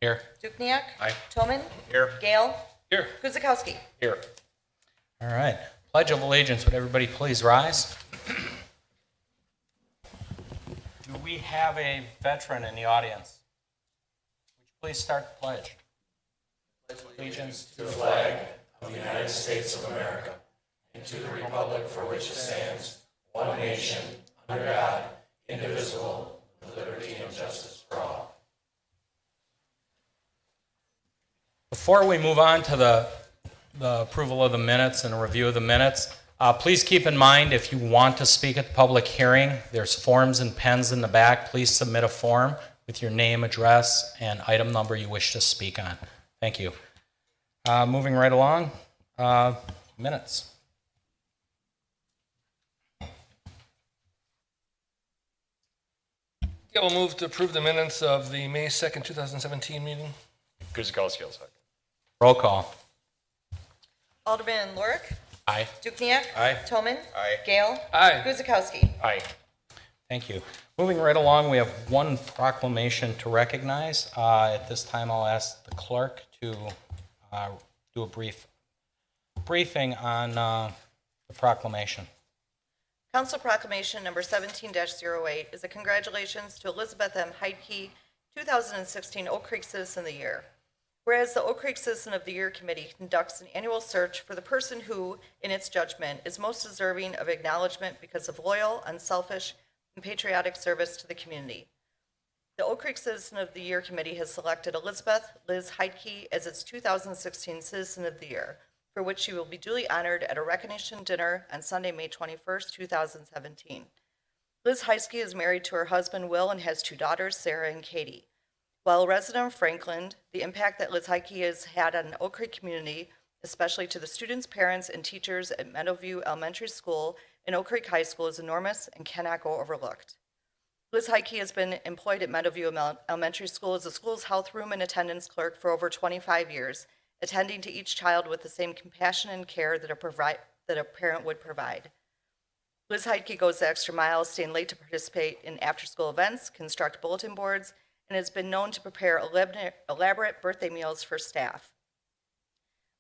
Here. Dukniak. Aye. Tillman. Here. Gale. Here. Guzekowski. Here. All right. Pledge of Allegiance. Would everybody please rise? Do we have a veteran in the audience? Would you please start the pledge? Allegiance to the flag of the United States of America and to the republic for which it stands, one nation, under God, indivisible, with liberty and justice for all. Before we move on to the approval of the minutes and a review of the minutes, please keep in mind if you want to speak at the public hearing, there's forms and pens in the back. Please submit a form with your name, address, and item number you wish to speak on. Thank you. Moving right along, minutes. Yeah, we'll move to approve the minutes of the May 2nd, 2017 meeting. Guzekowski, second. Roll call. Alderman Lorik. Aye. Dukniak. Aye. Tillman. Aye. Gale. Aye. Guzekowski. Aye. Thank you. Moving right along, we have one proclamation to recognize. At this time, I'll ask the clerk to do a brief briefing on the proclamation. Council Proclamation number 17-08 is a congratulations to Elizabeth M. Heidke, 2016 Oak Creek Citizen of the Year. Whereas the Oak Creek Citizen of the Year Committee conducts an annual search for the person who, in its judgment, is most deserving of acknowledgement because of loyal, unselfish, and patriotic service to the community. The Oak Creek Citizen of the Year Committee has selected Elizabeth Liz Heidke as its 2016 Citizen of the Year, for which she will be duly honored at a recognition dinner on Sunday, May 21st, 2017. Liz Heidke is married to her husband, Will, and has two daughters, Sarah and Katie. While a resident of Franklin, the impact that Liz Heidke has had on the Oak Creek community, especially to the students, parents, and teachers at Meadowview Elementary School and Oak Creek High School, is enormous and cannot go overlooked. Liz Heidke has been employed at Meadowview Elementary School as the school's health room and attendance clerk for over 25 years, attending to each child with the same compassion and care that a parent would provide. Liz Heidke goes the extra mile, staying late to participate in after-school events, construct bulletin boards, and has been known to prepare elaborate birthday meals for staff.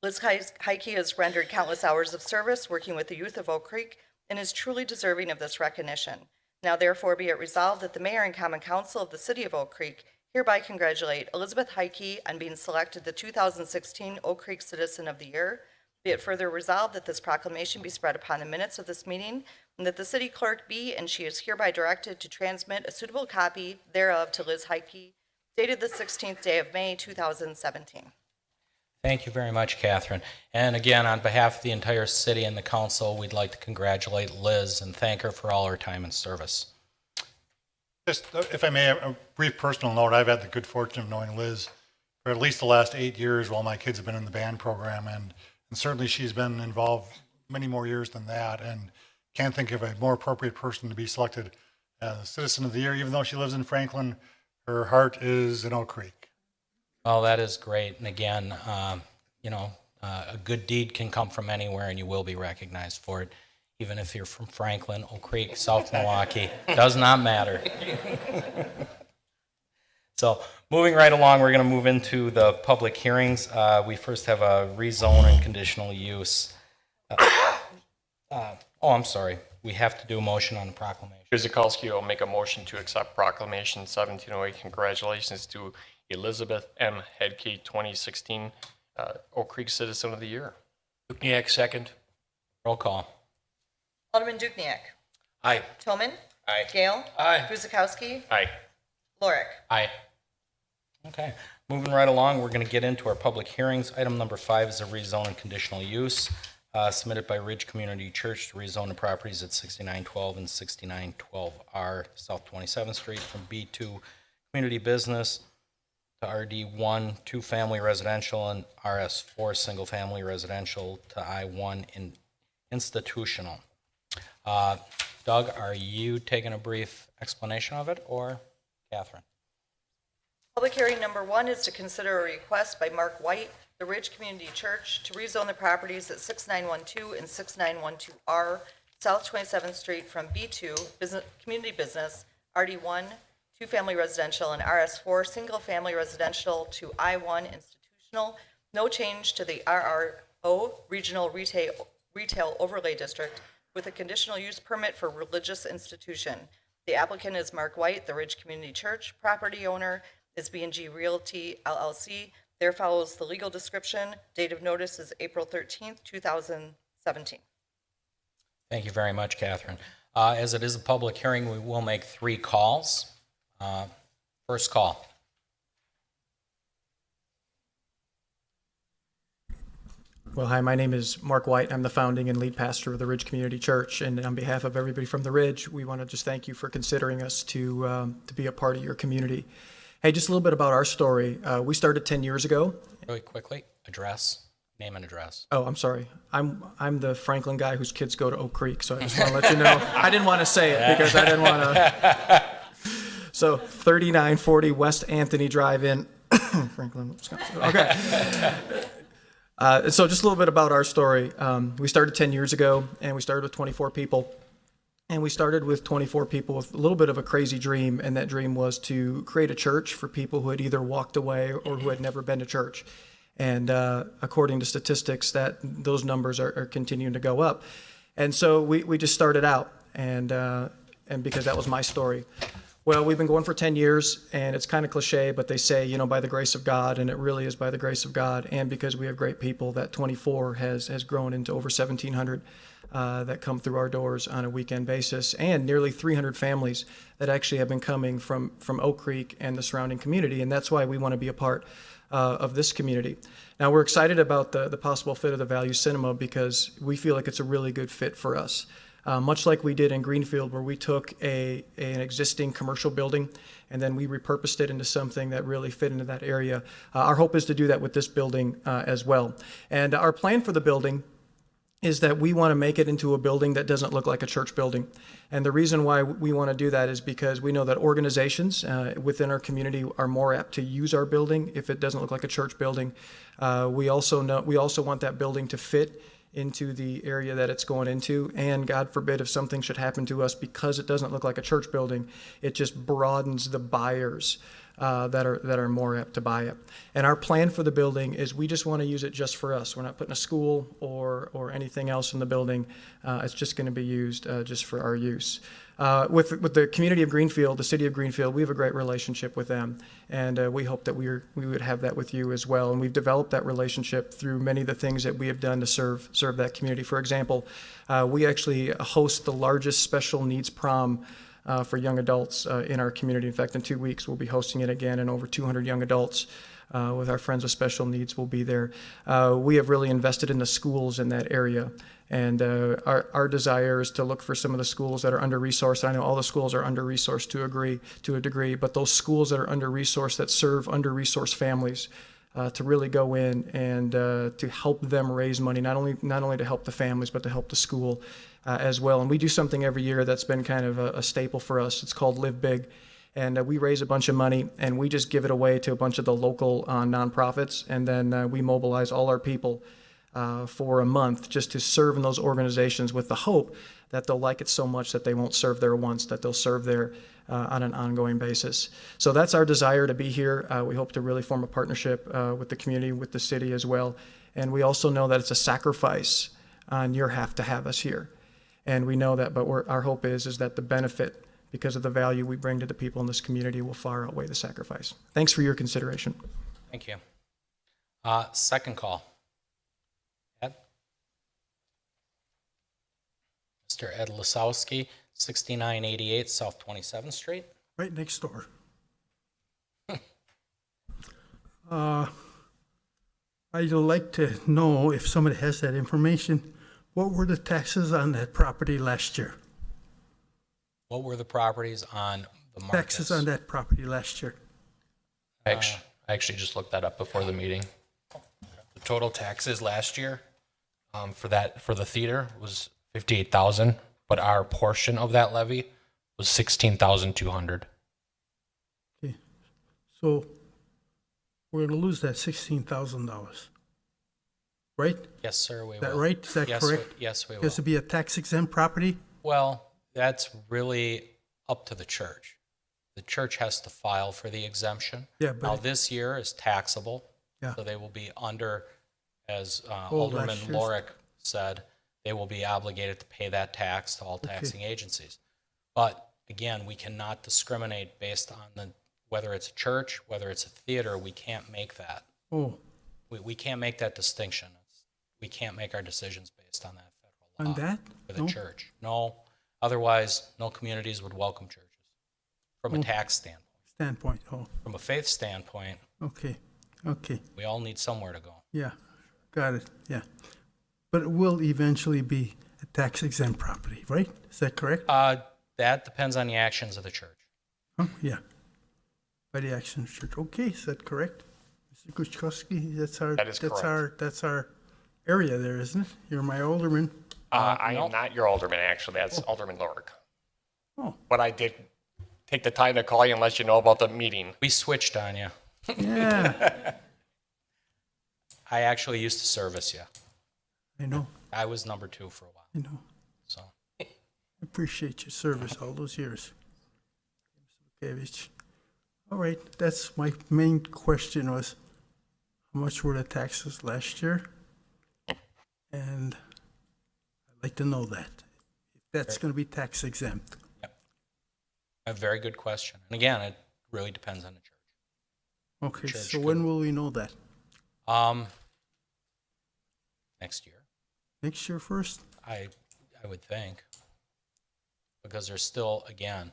Liz Heidke has rendered countless hours of service working with the youth of Oak Creek and is truly deserving of this recognition. Now therefore be it resolved that the Mayor and Common Council of the City of Oak Creek hereby congratulate Elizabeth Heidke on being selected the 2016 Oak Creek Citizen of the Year. Be it further resolved that this proclamation be spread upon the minutes of this meeting, and that the city clerk be, and she is hereby directed to transmit a suitable copy thereof to Liz Heidke, dated the 16th day of May, 2017. Thank you very much, Catherine. And again, on behalf of the entire city and the council, we'd like to congratulate Liz and thank her for all her time and service. Just, if I may, a brief personal note. I've had the good fortune of knowing Liz for at least the last 8 years while my kids have been in the band program, and certainly she's been involved many more years than that, and can't think of a more appropriate person to be selected as Citizen of the Year. Even though she lives in Franklin, her heart is in Oak Creek. Well, that is great. And again, a good deed can come from anywhere, and you will be recognized for it. Even if you're from Franklin, Oak Creek, South Milwaukee, does not matter. So moving right along, we're going to move into the public hearings. We first have a rezone and conditional use. I'm sorry. We have to do a motion on the proclamation. Guzekowski will make a motion to accept Proclamation 1708. Congratulations to Elizabeth M. Heidke, 2016 Oak Creek Citizen of the Year. Dukniak, second. Roll call. Alderman Dukniak. Aye. Tillman. Aye. Gale. Aye. Guzekowski. Aye. Lorik. Aye. Okay. Moving right along, we're going to get into our public hearings. Item number 5 is a rezone and conditional use submitted by Ridge Community Church to rezone the properties at 6912 and 6912R South 27th Street from B2 Community Business to RD1 2-family residential and RS4 single-family residential to I1 institutional. Doug, are you taking a brief explanation of it, or Catherine? Public hearing number 1 is to consider a request by Mark White, the Ridge Community Church, to rezone the properties at 6912 and 6912R South 27th Street from B2 Community Business, RD1 2-family residential, and RS4 single-family residential to I1 institutional. No change to the RRO regional retail overlay district with a conditional use permit for religious institution. The applicant is Mark White, the Ridge Community Church. Property owner is B&G Realty LLC. There follows the legal description. Date of notice is April 13th, 2017. Thank you very much, Catherine. As it is a public hearing, we will make 3 calls. First call. Well, hi, my name is Mark White. I'm the founding and lead pastor of the Ridge Community Church. And on behalf of everybody from the Ridge, we want to just thank you for considering us to be a part of your community. Hey, just a little bit about our story. We started 10 years ago. Really quickly, address, name and address. Oh, I'm sorry. I'm the Franklin guy whose kids go to Oak Creek, so I just want to let you know. I didn't want to say it because I didn't want to. So 3940 West Anthony Drive in Franklin, Wisconsin. Okay. So just a little bit about our story. We started 10 years ago, and we started with 24 people. And we started with 24 people with a little bit of a crazy dream, and that dream was to create a church for people who had either walked away or who had never been to church. And according to statistics, those numbers are continuing to go up. And so we just started out, and because that was my story. Well, we've been going for 10 years, and it's kind of cliche, but they say, by the grace of God, and it really is by the grace of God, and because we have great people, that 24 has grown into over 1,700 that come through our doors on a weekend basis, and nearly 300 families that actually have been coming from Oak Creek and the surrounding community, and that's why we want to be a part of this community. Now, we're excited about the possible fit of the Value Cinema because we feel like it's a really good fit for us. Much like we did in Greenfield, where we took an existing commercial building and then we repurposed it into something that really fit into that area. Our hope is to do that with this building as well. And our plan for the building is that we want to make it into a building that doesn't look like a church building. And the reason why we want to do that is because we know that organizations within our community are more apt to use our building if it doesn't look like a church building. We also want that building to fit into the area that it's going into, and God forbid if something should happen to us because it doesn't look like a church building, it just broadens the buyers that are more apt to buy it. And our plan for the building is we just want to use it just for us. We're not putting a school or anything else in the building. It's just going to be used just for our use. With the community of Greenfield, the city of Greenfield, we have a great relationship with them, and we hope that we would have that with you as well. And we've developed that relationship through many of the things that we have done to serve that community. For example, we actually host the largest special needs prom for young adults in our community. In fact, in 2 weeks, we'll be hosting it again, and over 200 young adults with our Friends with Special Needs will be there. We have really invested in the schools in that area, and our desire is to look for some of the schools that are under-resourced. I know all the schools are under-resourced to a degree, but those schools that are under-resourced, that serve under-resourced families, to really go in and to help them raise money, not only to help the families, but to help the school as well. And we do something every year that's been kind of a staple for us. It's called Live Big. And we raise a bunch of money, and we just give it away to a bunch of the local nonprofits, and then we mobilize all our people for a month just to serve in those organizations with the hope that they'll like it so much that they won't serve there once, that they'll serve there on an ongoing basis. So that's our desire to be here. We hope to really form a partnership with the community, with the city as well. And we also know that it's a sacrifice on your half to have us here. And we know that, but our hope is that the benefit, because of the value we bring to the people in this community, will far outweigh the sacrifice. Thanks for your consideration. Thank you. Second call. Ed? Mr. Ed Lasowski, 6988 South 27th Street. Right next door. I'd like to know, if somebody has that information, what were the taxes on that property last year? What were the properties on the market? Taxes on that property last year. I actually just looked that up before the meeting. The total taxes last year for the theater was $58,000, but our portion of that levy was $16,200. Okay, so we're going to lose that $16,000, right? Yes, sir, we Is that will. right? Is that Yes, correct? Yes, we will. Has to be a tax exempt property? Well, that's really up to the church. the church has to file for the exemption. Yeah, but Now, it- this year is taxable. Yeah. So they will be under, as last Alderman year's- Lorick said, they will be obligated to pay that tax to all taxing agencies. But again, we cannot discriminate based on whether it's a church, whether it's a theater, we can't make that. Oh, We can't make that distinction. We can't make our decisions based on that federal on law that? for the No? church. No, otherwise, no communities would welcome churches from a tax standpoint. Standpoint, oh, From a faith standpoint, okay, we all need somewhere to go. yeah, got it, yeah. But it will eventually be a tax exempt property, right? Is that correct? That depends on the actions of the church. Oh, yeah. By the Action Church, okay, is that correct? Mr. Kuchkowski, That is correct. That's our area there, isn't it? You're my alderman. I no. am not your alderman, actually. That's Alderman Lorick. Oh, But I did take the time to call you and let you know about the meeting. We switched on you. yeah, I actually used to service you. I know, I was number 2 for a while, I know. so. Appreciate your service all those years. Mr. Lukevich. All right, that's my main question was, how much were the taxes last year? And I'd like to know that. If that's going to be tax exempt. A very good question. And again, it really depends on the church. Okay, Church so could- when will we know that? Next year, Next year first? I would think. Because they're still, again,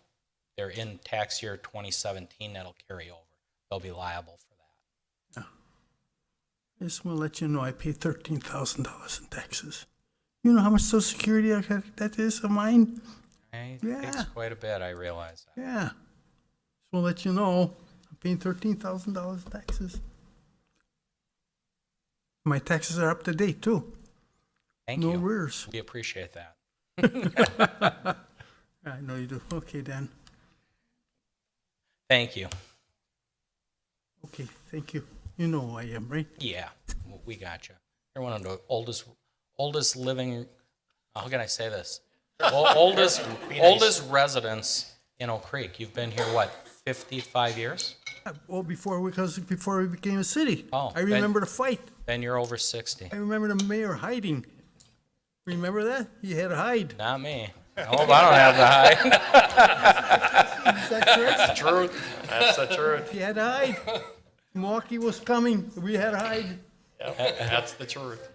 they're in tax year 2017, that'll carry over. They'll be liable for that. I just want to let you know I pay $13,000 in taxes. You know how much Social Security that is of mine? It Yeah. takes quite a bit, I realize that. Yeah. Just want to let you know I'm paying $13,000 in taxes. My taxes are up to date too. Thank No you. arrears. We appreciate that. I know you do. Okay, Dan. Thank you. Okay, thank you. You know who I am, right? Yeah, we got you. You're one of the oldest living, how can I say this? Oldest residents in Oak Creek. You've been here, what, 55 years? Well, before we became a city. Oh, I remember the fight. Then you're over 60. I remember the mayor hiding. Remember that? He had to hide. Not me. I hope I don't have to hide. Is that correct? Truth. That's the truth. He had to hide. Milwaukee was coming. We had to hide. Yep, that's the truth.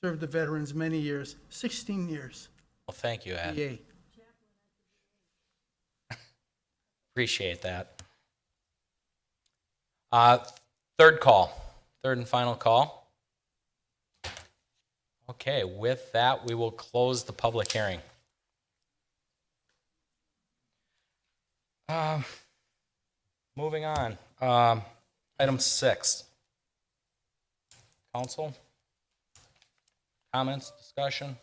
Served the veterans many years. 16 years. Well, thank you, Ed. Yay. Appreciate that. Third and final call. Okay, with that, we will close the public hearing. Moving on, item 6. Council? Comments, discussion?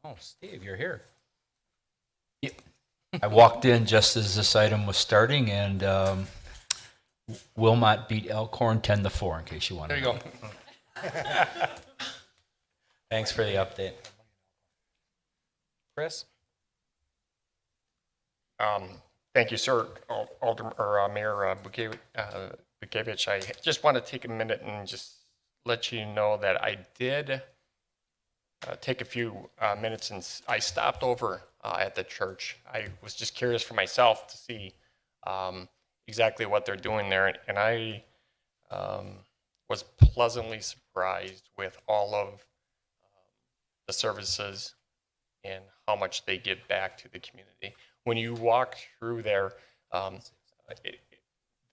Oh, Steve, you're here. I walked in just as this item was starting, and Wilmot beat Elkhorn 10-4, in case you want to There you know. go. Thanks for the update. Chris? Thank you, sir. Mayor Bukevich, I just want to take a minute and just let you know that I did take a few minutes and I stopped over at the church. I was just curious for myself to see exactly what they're doing there, and I was pleasantly surprised with all of the services and how much they give back to the community. When you walk through there,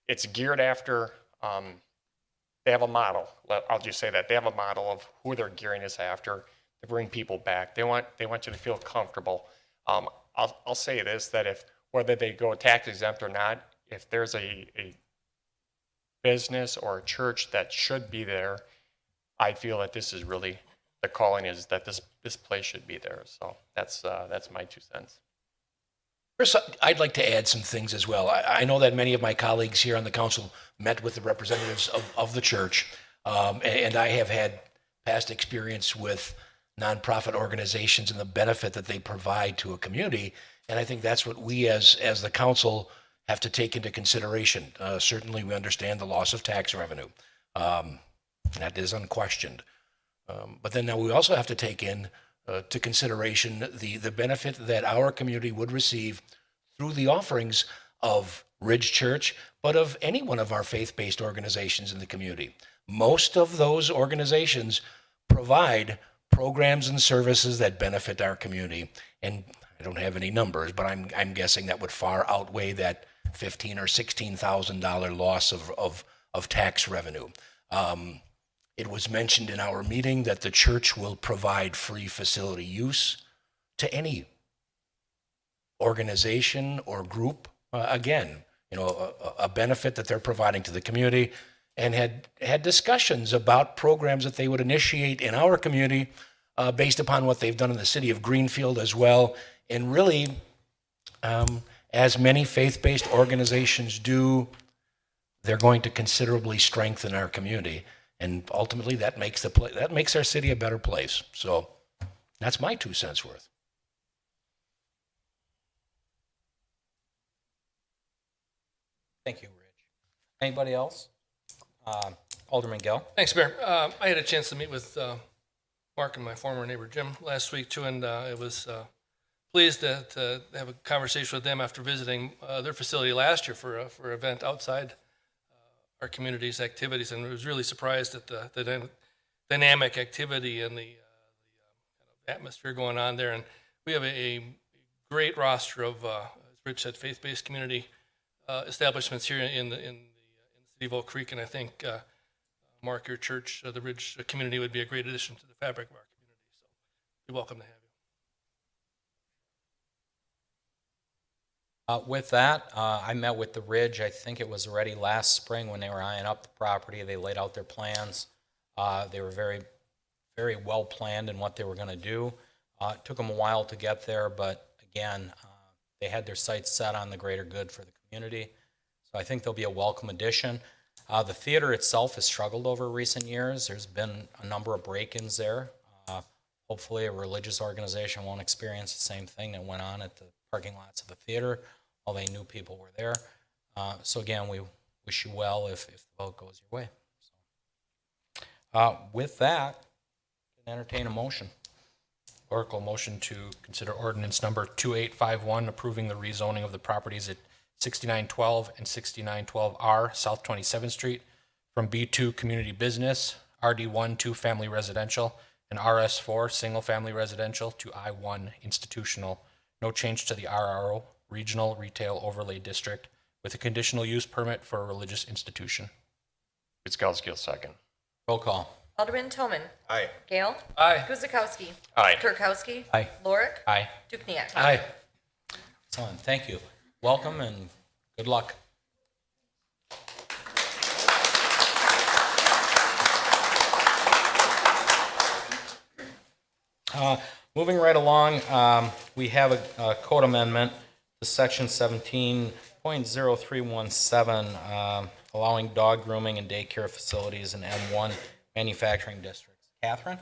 it's geared after, they have a model. I'll just say that. They have a model of who they're gearing this after to bring people back. They want you to feel comfortable. I'll say this, that if, whether they go tax exempt or not, if there's a business or a church that should be there, I feel that this is really, the calling is that this place should be there. So that's my 2 cents. Chris, I'd like to add some things as well. I know that many of my colleagues here on the council met with the representatives of the church, and I have had past experience with nonprofit organizations and the benefit that they provide to a community. And I think that's what we as the council have to take into consideration. Certainly, we understand the loss of tax revenue. That is unquestioned. But then now we also have to take in to consideration the benefit that our community would receive through the offerings of Ridge Church, but of any one of our faith-based organizations in the community. Most of those organizations provide programs and services that benefit our community. And I don't have any numbers, but I'm guessing that would far outweigh that $15,000 or $16,000 loss of tax revenue. It was mentioned in our meeting that the church will provide free facility use to any organization or group. Again, a benefit that they're providing to the community, and had discussions about programs that they would initiate in our community based upon what they've done in the city of Greenfield as well. And really, as many faith-based organizations do, they're going to considerably strengthen our community. And ultimately, that makes our city a better place. So that's my 2 cents worth. Thank you, Rich. Anybody else? Alderman Gale. Thanks, Mayor. I had a chance to meet with Mark and my former neighbor Jim last week too, and I was pleased to have a conversation with them after visiting their facility last year for an event outside our community's activities, and I was really surprised at the dynamic activity and the atmosphere going on there. And we have a great roster of, as Rich said, faith-based community establishments here in the city of Oak Creek, and I think Mark, your church, the Ridge community, would be a great addition to the fabric of our community. So you're welcome to have you. With that, I met with the Ridge, I think it was already last spring when they were eyeing up the property. They laid out their plans. They were very, very well planned in what they were going to do. It took them a while to get there, but again, they had their sights set on the greater good for the community. So I think they'll be a welcome addition. The theater itself has struggled over recent years. There's been a number of break-ins there. Hopefully a religious organization won't experience the same thing that went on at the parking lots of the theater. All they knew people were there. So again, we wish you well if the vote goes your way. So, with that, I can entertain a motion. Oracle motion to consider ordinance number 2851, approving the rezoning of the properties at 6912 and 6912R South 27th Street from B2 Community Business, RD1 2 Family Residential, and RS4 Single Family Residential to I1 Institutional. No change to the RRO Regional Retail Overlay District with a conditional use permit for a religious institution. Guzekowski, second. Roll call. Alderman Toman. Aye. Gale. Aye. Guzekowski. Aye. Kirkowski. Aye. Lorick. Aye. Dukenyak. Aye. Excellent. Thank you. Welcome and good luck. Moving right along, we have a code amendment to section 17.0317, allowing dog grooming and daycare facilities in M1 manufacturing districts. Catherine?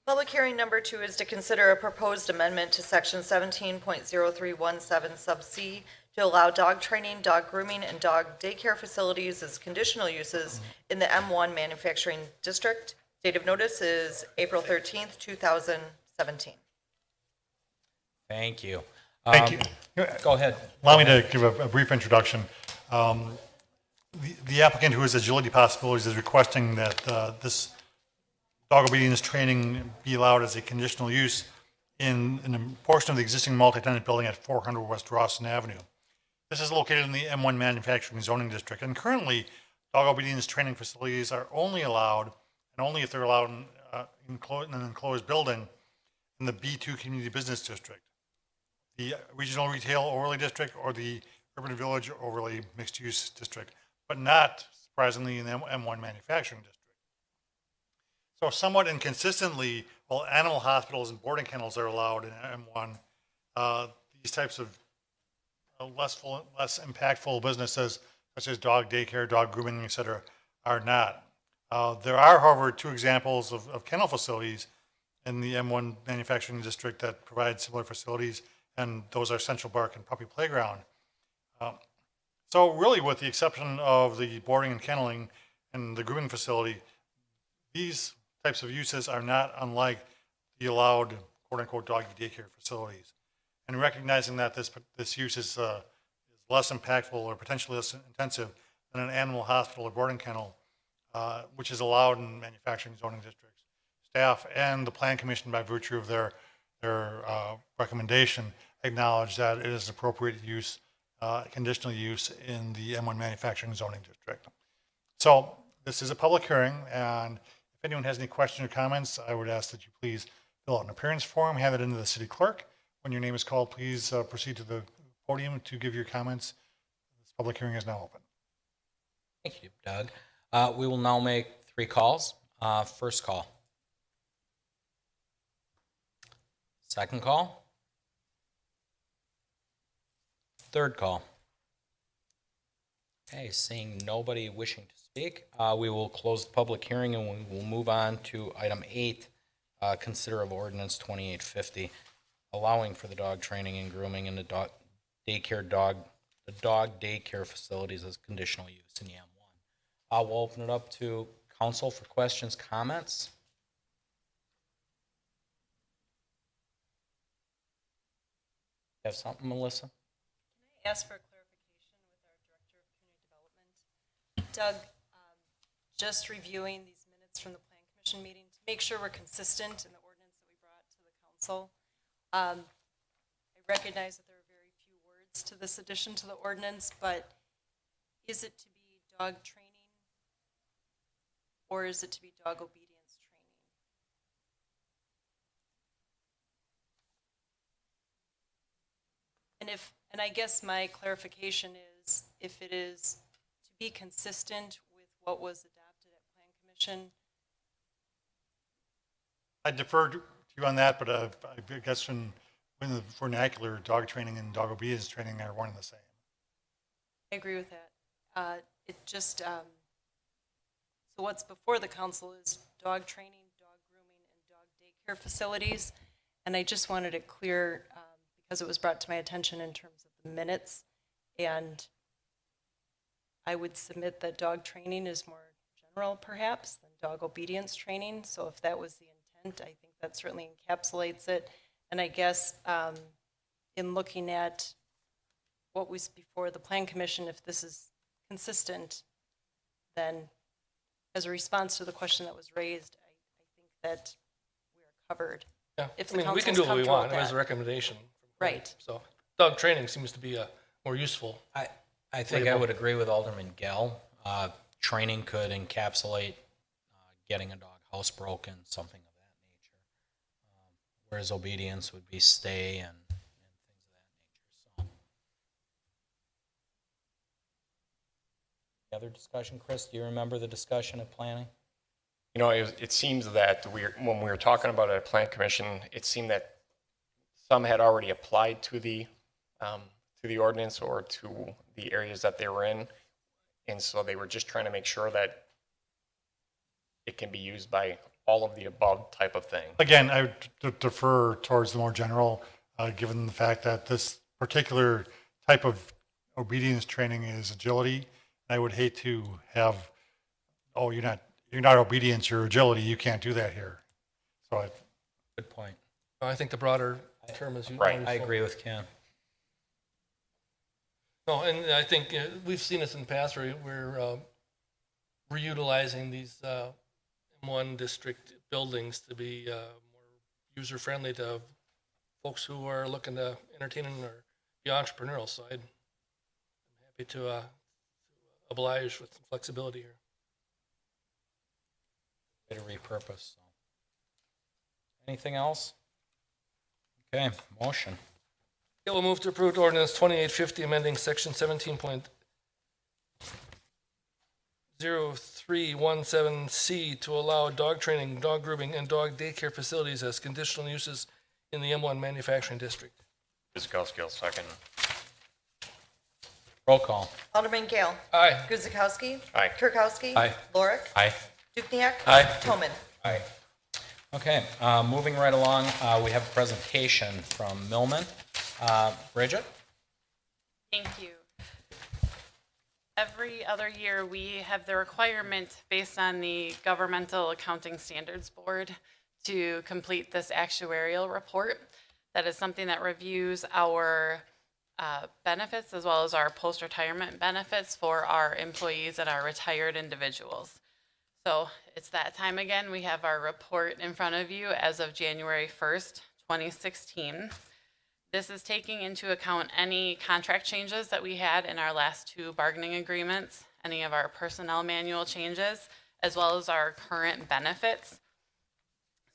Public hearing number 2 is to consider a proposed amendment to section 17.0317 sub C to allow dog training, dog grooming, and dog daycare facilities as conditional uses in the M1 manufacturing district. Date of notice is April 13th, 2017. Thank you. Thank you. Go ahead. Allow me to give a brief introduction. The applicant, who is Agility Possibilities, is requesting that this dog obedience training be allowed as a conditional use in a portion of the existing multi-tenant building at 400 West Rawson Avenue. This is located in the M1 manufacturing zoning district, and currently dog obedience training facilities are only allowed, and only if they're allowed in an enclosed building, in the B2 community business district, the regional retail overlay district, or the urban village overlay mixed use district, but not surprisingly in the M1 manufacturing district. So somewhat inconsistently, while animal hospitals and boarding kennels are allowed in M1, these types of less impactful businesses, such as dog daycare, dog grooming, et cetera, are not. There are, however, 2 examples of kennel facilities in the M1 manufacturing district that provide similar facilities, and those are Central Park and Puppy Playground. So really, with the exception of the boarding and kenneling and the grooming facility, these types of uses are not unlike the allowed quote-unquote doggy daycare facilities. And recognizing that this use is less impactful or potentially less intensive than an animal hospital or boarding kennel, which is allowed in manufacturing zoning districts, staff and the Plan Commission, by virtue of their recommendation, acknowledge that it is appropriate use, conditional use in the M1 manufacturing zoning district. So this is a public hearing, and if anyone has any questions or comments, I would ask that you please fill out an appearance form, hand it into the city clerk. When your name is called, please proceed to the podium to give your comments. This public hearing is now open. Thank you, Doug. We will now make 3 calls. First call. Second call. Third call. Okay, seeing nobody wishing to speak, we will close the public hearing and we will move on to item 8, consider of ordinance 2850, allowing for the dog training and grooming in the dog daycare facilities as conditional use in the M1. We'll open it up to council for questions, comments. You have something, Melissa? Can I ask for a clarification with our Director of Community Development? Doug, just reviewing these minutes from the Plan Commission meeting to make sure we're consistent in the ordinance that we brought to the council. I recognize that there are very few words to this addition to the ordinance, but is it to be dog training or is it to be dog obedience training? And I guess my clarification is, if it is to be consistent with what was adopted at Plan Commission. I defer to you on that, but I guess in the vernacular, dog training and dog obedience training are one and the same. I agree with that. It just, so what's before the council is dog training, dog grooming, and dog daycare facilities. And I just wanted it clear, because it was brought to my attention in terms of the minutes. And I would submit that dog training is more general perhaps than dog obedience training. So if that was the intent, I think that certainly encapsulates it. And I guess in looking at what was before the Plan Commission, if this is consistent, then as a response to the question that was raised, I think that we are covered. Yeah, If I the mean, we can council's do what we comfortable want. with It was a that. recommendation. Right. So dog training seems to be more useful. I think I would agree with Alderman Gell. Training could encapsulate getting a dog housebroken, something of that nature. Whereas obedience would be stay and things of that nature. So, any other discussion, Chris? Do you remember the discussion at planning? You know, it seems that when we were talking about it at Plan Commission, it seemed that some had already applied to the ordinance or to the areas that they were in. And so they were just trying to make sure that it can be used by all of the above type of thing. Again, I would defer towards the more general, given the fact that this particular type of obedience training is agility. I would hate to have, oh, you're not obedience, you're agility. You can't do that here. So Good point. I think the broader term is Right. I agree with Ken. No, and I think we've seen this in the past where we're utilizing these M1 district buildings to be more user-friendly to folks who are looking to entertain or be entrepreneurial. So I'm happy to oblige with some flexibility here. Way to repurpose. So. Anything else? Okay, motion. Yeah, we'll move to approve ordinance 2850, amending section 17.0317C to allow dog training, dog grooming, and dog daycare facilities as conditional uses in the M1 manufacturing district. Guzekowski, second. Roll call. Alderman Gale. Aye. Guzekowski. Aye. Kirkowski. Aye. Lorick. Aye. Dukenyak. Aye. Toman. Aye. Okay, moving right along, we have a presentation from Millman. Bridget? Thank you. Every other year, we have the requirement based on the Governmental Accounting Standards Board to complete this actuarial report. That is something that reviews our benefits as well as our post-retirement benefits for our employees and our retired individuals. So it's that time again. We have our report in front of you as of January 1st, 2016. This is taking into account any contract changes that we had in our last 2 bargaining agreements, any of our personnel manual changes, as well as our current benefits.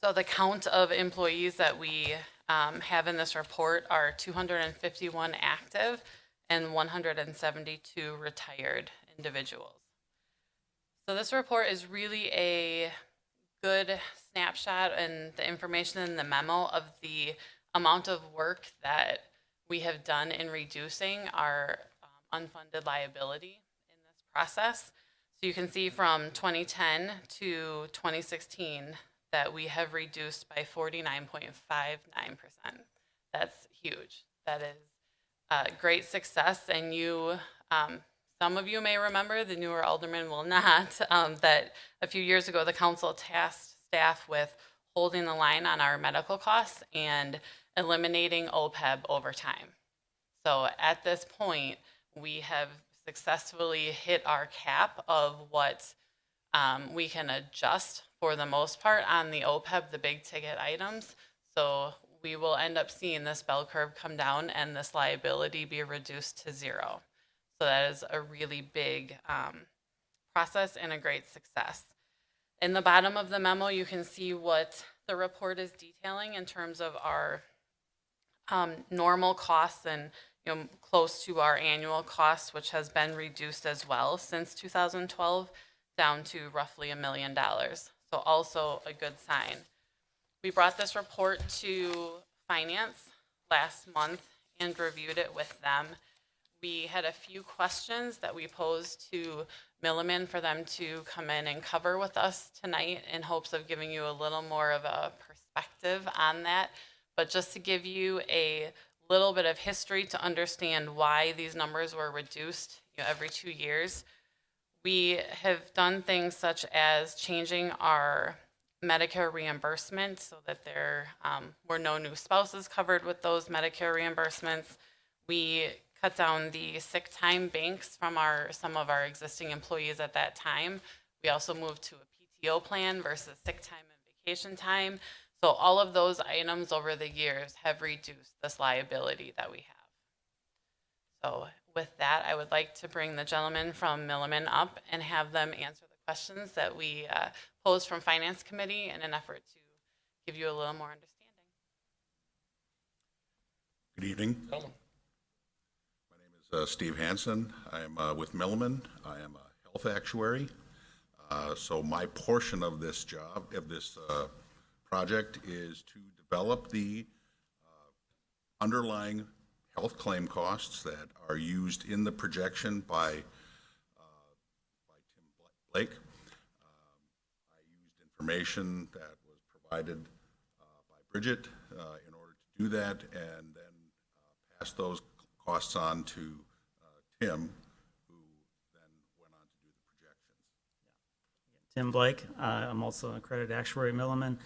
So the count of employees that we have in this report are 251 active and 172 retired individuals. So this report is really a good snapshot and the information in the memo of the amount of work that we have done in reducing our unfunded liability in this process. So you can see from 2010 to 2016 that we have reduced by 49.59%. That's huge. That is great success. And you, some of you may remember, the newer aldermen will not, that a few years ago the council tasked staff with holding the line on our medical costs and eliminating OPEB over time. So at this point, we have successfully hit our cap of what we can adjust for the most part on the OPEB, the big ticket items. So we will end up seeing this bell curve come down and this liability be reduced to 0. So that is a really big process and a great success. In the bottom of the memo, you can see what the report is detailing in terms of our normal costs and close to our annual costs, which has been reduced as well since 2012, down to roughly $1 million. So also a good sign. We brought this report to Finance last month and reviewed it with them. We had a few questions that we posed to Milliman for them to come in and cover with us tonight in hopes of giving you a little more of a perspective on that. But just to give you a little bit of history to understand why these numbers were reduced every 2 years, we have done things such as changing our Medicare reimbursement so that there were no new spouses covered with those Medicare reimbursements. We cut down the sick time banks from some of our existing employees at that time. We also moved to a PTO plan versus sick time and vacation time. So all of those items over the years have reduced this liability that we have. So with that, I would like to bring the gentleman from Milliman up and have them answer the questions that we posed from Finance Committee in an effort to give you a little more understanding. Good evening. Gentlemen. My name is Steve Hansen. I am with Milliman. I am a health actuary. So my portion of this job, of this project, is to develop the underlying health claim costs that are used in the projection by Tim Blake. I used information that was provided by Bridget in order to do that, and then pass those costs on to Tim, who then went on to do the projections. Tim Blake. I'm also an accredited actuary at Milliman.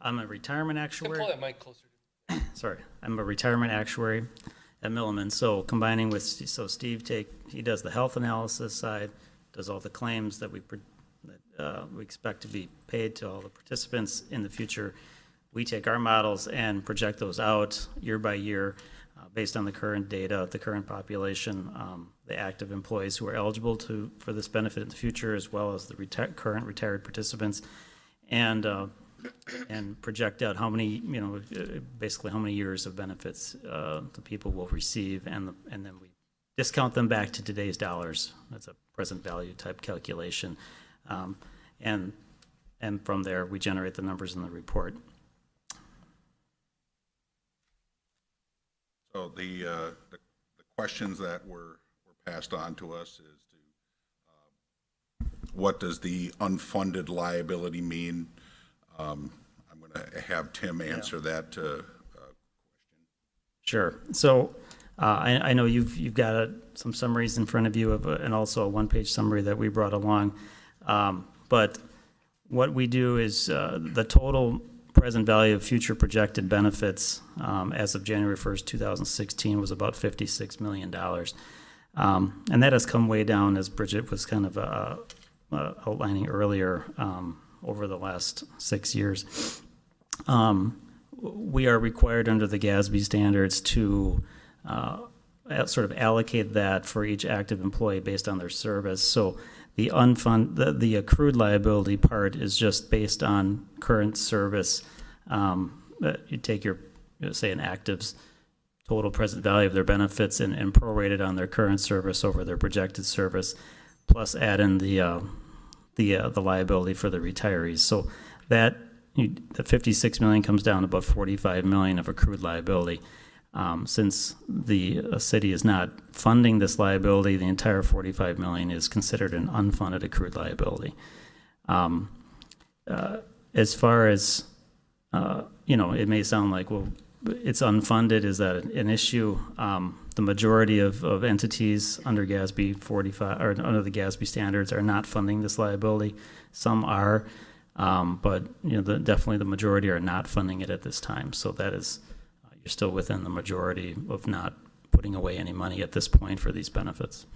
I'm a retirement actuary. Pull that mic closer. Sorry, I'm a retirement actuary at Milliman. So combining with, so Steve he does the health analysis side, does all the claims that we expect to be paid to all the participants in the future. We take our models and project those out year by year based on the current data, the current population, the active employees who are eligible for this benefit in the future, as well as the current retired participants, and project out how many, basically how many years of benefits the people will receive, and then we discount them back to today's dollars. That's a present value type calculation, and from there we generate the numbers in the report. So the questions that were passed on to us is what does the unfunded liability mean? I'm going have Tim answer that. Sure. So I know you've got some summaries in front of you and also a one-page summary that we brought along. But what we do is the total present value of future projected benefits as of January 1st, 2016 was about $56 million. And that has come way down, as Bridget was kind of outlining earlier, over the last 6 years. We are required under the GASB standards to sort of allocate that for each active employee based on their service. So the the accrued liability part is just based on current service. You take your, say, an active's total present value of their benefits and prorate it on their current service over their projected service, plus add in the liability for the retirees. So that the 56 million comes down to about 45 million of accrued liability. Since the city is not funding this liability, the entire 45 million is considered an unfunded accrued liability. As far as, it may sound like, well, it's unfunded. Is that an issue? The majority of entities under GASB 45 or under the GASB standards are not funding this liability. Some are, but definitely the majority are not funding it at this time. So that is, you're still within the majority of not putting away any money at this point for these benefits.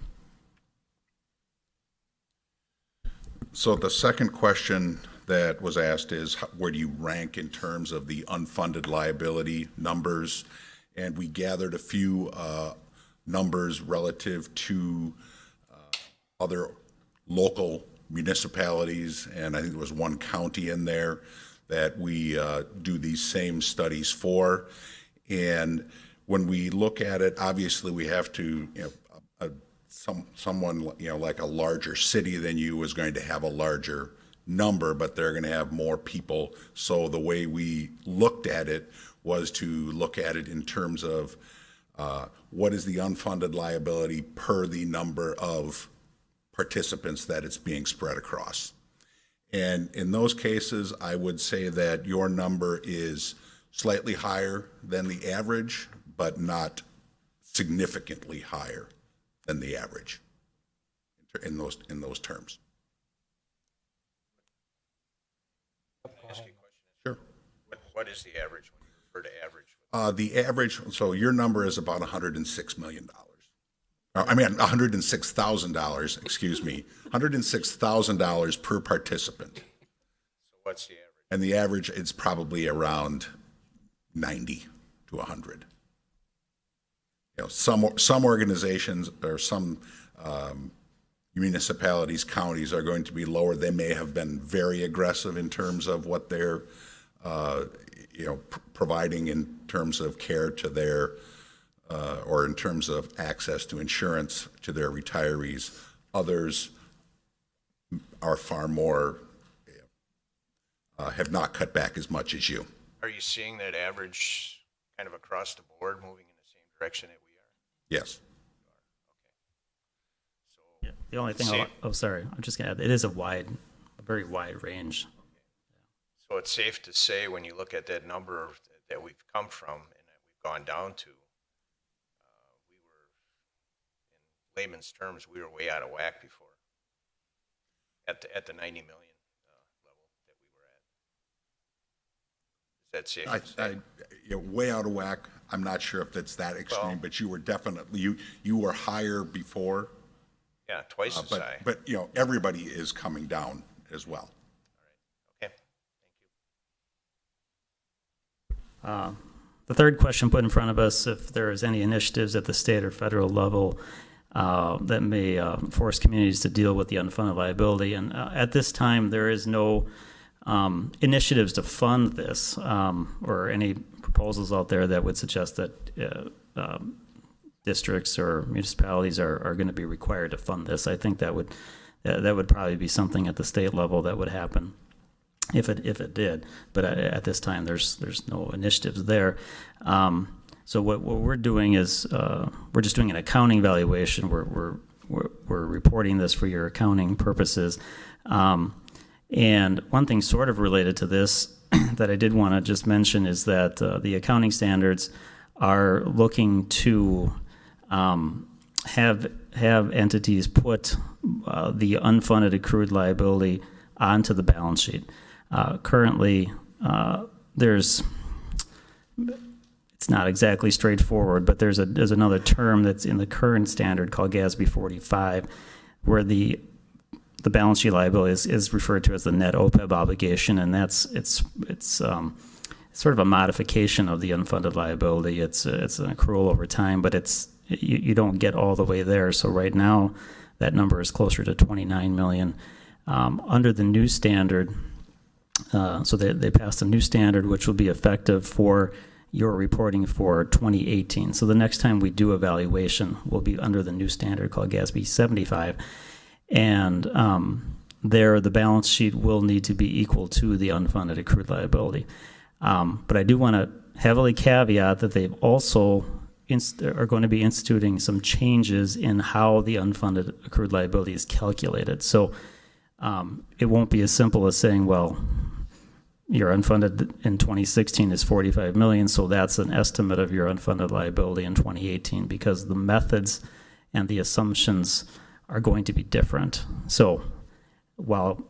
So the second question that was asked is, where do you rank in terms of the unfunded liability numbers? And we gathered a few numbers relative to other local municipalities, and I think there was one county in there that we do these same studies for. And when we look at it, obviously we have to, someone like a larger city than you is going to have a larger number, but they're going to have more people. So the way we looked at it was to look at it in terms of what is the unfunded liability per the number of participants that it's being spread across. And in those cases, I would say that your number is slightly higher than the average, but not significantly higher than the average in those terms. Sure. What is the average when you refer to average? The average, so your number is about $106 million. I mean, $106,000, excuse me, $106,000 per participant. So what's the average? And the average is probably around 90 to 100. Some organizations or some municipalities, counties are going to be lower. They may have been very aggressive in terms of what they're, providing in terms of care to their, or in terms of access to insurance to their retirees. Others are far more, have not cut back as much as you. Are you seeing that average kind of across the board moving in the same direction that we are? Yes. Yeah. The only thing, I'm just going to add, it is a very wide range. So it's safe to say when you look at that number that we've come from and that we've gone down to, we were, in layman's terms, we were way out of whack before at the 90 million level that we were at. Is that safe to say? Way out of whack. I'm not sure if that's that extreme, but you were definitely, you were higher before. Yeah, twice as high. But everybody is coming down as well. Okay. The third question put in front of us, if there is any initiatives at the state or federal level that may force communities to deal with the unfunded liability. And at this time, there is no initiatives to fund this or any proposals out there that would suggest that districts or municipalities are going to be required to fund this. I think that would probably be something at the state level that would happen if it did. But at this time, there's no initiatives there. So what we're doing is we're just doing an accounting valuation. We're reporting this for your accounting purposes. And one thing sort of related to this, that I did want to just mention is that the accounting standards are looking to have entities put the unfunded accrued liability onto the balance sheet. Currently, it's not exactly straightforward, but there's another term that's in the current standard called GASB 45, where the balance sheet liability is referred to as the net OPEB obligation, and it's sort of a modification of the unfunded liability. It's an accrual over time, but you don't get all the way there. So right now, that number is closer to 29 million. Under the new standard, so they passed a new standard which will be effective for your reporting for 2018. So the next time we do evaluation, we'll be under the new standard called GASB 75. And there, the balance sheet will need to be equal to the unfunded accrued liability. But I do want to heavily caveat that they've also are going to be instituting some changes in how the unfunded accrued liability is calculated. So it won't be as simple as saying, well, your unfunded in 2016 is 45 million, so that's an estimate of your unfunded liability in 2018, because the methods and the assumptions are going to be different. So while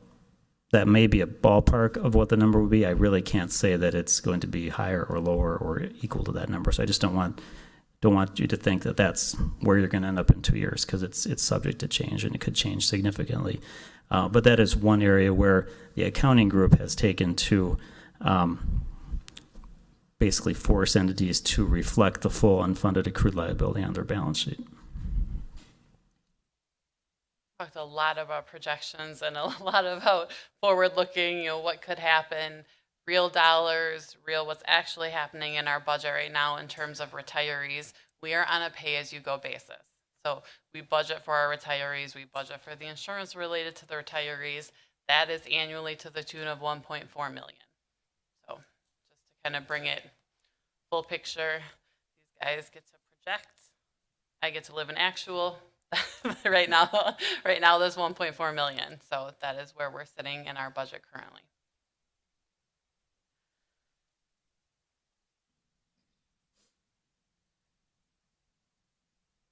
that may be a ballpark of what the number would be, I really can't say that it's going to be higher or lower or equal to that number. So I just don't want you to think that that's where you're going to end up in 2 years, because it's subject to change, and it could change significantly. But that is one area where the accounting group has taken to basically force entities to reflect the full unfunded accrued liability on their balance sheet. Talked a lot about projections and a lot about forward-looking, what could happen, real dollars, real what's actually happening in our budget right now in terms of retirees. We are on a pay-as-you-go basis. So we budget for our retirees, we budget for the insurance related to the retirees. That is annually to the tune of 1.4 million. So just to kind of bring it full picture, these guys get to project. I get to live in actual. right now there's 1.4 million. So that is where we're sitting in our budget currently.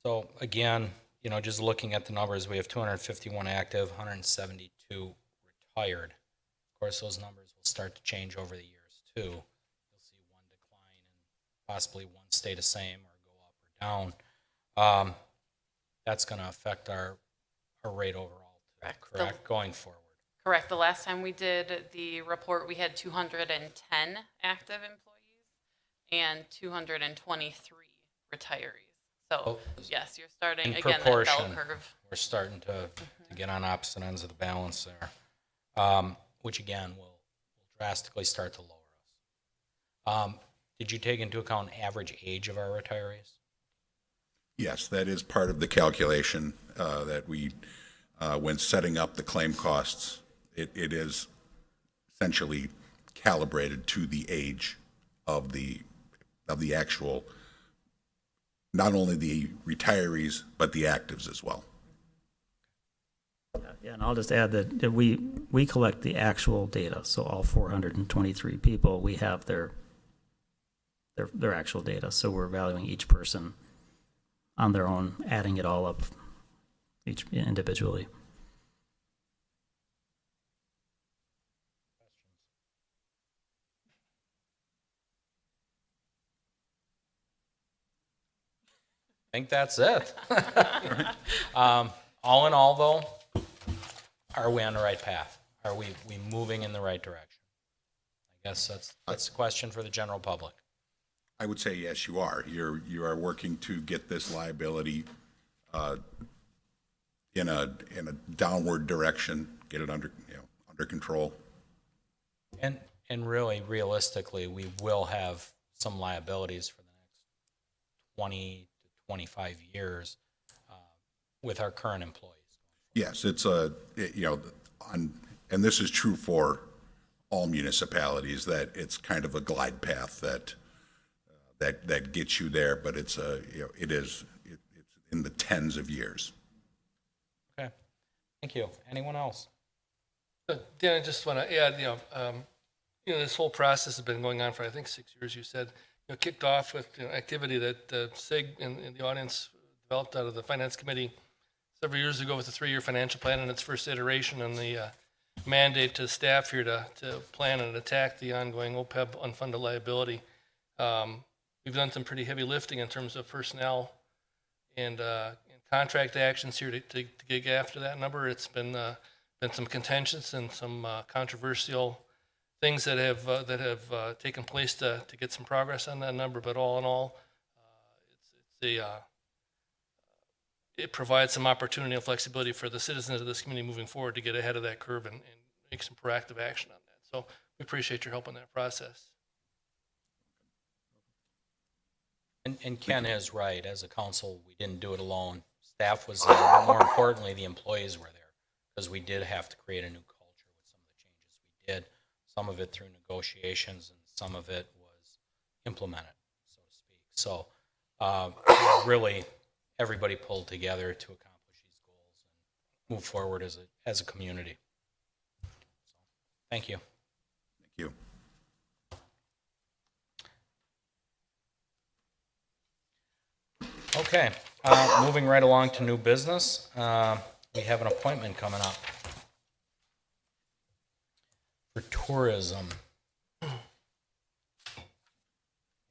So again, just looking at the numbers, we have 251 active, 172 retired. Of course, those numbers will start to change over the years too. You'll see one decline and possibly one stay the same or go up or down. That's going to affect our rate overall, correct? Going forward. Correct. The last time we did the report, we had 210 active employees and 223 retirees. So yes, you're starting in again proportion, that bell curve. We're starting to get on opposite ends of the balance there, which again will drastically start to lower us. Did you take into account average age of our retirees? Yes, that is part of the calculation that we, when setting up the claim costs, it is essentially calibrated to the age of the actual, not only the retirees, but the actives as well. Yeah, and I'll just add that we collect the actual data. So all 423 people, we have their actual data. So we're valuing each person on their own, adding it all up each individually. I think that's it. All in all, though, are we on the right path? Are we moving in the right direction? I guess that's a question for the general public. I would say yes, you are. You are working to get this liability in a downward direction, get it under control. And really, realistically, we will have some liabilities for the next 20 to 25 years with our current employees. Yes, it's and this is true for all municipalities, that it's kind of a glide path that gets you there, but it's in the tens of years. Okay, thank you. Anyone else? Dan, I just want to add, this whole process has been going on for, I think, 6 years, you said. Kicked off with activity that SIG in the audience developed out of the Finance Committee several years ago with the 3-year financial plan in its first iteration and the mandate to staff here to plan and attack the ongoing OPEB unfunded liability. We've done some pretty heavy lifting in terms of personnel and contract actions here to get after that number. It's been some contentious and some controversial things that have taken place to get some progress on that number. But all in all, it provides some opportunity and flexibility for the citizens of this community moving forward to get ahead of that curve and make some proactive action on that. So we appreciate your help in that process. And Ken is right. As a council, we didn't do it alone. Staff was there, but more importantly, the employees were there because we did have to create a new culture with some of the changes we did. Some of it through negotiations and some of it was implemented, so to speak. So really, everybody pulled together to accomplish these goals and move forward as a community. So, thank you. Thank you. Okay, moving right along to new business. We have an appointment coming up for tourism.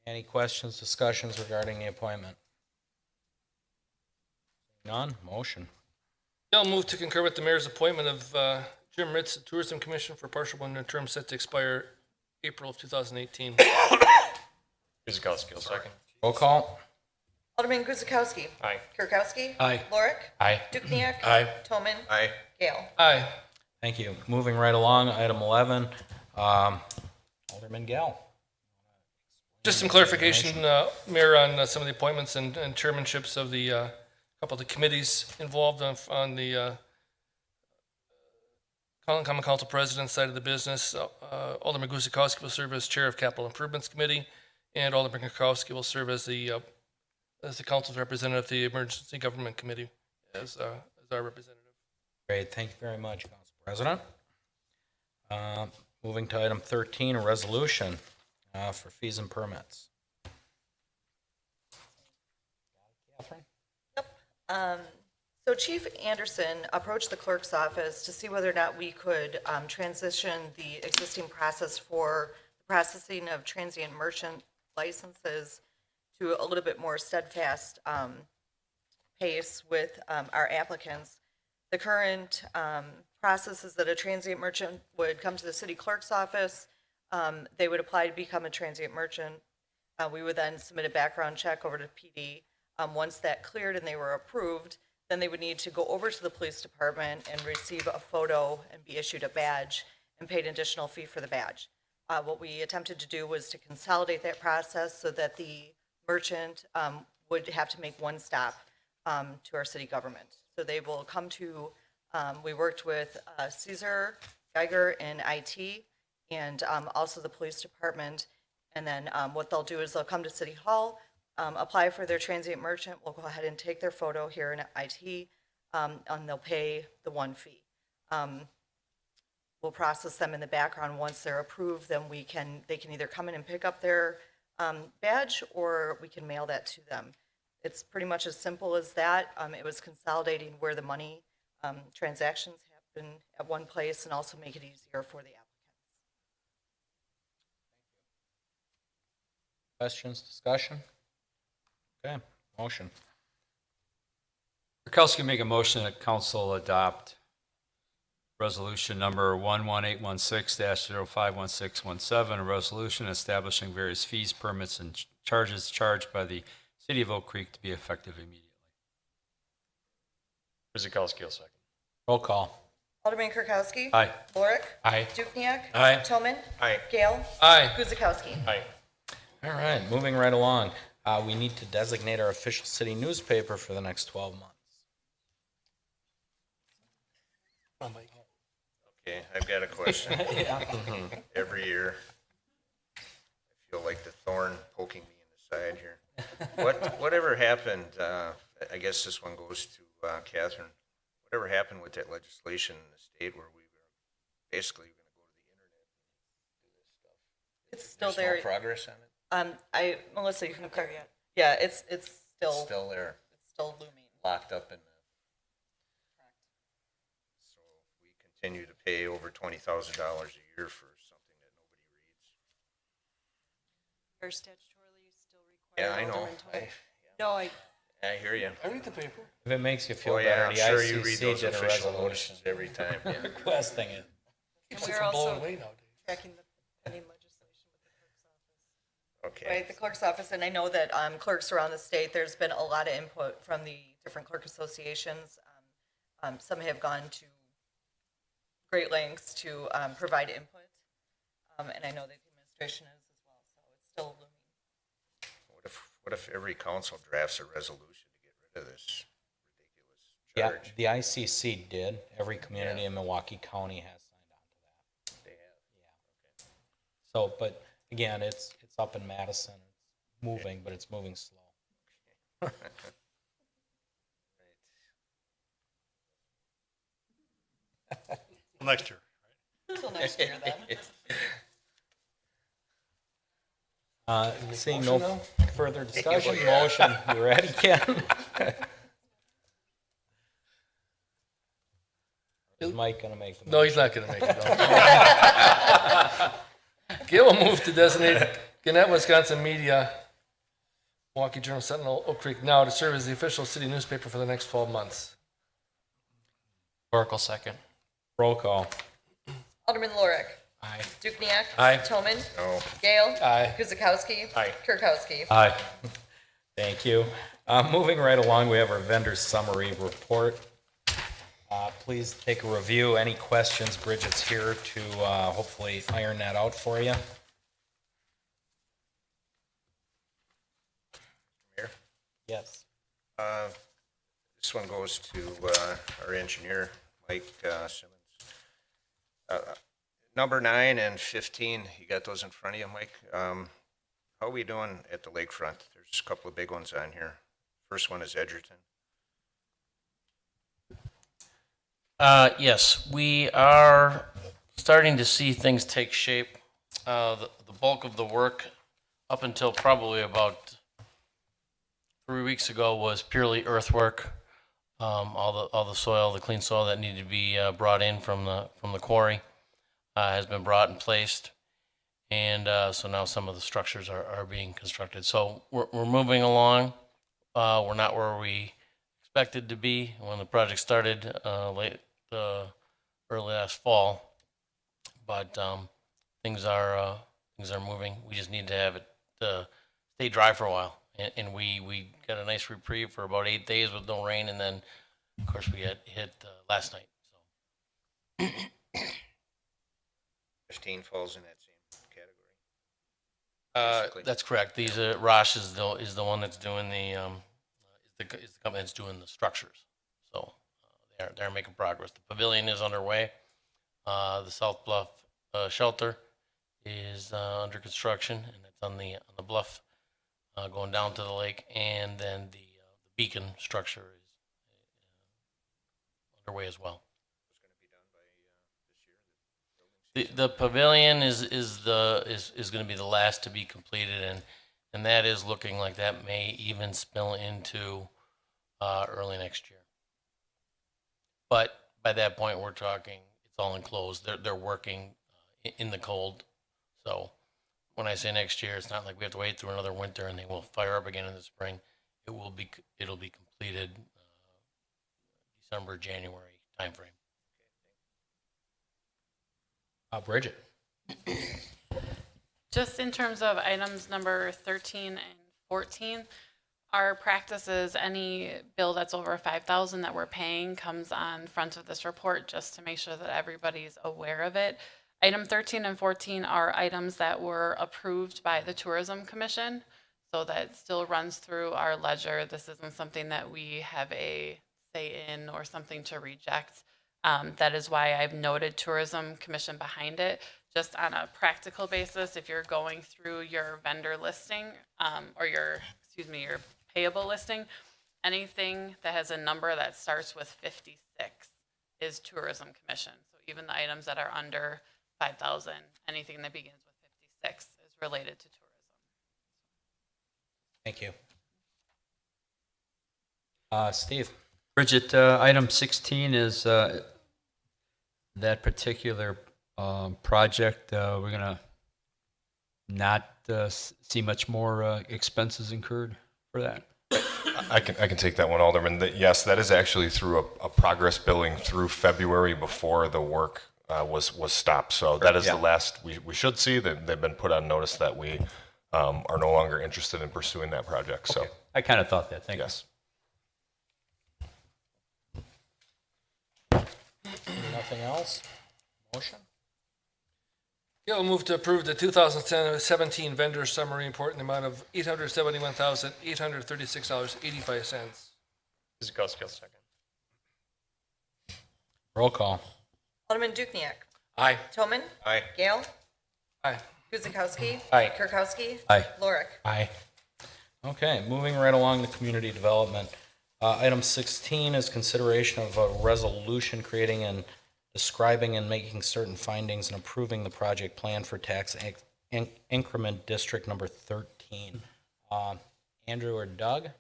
Any questions, discussions regarding the appointment? None? Motion. I'll move to concur with the mayor's appointment of Jim Ritz, Tourism Commission for partial one-year term set to expire April of 2018. Guzekowski, second. Roll call. Alderman Guzekowski. Aye. Kirkowski. Aye. Lorik. Aye. Dukenyak. Aye. Toman. Aye. Gale. Aye. Thank you. Moving right along, item 11, Alderman Gale. Just some clarification, Mayor, on some of the appointments and chairmanships of the couple of the committees involved on the Common Council President side of the business. Alderman Guzekowski will serve as Chair of Capital Improvements Committee, and Alderman Kirkowski will serve as the council's representative of the Emergency Government Committee as our representative. Great, thank you very much, Council President. Moving to item 13, a resolution for fees and permits. Catherine? So Chief Anderson approached the clerk's office to see whether or not we could transition the existing process for the processing of transient merchant licenses to a little bit more steadfast pace with our applicants. The current process is that a transient merchant would come to the city clerk's office. They would apply to become a transient merchant. We would then submit a background check over to PD. Once that cleared and they were approved, then they would need to go over to the police department and receive a photo and be issued a badge and paid an additional fee for the badge. What we attempted to do was to consolidate that process so that the merchant would have to make one stop to our city government. So they will come to, we worked with Caesar, Geiger, and IT, and also the police department. And then what they'll do is they'll come to City Hall, apply for their transient merchant. We'll go ahead and take their photo here in IT, and they'll pay the one fee. We'll process them in the background. Once they're approved, then they can either come in and pick up their badge, or we can mail that to them. It's pretty much as simple as that. It was consolidating where the money transactions happen at one place and also make it easier for the applicants. Questions, discussion? Okay, motion. Kirkowski make a motion that council adopt resolution number 11816-051617, a resolution establishing various fees, permits, and charges charged by the City of Oak Creek to be effective immediately. Guzekowski, second. Roll call. Alderman Kirkowski. Aye. Lorik. Aye. Dukenyak. Aye. Toman. Aye. Gale. Aye. Guzekowski. Aye. All right, moving right along. We need to designate our official city newspaper for the next 12 months. Oh, Mike. Okay, I've got a question. Every year, I feel like the thorn poking me in the side here. Whatever happened, I guess this one goes to Catherine. Whatever happened with that legislation in the state where we were basically going to go to the internet and do this stuff? It's still There's there. no progress on it? Melissa, you can correct. Yeah, it's still, Still there, it's still looming. locked up in the. So we continue to pay over $20,000 a year for something that nobody reads. Or statutorily still Yeah, required. I know. Alderman Toy. No, I hear you. I read the paper. If it makes you feel Oh, yeah, better, I'm the sure you read ICC those did a official resolution notices every time, yeah. requesting it. Keeps it we're from blowing also away nowadays. tracking the pending legislation with the clerk's office. Okay. Right, the clerk's office, and I know that clerks around the state, there's been a lot of input from the different clerk associations. Some have gone to great lengths to provide input, and I know that the administration is as well, so it's still looming. What if every council drafts a resolution to get rid of this ridiculous Yeah, charge? the ICC did. Every community in Milwaukee County has signed on to that. They have. Yeah. So, but again, it's up in Madison. It's moving, but it's moving slow. Next year. Until next year, then. Seeing no further discussion, motion, you ready, Ken? Is Mike gonna make the motion? No, he's not gonna make it. No. Gail will move to designate Gannett, Wisconsin Media, Milwaukee Journal Sentinel, Oak Creek Now to serve as the official city newspaper for the next 12 months. Oracle second. Roll call. Alderman Lorik. Aye. Dukniak. Aye. Toman. No. Gale. Aye. Guzekowski. Aye. Kirkowski. Aye. Thank you. Moving right along, we have our vendor summary report. Please take a review. Any questions? Bridget's here to hopefully iron that out for you. Mayor? Yes. This one goes to our engineer, Mike Simmons. Number 9 and 15, you got those in front of you, Mike? How are we doing at the lakefront? There's a couple of big ones on here. First one is Edgerton. Yes, we are starting to see things take shape. The bulk of the work up until probably about 3 weeks ago was purely earthwork. All the soil, the clean soil that needed to be brought in from the quarry has been brought and placed, and so now some of the structures are being constructed. So we're moving along. We're not where we expected to be when the project started early last fall, but things are moving. We just need to have it stay dry for a while, and we got a nice reprieve for about 8 days with no rain, and then of course we got hit last night. So 15 falls in that same category. that's correct. These Rosh is the one that's doing the company that's doing the structures. So they're making progress. The pavilion is underway. The South Bluff shelter is under construction, and it's on the bluff going down to the lake, and then the beacon structure is underway as well. The pavilion is going to be the last to be completed, and that is looking like that may even spill into early next year. But by that point, we're talking it's all enclosed. They're working in the cold. So when I say next year, it's not like we have to wait through another winter and they will fire up again in the spring. It'll be completed December, January timeframe. Bridget. Just in terms of items number 13 and 14, our practice is any bill that's over 5,000 that we're paying comes on front of this report just to make sure that everybody's aware of it. Item 13 and 14 are items that were approved by the Tourism Commission, so that still runs through our ledger. This isn't something that we have a say in or something to reject. That is why I've noted Tourism Commission behind it. Just on a practical basis, if you're going through your vendor listing or your payable listing, anything that has a number that starts with 56 is Tourism Commission. So even the items that are under 5,000, anything that begins with 56 is related to tourism. Thank you. Steve? Bridget, item 16 is that particular project. We're going to not see much more expenses incurred for that. I can take that one, Alderman. Yes, that is actually through a progress billing through February before the work was stopped. So that is the last we should see. They've been put on notice that we are no longer interested in pursuing that project. So I kind of thought that. Thank you. yes. Nothing else? Motion? Yeah, we'll move to approve the 2017 vendor summary report in the amount of $871,836.85. Guzekowski, second. Roll call. Alderman Dukniak. Aye. Toman. Aye. Gale. Aye. Guzekowski. Aye. Kirkowski. Aye. Lorick. Aye. Okay, moving right along to community development. Item 16 is consideration of a resolution creating and describing and making certain findings and approving the project plan for tax increment district number 13. Andrew or Doug?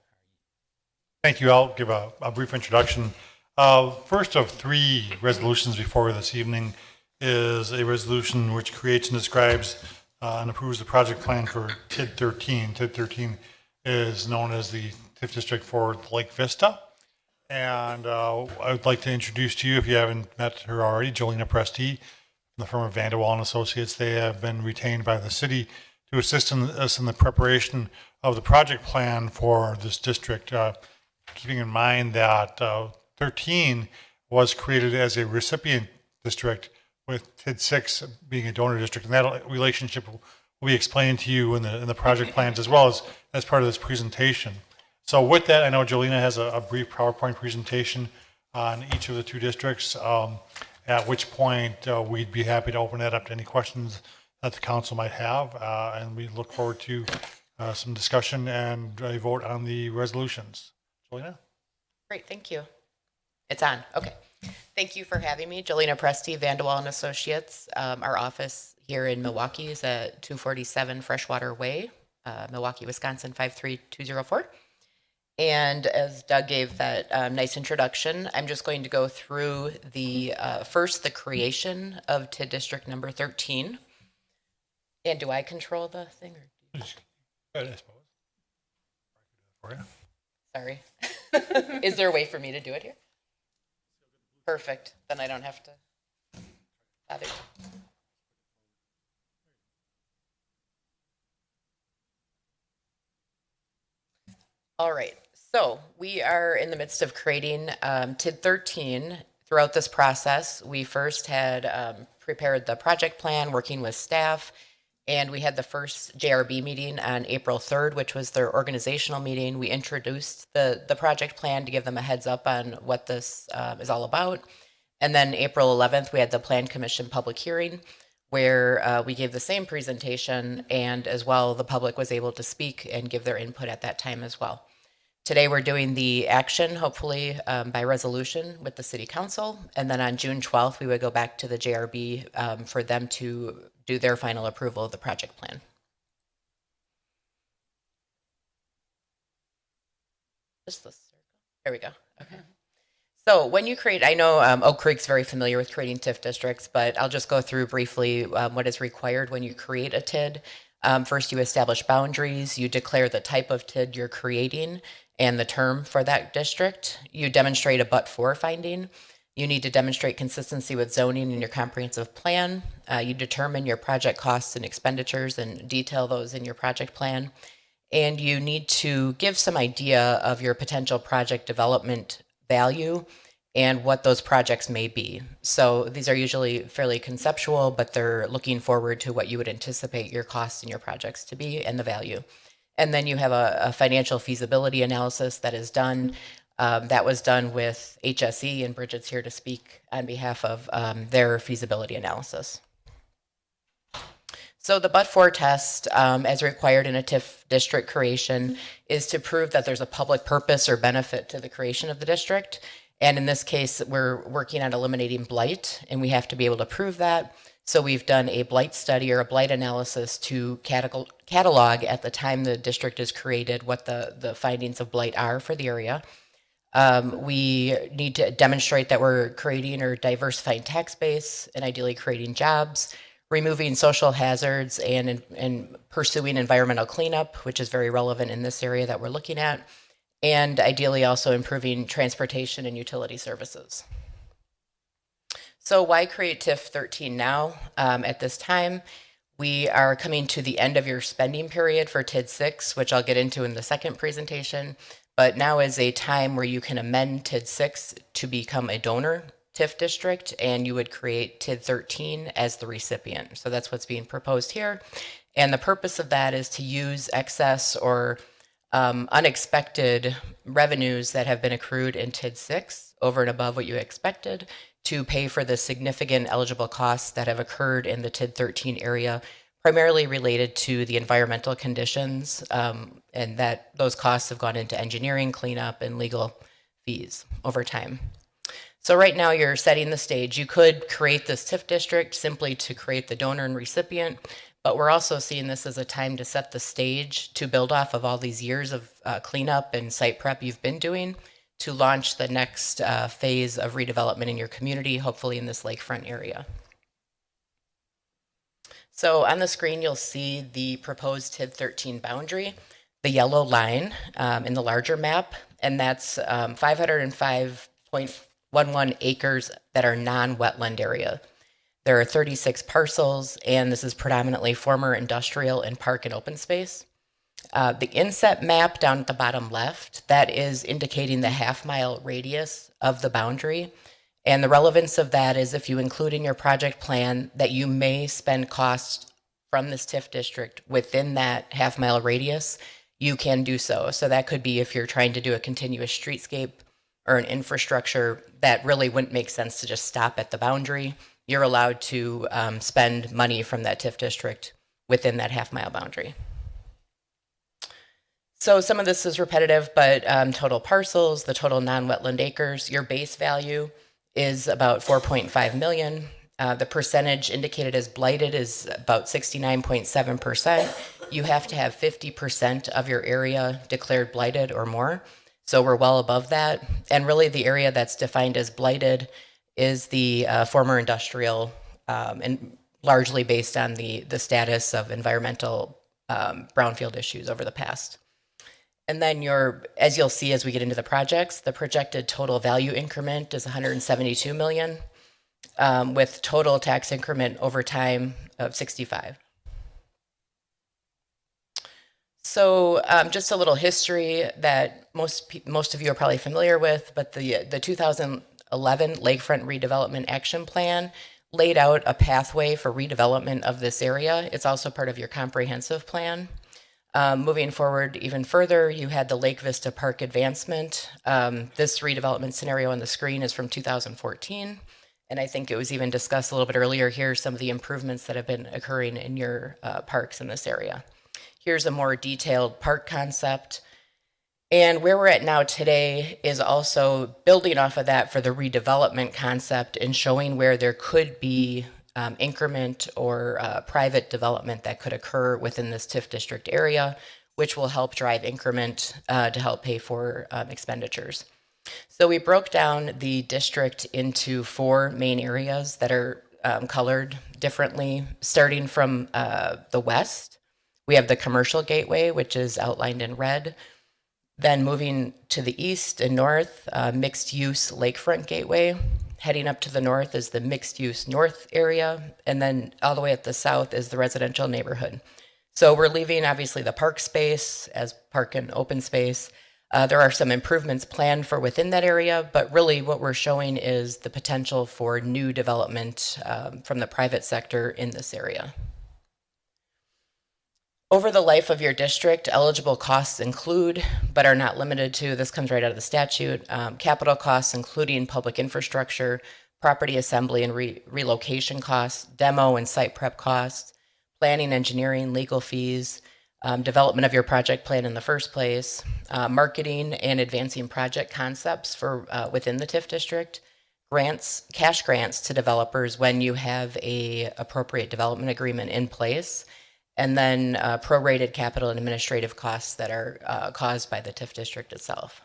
Thank you. I'll give a brief introduction. First of three resolutions before this evening is a resolution which creates and describes and approves the project plan for TID 13. TID 13 is known as the TIF district for Lake Vista. And I would like to introduce to you, if you haven't met her already, Jolena Presti from the firm of Vanderwall and Associates. They have been retained by the city to assist us in the preparation of the project plan for this district, keeping in mind that 13 was created as a recipient district with TID 6 being a donor district. And that relationship will be explained to you in the project plans as well as part of this presentation. So with that, I know Jolena has a brief PowerPoint presentation on each of the two districts, at which point we'd be happy to open that up to any questions that the council might have. And we look forward to some discussion and a vote on the resolutions. Jolena? Great, thank you. It's on, okay. Thank you for having me. Jolena Presti, Vanderwall and Associates. Our office here in Milwaukee is at 247 Freshwater Way, Milwaukee, Wisconsin, 53204. And as Doug gave that nice introduction, I'm just going to go through the first, the creation of TID district number 13. And do I control the thing? Or Good, I suppose. For you. Sorry. Is there a way for me to do it here? Perfect. Then I don't have to bother. All right. So we are in the midst of creating TID 13. Throughout this process, we first had prepared the project plan, working with staff, and we had the first JRB meeting on April 3rd, which was their organizational meeting. We introduced the project plan to give them a heads up on what this is all about. And then April 11th, we had the Plan Commission public hearing where we gave the same presentation, and as well, the public was able to speak and give their input at that time as well. Today, we're doing the action, hopefully by resolution with the City Council, and then on June 12th, we would go back to the JRB for them to do their final approval of the project plan. Just the circle. There we go. Okay. So when you create, I know Oak Creek's very familiar with creating TIF districts, but I'll just go through briefly what is required when you create a TID. First, you establish boundaries, you declare the type of TID you're creating and the term for that district. You demonstrate a but-for finding. You need to demonstrate consistency with zoning in your comprehensive plan. You determine your project costs and expenditures and detail those in your project plan. And you need to give some idea of your potential project development value and what those projects may be. So these are usually fairly conceptual, but they're looking forward to what you would anticipate your costs and your projects to be and the value. And then you have a financial feasibility analysis that is done. That was done with HSE, and Bridget's here to speak on behalf of their feasibility analysis. So the but-for test, as required in a TIF district creation, is to prove that there's a public purpose or benefit to the creation of the district. And in this case, we're working on eliminating blight, and we have to be able to prove that. So we've done a blight study or a blight analysis to catalog at the time the district is created what the findings of blight are for the area. We need to demonstrate that we're creating or diversifying tax base and ideally creating jobs, removing social hazards and pursuing environmental cleanup, which is very relevant in this area that we're looking at, and ideally also improving transportation and utility services. So why create TIF 13 now? At this time, we are coming to the end of your spending period for TID 6, which I'll get into in the second presentation. But now is a time where you can amend TID 6 to become a donor TIF district, and you would create TID 13 as the recipient. So that's what's being proposed here. And the purpose of that is to use excess or unexpected revenues that have been accrued in TID 6 over and above what you expected to pay for the significant eligible costs that have occurred in the TID 13 area, primarily related to the environmental conditions, and that those costs have gone into engineering, cleanup, and legal fees over time. So right now you're setting the stage. You could create this TIF district simply to create the donor and recipient, but we're also seeing this as a time to set the stage to build off of all these years of cleanup and site prep you've been doing to launch the next phase of redevelopment in your community, hopefully in this lakefront area. So on the screen, you'll see the proposed TID 13 boundary, the yellow line in the larger map, and that's 505.11 acres that are non-wetland area. There are 36 parcels, and this is predominantly former industrial and park and open space. The inset map down at the bottom left, that is indicating the half-mile radius of the boundary. And the relevance of that is if you include in your project plan that you may spend costs from this TIF district within that half-mile radius, you can do so. So that could be if you're trying to do a continuous streetscape or an infrastructure that really wouldn't make sense to just stop at the boundary. You're allowed to spend money from that TIF district within that half-mile boundary. So some of this is repetitive, but total parcels, the total non-wetland acres, your base value is about 4.5 million. The percentage indicated as blighted is about 69.7%. You have to have 50% of your area declared blighted or more. So we're well above that. And really the area that's defined as blighted is the former industrial and largely based on the status of environmental brownfield issues over the past. And then as you'll see as we get into the projects, the projected total value increment is 172 million, with total tax increment over time of 65. So just a little history that most of you are probably familiar with, but the 2011 Lakefront Redevelopment Action Plan laid out a pathway for redevelopment of this area. It's also part of your comprehensive plan. Moving forward even further, you had the Lake Vista Park advancement. This redevelopment scenario on the screen is from 2014. And I think it was even discussed a little bit earlier here, some of the improvements that have been occurring in your parks in this area. Here's a more detailed park concept. And where we're at now today is also building off of that for the redevelopment concept and showing where there could be increment or private development that could occur within this TIF district area, which will help drive increment to help pay for expenditures. So we broke down the district into 4 main areas that are colored differently. Starting from the west, we have the commercial gateway, which is outlined in red. Then moving to the east and north, mixed-use lakefront gateway. Heading up to the north is the mixed-use north area, and then all the way at the south is the residential neighborhood. So we're leaving, obviously, the park space as park and open space. There are some improvements planned for within that area, but really what we're showing is the potential for new development from the private sector in this area. Over the life of your district, eligible costs include, but are not limited to, this comes right out of the statute, capital costs including public infrastructure, property assembly and relocation costs, demo and site prep costs, planning, engineering, legal fees, development of your project plan in the first place, marketing and advancing project concepts for within the TIF district, cash grants to developers when you have a appropriate development agreement in place, and then prorated capital and administrative costs that are caused by the TIF district itself.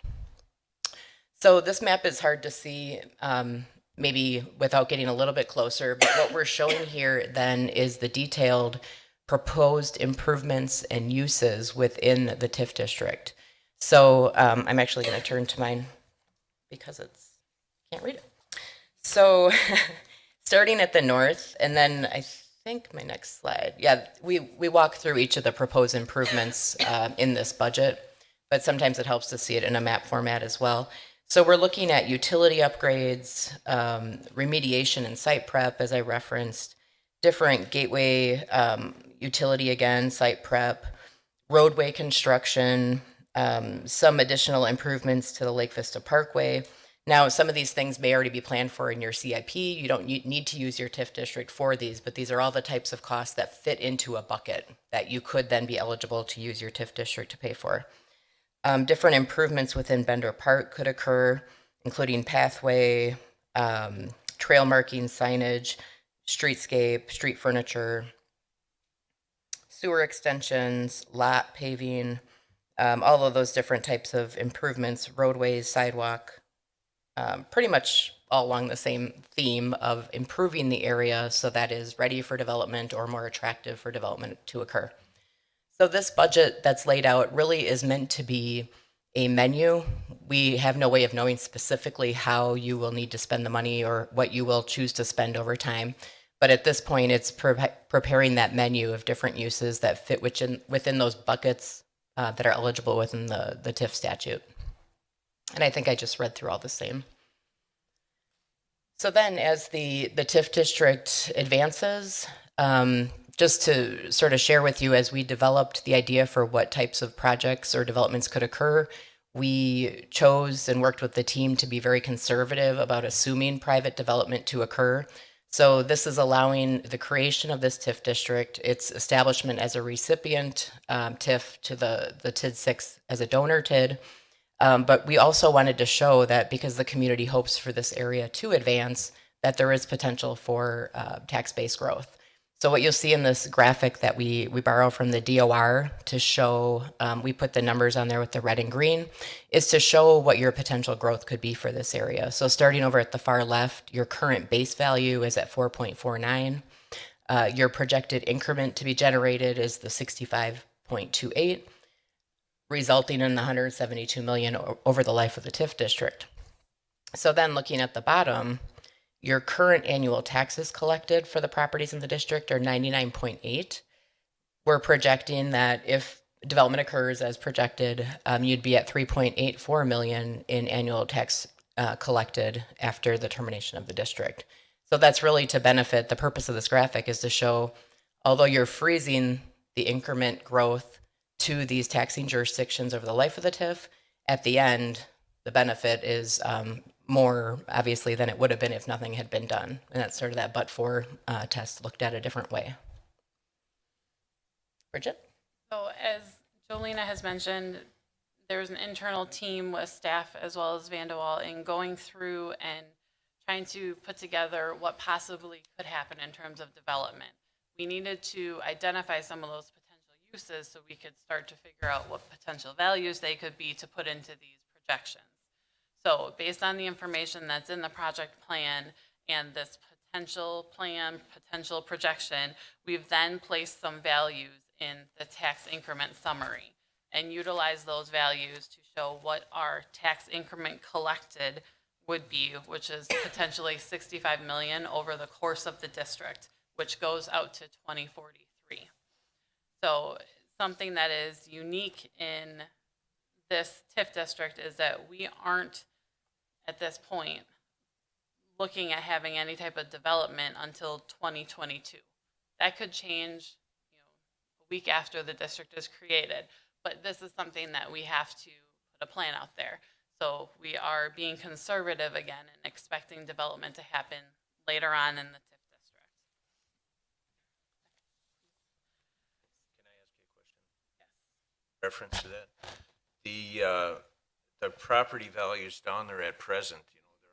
So this map is hard to see, maybe without getting a little bit closer, but what we're showing here then is the detailed proposed improvements and uses within the TIF district. So I'm actually going to turn to mine because can't read it. So starting at the north, and then I think my next slide, yeah, we walk through each of the proposed improvements in this budget, but sometimes it helps to see it in a map format as well. So we're looking at utility upgrades, remediation and site prep, as I referenced, different gateway utility again, site prep, roadway construction, some additional improvements to the Lake Vista Parkway. Now, some of these things may already be planned for in your CIP. You don't need to use your TIF district for these, but these are all the types of costs that fit into a bucket that you could then be eligible to use your TIF district to pay for. Different improvements within Bender Park could occur, including pathway, trail marking, signage, streetscape, street furniture, sewer extensions, lot paving, all of those different types of improvements, roadways, sidewalk, pretty much all along the same theme of improving the area so that is ready for development or more attractive for development to occur. So this budget that's laid out really is meant to be a menu. We have no way of knowing specifically how you will need to spend the money or what you will choose to spend over time. But at this point, it's preparing that menu of different uses that fit within those buckets that are eligible within the TIF statute. And I think I just read through all the same. So then as the TIF district advances, just to sort of share with you, as we developed the idea for what types of projects or developments could occur, we chose and worked with the team to be very conservative about assuming private development to occur. So this is allowing the creation of this TIF district, its establishment as a recipient TIF to the TID 6 as a donor TID. But we also wanted to show that because the community hopes for this area to advance, that there is potential for tax-based growth. So what you'll see in this graphic that we borrow from the DOR to show, we put the numbers on there with the red and green, is to show what your potential growth could be for this area. So starting over at the far left, your current base value is at 4.49. Your projected increment to be generated is the 65.28, resulting in the 172 million over the life of the TIF district. So then looking at the bottom, your current annual taxes collected for the properties in the district are 99.8. We're projecting that if development occurs as projected, you'd be at 3.84 million in annual tax collected after the termination of the district. So that's really to benefit. The purpose of this graphic is to show, although you're freezing the increment growth to these taxing jurisdictions over the life of the TIF, at the end, the benefit is more obviously than it would have been if nothing had been done. And that's sort of that but-for test looked at a different way. Bridget? So as Jolena has mentioned, there's an internal team with staff as well as Vanderwall in going through and trying to put together what possibly could happen in terms of development. We needed to identify some of those potential uses so we could start to figure out what potential values they could be to put into these projections. So based on the information that's in the project plan and this potential plan, potential projection, we've then placed some values in the tax increment summary and utilize those values to show what our tax increment collected would be, which is potentially 65 million over the course of the district, which goes out to 2043. So something that is unique in this TIF district is that we aren't at this point looking at having any type of development until 2022. That could change, a week after the district is created, but this is something that we have to put a plan out there. So we are being conservative again and expecting development to happen later on in the TIF district. Can I ask you a question? Yes. Reference to that, the property values down there at present,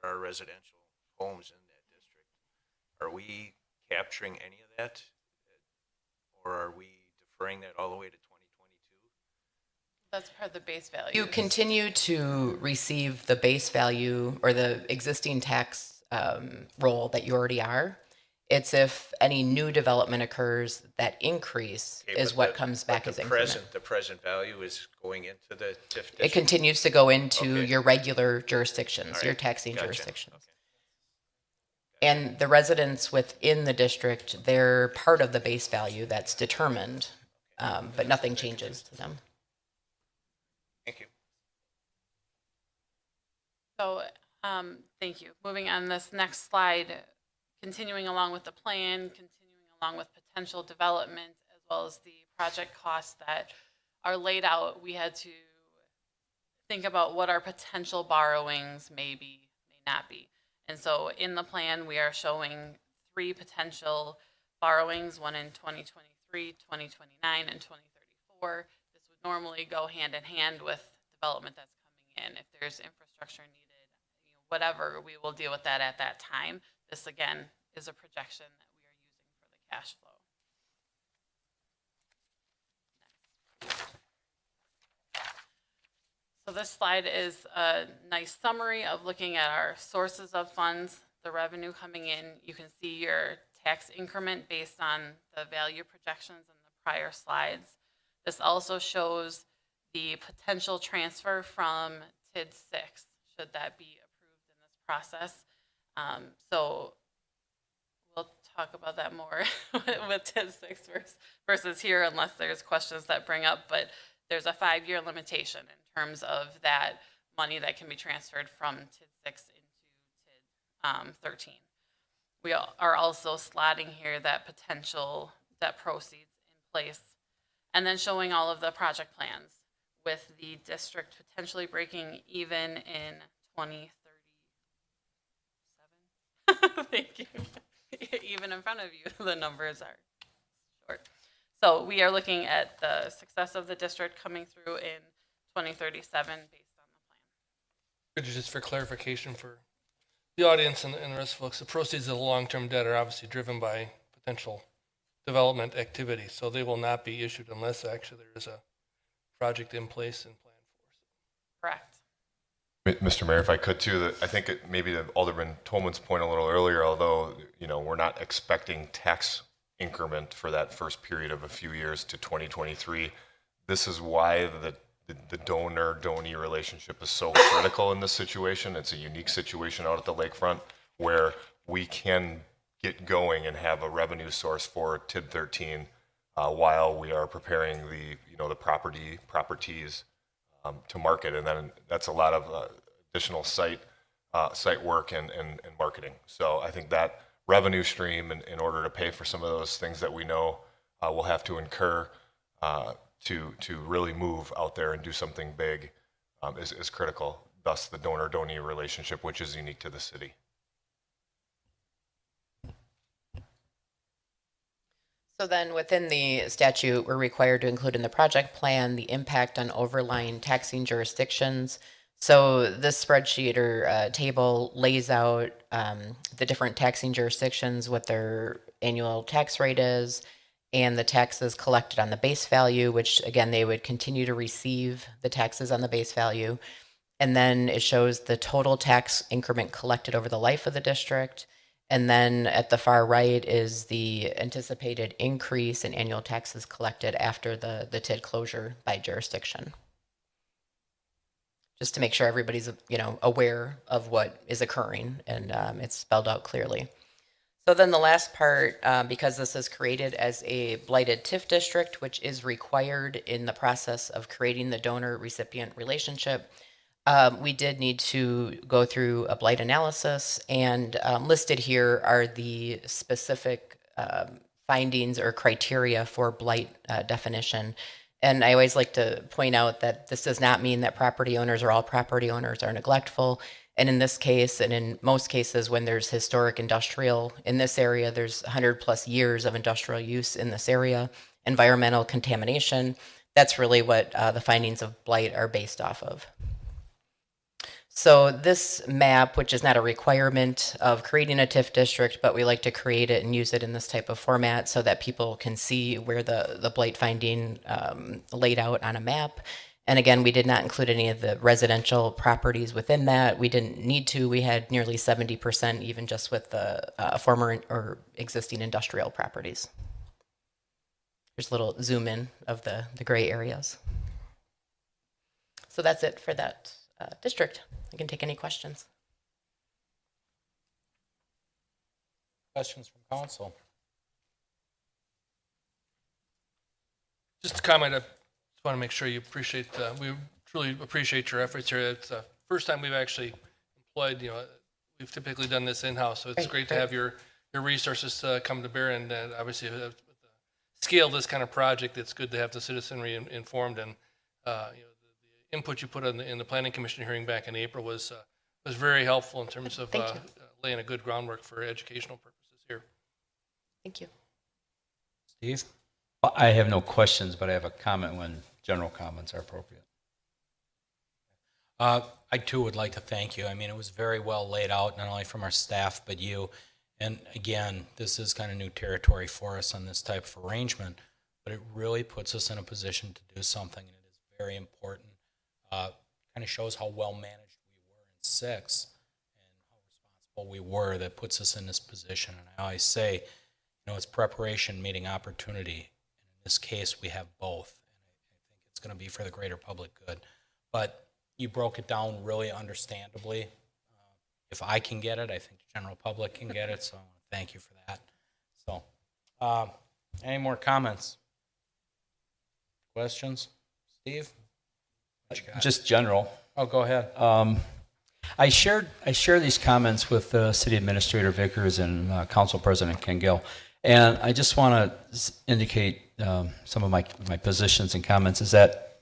there are residential homes in that district. Are we capturing any of that? Or are we deferring that all the way to 2022? That's part of the base value. You continue to receive the base value or the existing tax roll that you already are. It's if any new development occurs, that increase Okay, is but what the- comes but back the as increment. The present value is going into the TIF district? It continues to go into Okay. your regular jurisdictions, All your right, taxing gotcha. jurisdictions. And the residents within the district, they're part of the base value that's determined, but nothing changes to them. Thank you. So, thank you. Moving on this next slide, continuing along with the plan, continuing along with potential development, as well as the project costs that are laid out, we had to think about what our potential borrowings may be, may not be. And so in the plan, we are showing 3 potential borrowings, one in 2023, 2029, and 2034. This would normally go hand in hand with development that's coming in. If there's infrastructure needed, whatever, we will deal with that at that time. This, again, is a projection that we are using for the cash flow. So this slide is a nice summary of looking at our sources of funds, the revenue coming in. You can see your tax increment based on the value projections in the prior slides. This also shows the potential transfer from TID 6, should that be approved in this process. So we'll talk about that more with TID 6 versus here, unless there's questions that bring up, but there's a 5-year limitation in terms of that money that can be transferred from TID 6 into TID 13. We are also slotting here that potential debt proceeds in place, and then showing all of the project plans with the district potentially breaking even in 2037. Thank you. Even in front of you, the numbers are short. So we are looking at the success of the district coming through in 2037 based on the plan. Could you just for clarification for the audience and the rest of folks, the proceeds of the long-term debt are obviously driven by potential development activity, so they will not be issued unless actually there is a project in place and planned for. Correct. Mr. Mayor, if I could too, I think maybe to Alderman Tolman's point a little earlier, although, we're not expecting tax increment for that first period of a few years to 2023, this is why the donor-donee relationship is so critical in this situation. It's a unique situation out at the lakefront where we can get going and have a revenue source for TID 13 while we are preparing the properties to market, and then that's a lot of additional site work and marketing. So I think that revenue stream, in order to pay for some of those things that we know we'll have to incur to really move out there and do something big, is critical. Thus, the donor-donee relationship, which is unique to the city. So then within the statute, we're required to include in the project plan the impact on overlying taxing jurisdictions. So this spreadsheet or table lays out the different taxing jurisdictions, what their annual tax rate is, and the taxes collected on the base value, which again, they would continue to receive the taxes on the base value. And then it shows the total tax increment collected over the life of the district. And then at the far right is the anticipated increase in annual taxes collected after the TID closure by jurisdiction. Just to make sure everybody's, aware of what is occurring and it's spelled out clearly. So then the last part, because this is created as a blighted TIF district, which is required in the process of creating the donor-recipient relationship, we did need to go through a blight analysis, and listed here are the specific findings or criteria for blight definition. And I always like to point out that this does not mean that property owners or all property owners are neglectful. And in this case, and in most cases, when there's historic industrial in this area, there's 100+ years of industrial use in this area, environmental contamination. That's really what the findings of blight are based off of. So this map, which is not a requirement of creating a TIF district, but we like to create it and use it in this type of format so that people can see where the blight finding laid out on a map. And again, we did not include any of the residential properties within that. We didn't need to. We had nearly 70% even just with the former or existing industrial properties. Here's a little zoom in of the gray areas. So that's it for that district. I can take any questions. Questions from council? Just a comment, I just want to make sure you appreciate, we truly appreciate your efforts here. It's the first time we've actually employed, we've typically done this in-house, so it's great to have your resources come to bear, and obviously with the scale of this kind of project, it's good to have the citizenry informed, and the input you put in the planning commission hearing back in April was very helpful in terms of laying a good groundwork for educational purposes here. Thank you. Steve? I have no questions, but I have a comment when general comments are appropriate. I too would like to thank you. I mean, it was very well laid out, not only from our staff, but you. And again, this is kind of new territory for us on this type of arrangement, but it really puts us in a position to do something, and it is very important. Kind of shows how well managed we were in 6 and how responsible we were. That puts us in this position. And I always say, it's preparation meeting opportunity. And in this case, we have both. And I think it's going to be for the greater public good. But you broke it down really understandably. If I can get it, I think the general public can get it. So thank you for that. So, any more comments? Questions? Steve? Just general. Oh, go ahead. I shared these comments with City Administrator Vickers and Council President Ken Gill, and I just want to indicate some of my positions and comments is that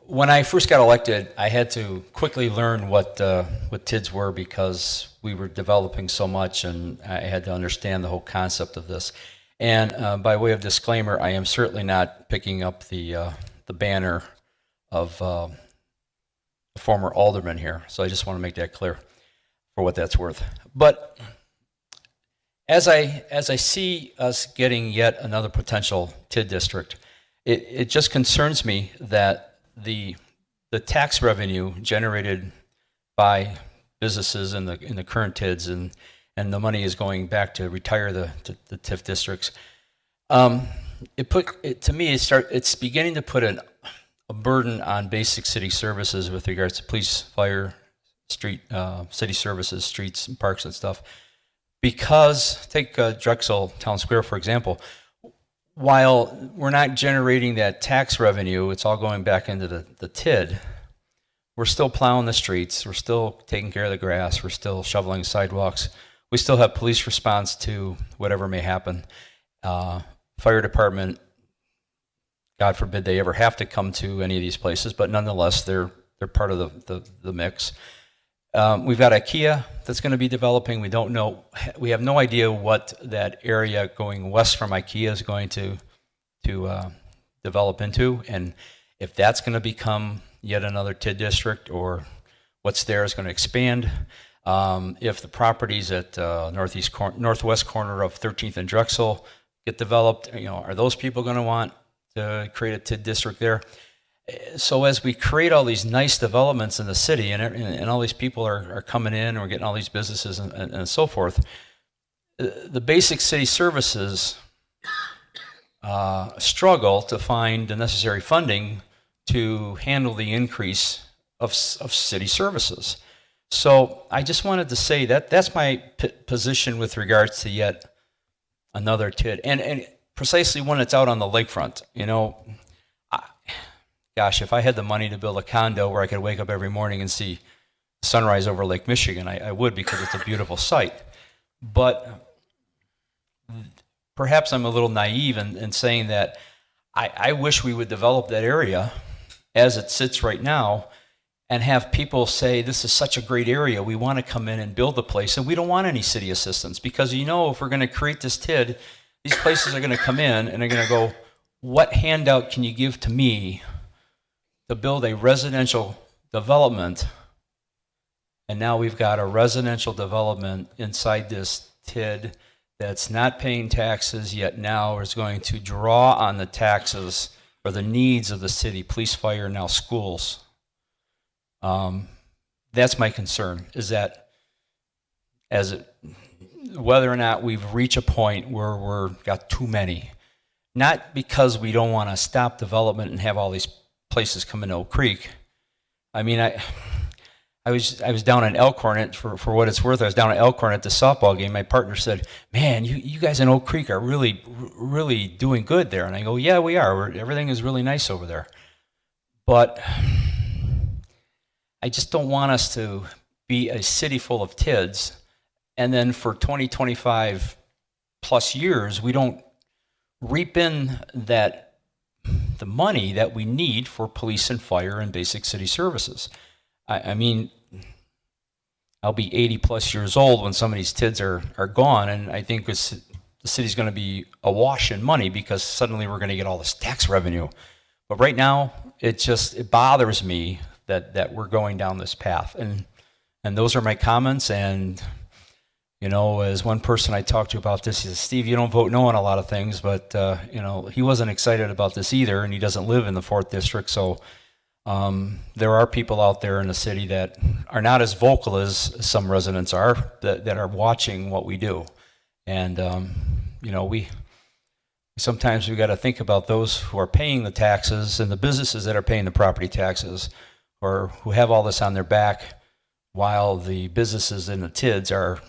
when I first got elected, I had to quickly learn what TIDs were because we were developing so much, and I had to understand the whole concept of this. And by way of disclaimer, I am certainly not picking up the banner of the former alderman here. So I just want to make that clear for what that's worth. But as I see us getting yet another potential TID district, it just concerns me that the tax revenue generated by businesses in the current TIDs and the money is going back to retire the TIF districts. To me, it's beginning to put a burden on basic city services with regards to police, fire, street, city services, streets, and parks and stuff. Because, take Drexel Town Square, for example, while we're not generating that tax revenue, it's all going back into the TID. We're still plowing the streets. We're still taking care of the grass. We're still shoveling sidewalks. We still have police response to whatever may happen. Fire department, God forbid they ever have to come to any of these places, but nonetheless, they're part of the mix. We've got IKEA that's going to be developing. We don't know. We have no idea what that area going west from IKEA is going to develop into, and if that's going to become yet another TID district, or what's there is going to expand. If the properties at northwest corner of 13th and Drexel get developed, are those people going to want to create a TID district there? So as we create all these nice developments in the city, and all these people are coming in, and we're getting all these businesses and so forth, the basic city services struggle to find the necessary funding to handle the increase of city services. So I just wanted to say that's my position with regards to yet another TID, and precisely when it's out on the lakefront. Gosh, if I had the money to build a condo where I could wake up every morning and see sunrise over Lake Michigan, I would, because it's a beautiful sight. But perhaps I'm a little naive in saying that I wish we would develop that area as it sits right now and have people say, this is such a great area, we want to come in and build the place, and we don't want any city assistance, because if we're going to create this TID, these places are going to come in and they're going to go, what handout can you give to me to build a residential development And now we've got a residential development inside this TID that's not paying taxes, yet now is going to draw on the taxes or the needs of the city, police, fire, now schools. That's my concern, is that whether or not we've reached a point where we've got too many. Not because we don't want to stop development and have all these places come into Oak Creek. I mean, I was down in Elkhorn, for what it's worth, I was down in Elkhorn at the softball game. My partner said, man, you guys in Oak Creek are really, really doing good there. And I go, yeah, we are. Everything is really nice over there. But I just don't want us to be a city full of TIDs, and then for 20, 25 plus years, we don't reap in the money that we need for police and fire and basic city services. I mean, I'll be 80 plus years old when some of these TIDs are gone, and I think the city's going to be awash in money because suddenly we're going to get all this tax revenue. But right now, it bothers me that we're going down this path, and those are my comments. And you know, as one person I talked to about this, he says, Steve, you don't vote no on a lot of things, but you know, he wasn't excited about this either, and he doesn't live in the 4th District, so there are people out there in the city that are not as vocal as some residents are, that are watching what we do. And you know, sometimes we got to think about those who are paying the taxes and the businesses that are paying the property taxes, or who have all this on their back, while the businesses in the TIDs are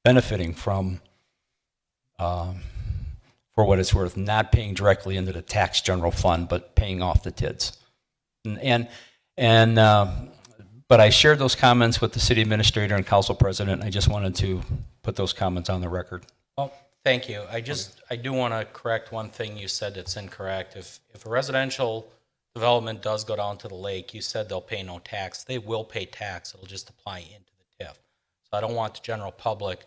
benefiting from, for what it's worth, not paying directly into the tax general fund, but paying off the TIDs. But I shared those comments with the city administrator and council president. I just wanted to put those comments on the record. Well, thank you. I do want to correct one thing you said that's incorrect. If a residential development does go down to the lake, you said they'll pay no tax. They will pay tax. It'll just apply into the TIF. So I don't want the general public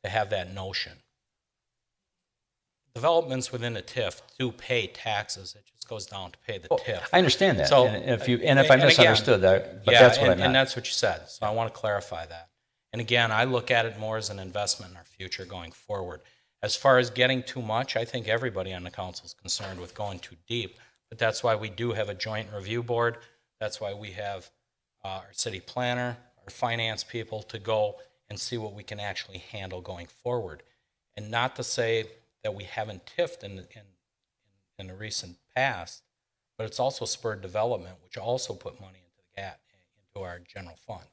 to have that notion. Developments within the TIF do pay taxes. It just goes down to pay the TIF. I understand that. So, and if I misunderstood that, but yeah, that's what I meant. And that's what you said. So I want to clarify that. And again, I look at it more as an investment in our future going forward. As far as getting too much, I think everybody on the council is concerned with going too deep. But that's why we do have a joint review board. That's why we have our city planner, our finance people to go and see what we can actually handle going forward. And not to say that we haven't TIF'd in the recent past, but it's also spurred development, which also put money into our general fund.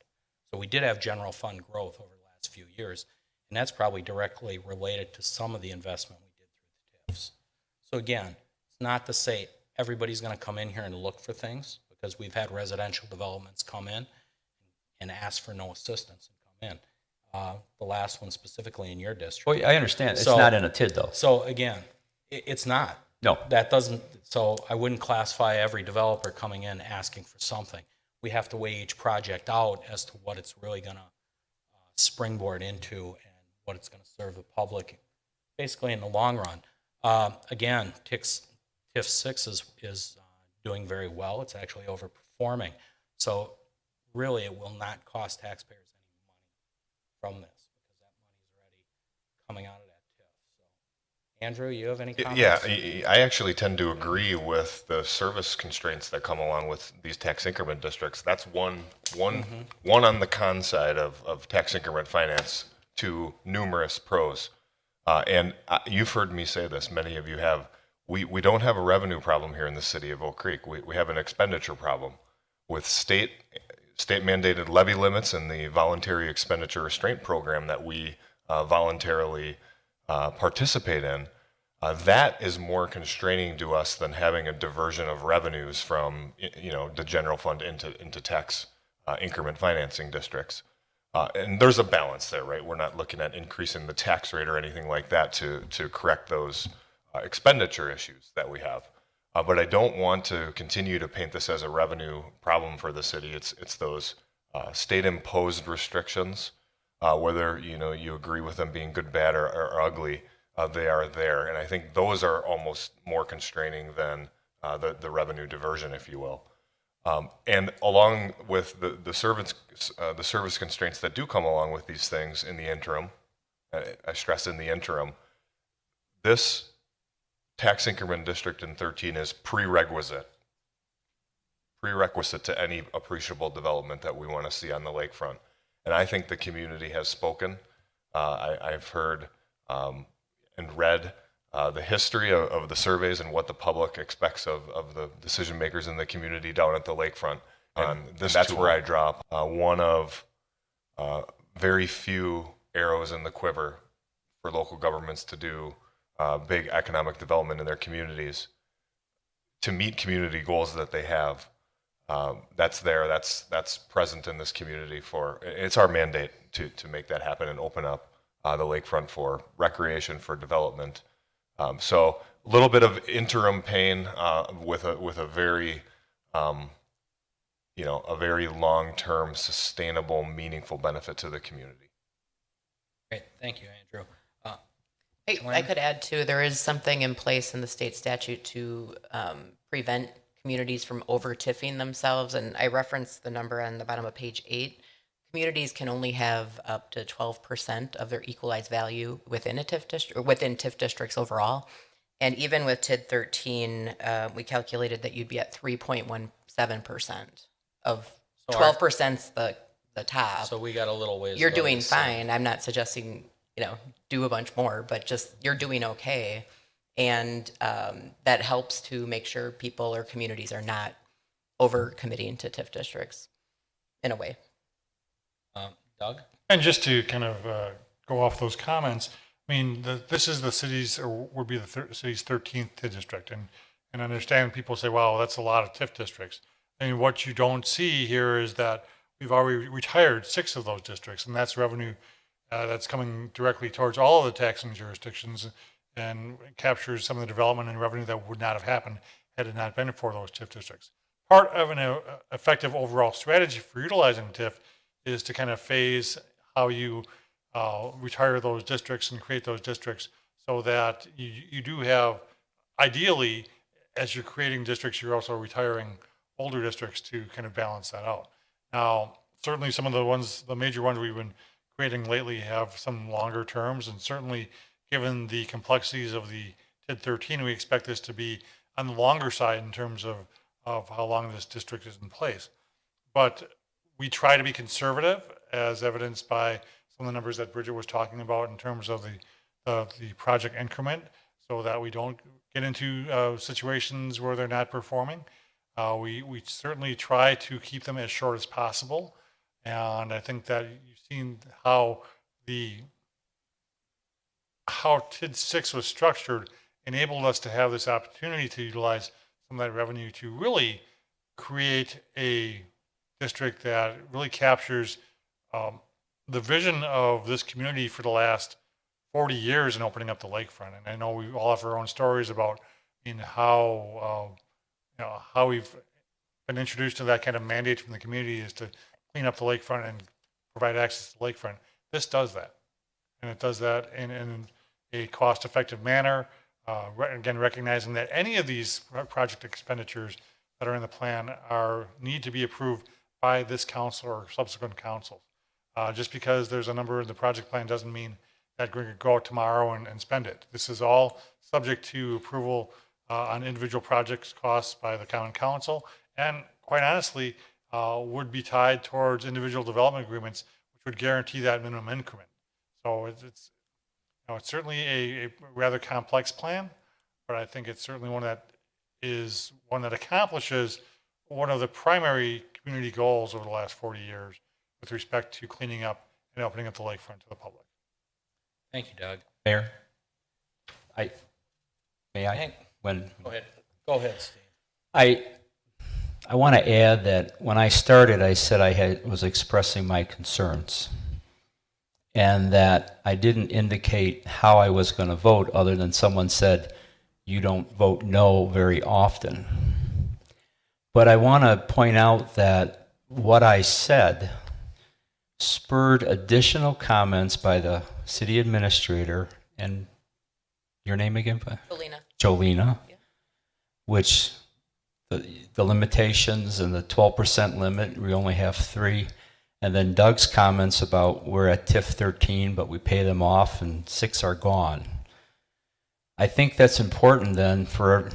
So we did have general fund growth over the last few years, and that's probably directly related to some of the investment we did through the TIFs. So again, it's not to say everybody's going to come in here and look for things, because we've had residential developments come in and ask for no assistance and come in. The last one specifically in your district. Well, I understand. It's not in a TID, though. So again, it's not. No. That doesn't, so I wouldn't classify every developer coming in asking for something. We have to weigh each project out as to what it's really going to springboard into and what it's going to serve the public, basically in the long run. Again, TIF 6 is doing very well. It's actually overperforming. So really, it will not cost taxpayers any money from this, because that money is already coming out of that TIF. So, Andrew, you have any comments? Yeah, I actually tend to agree with the service constraints that come along with these tax increment districts. That's one on the con side of tax increment finance to numerous pros. And you've heard me say this, many of you have. We don't have a revenue problem here in the city of Oak Creek. We have an expenditure problem with state mandated levy limits and the voluntary expenditure restraint program that we voluntarily participate in. That is more constraining to us than having a diversion of revenues from the general fund into tax increment financing districts. And there's a balance there, right? We're not looking at increasing the tax rate or anything like that to correct those expenditure issues that we have. But I don't want to continue to paint this as a revenue problem for the city. It's those state-imposed restrictions, whether you agree with them being good, bad, or ugly, they are there. And I think those are almost more constraining than the revenue diversion, if you will. And along with the service constraints that do come along with these things in the interim, I stress in the interim, this tax increment district in 13 is prerequisite to any appreciable development that we want to see on the lakefront. And I think the community has spoken. I've heard and read the history of the surveys and what the public expects of the decision makers in the community down at the lakefront. And that's where I drop one of very few arrows in the quiver for local governments to do big economic development in their communities to meet community goals that they have. That's present in this community it's our mandate to make that happen and open up the lakefront for recreation, for development. So a little bit of interim pain with a very, a very long-term, sustainable, meaningful benefit to the community. Great, thank you, Andrew. I could add too, there is something in place in the state statute to prevent communities from over-tiffing themselves, and I referenced the number on the bottom of page 8. Communities can only have up to 12% of their equalized value within a TIF district, or within TIF districts overall. And even with TID 13, we calculated that you'd be at 3.17% of 12%'s the top. So we got a little ways. You're to go doing to fine. I'm not suggesting, do a bunch more, but just you're doing okay. And that helps to make sure people or communities are not over committing to TIF districts in a way. Doug? And just to kind of go off those comments, I mean, this is the city's, or would be the city's 13th TIF district. And understand people say, wow, that's a lot of TIF districts. And what you don't see here is that we've already retired 6 of those districts, and that's revenue that's coming directly towards all of the taxing jurisdictions and captures some of the development and revenue that would not have happened had it not been for those TIF districts. Part of an effective overall strategy for utilizing TIF is to kind of phase how you retire those districts and create those districts so that you do have, ideally, as you're creating districts, you're also retiring older districts to kind of balance that out. Now, certainly some of the major ones we've been creating lately have some longer terms, and certainly given the complexities of the TID 13, we expect this to be on the longer side in terms of how long this district is in place. But we try to be conservative, as evidenced by some of the numbers that Bridget was talking about in terms of the project increment, so that we don't get into situations where they're not performing. We certainly try to keep them as short as possible. And I think that you've seen how TID 6 was structured enabled us to have this opportunity to utilize some of that revenue to really create a district that really captures the vision of this community for the last 40 years in opening up the lakefront. And I know we all have our own stories about how we've been introduced to that kind of mandate from the community is to clean up the lakefront and provide access to the lakefront. This does that. And it does that in a cost-effective manner, again, recognizing that any of these project expenditures that are in the plan need to be approved by this council or subsequent councils. Just because there's a number in the project plan doesn't mean that we're going to go out tomorrow and spend it. This is all subject to approval on individual projects costs by the common council, and quite honestly, would be tied towards individual development agreements, which would guarantee that minimum increment. So it's certainly a rather complex plan, but I think it's certainly one that accomplishes one of the primary community goals over the last 40 years with respect to cleaning up and opening up the lakefront to the public. Thank you, Doug. Mayor, may I? Hank. Go ahead. Go ahead, Steve. I want to add that when I started, I said I was expressing my concerns, and that I didn't indicate how I was going to vote other than someone said, you don't vote no very often. But I want to point out that what I said spurred additional comments by the city administrator and your name again? Jolena. Jolena, which the limitations and the 12% limit, we only have 3. And then Doug's comments about we're at TIF 13, but we pay them off and 6 are gone. I think that's important then for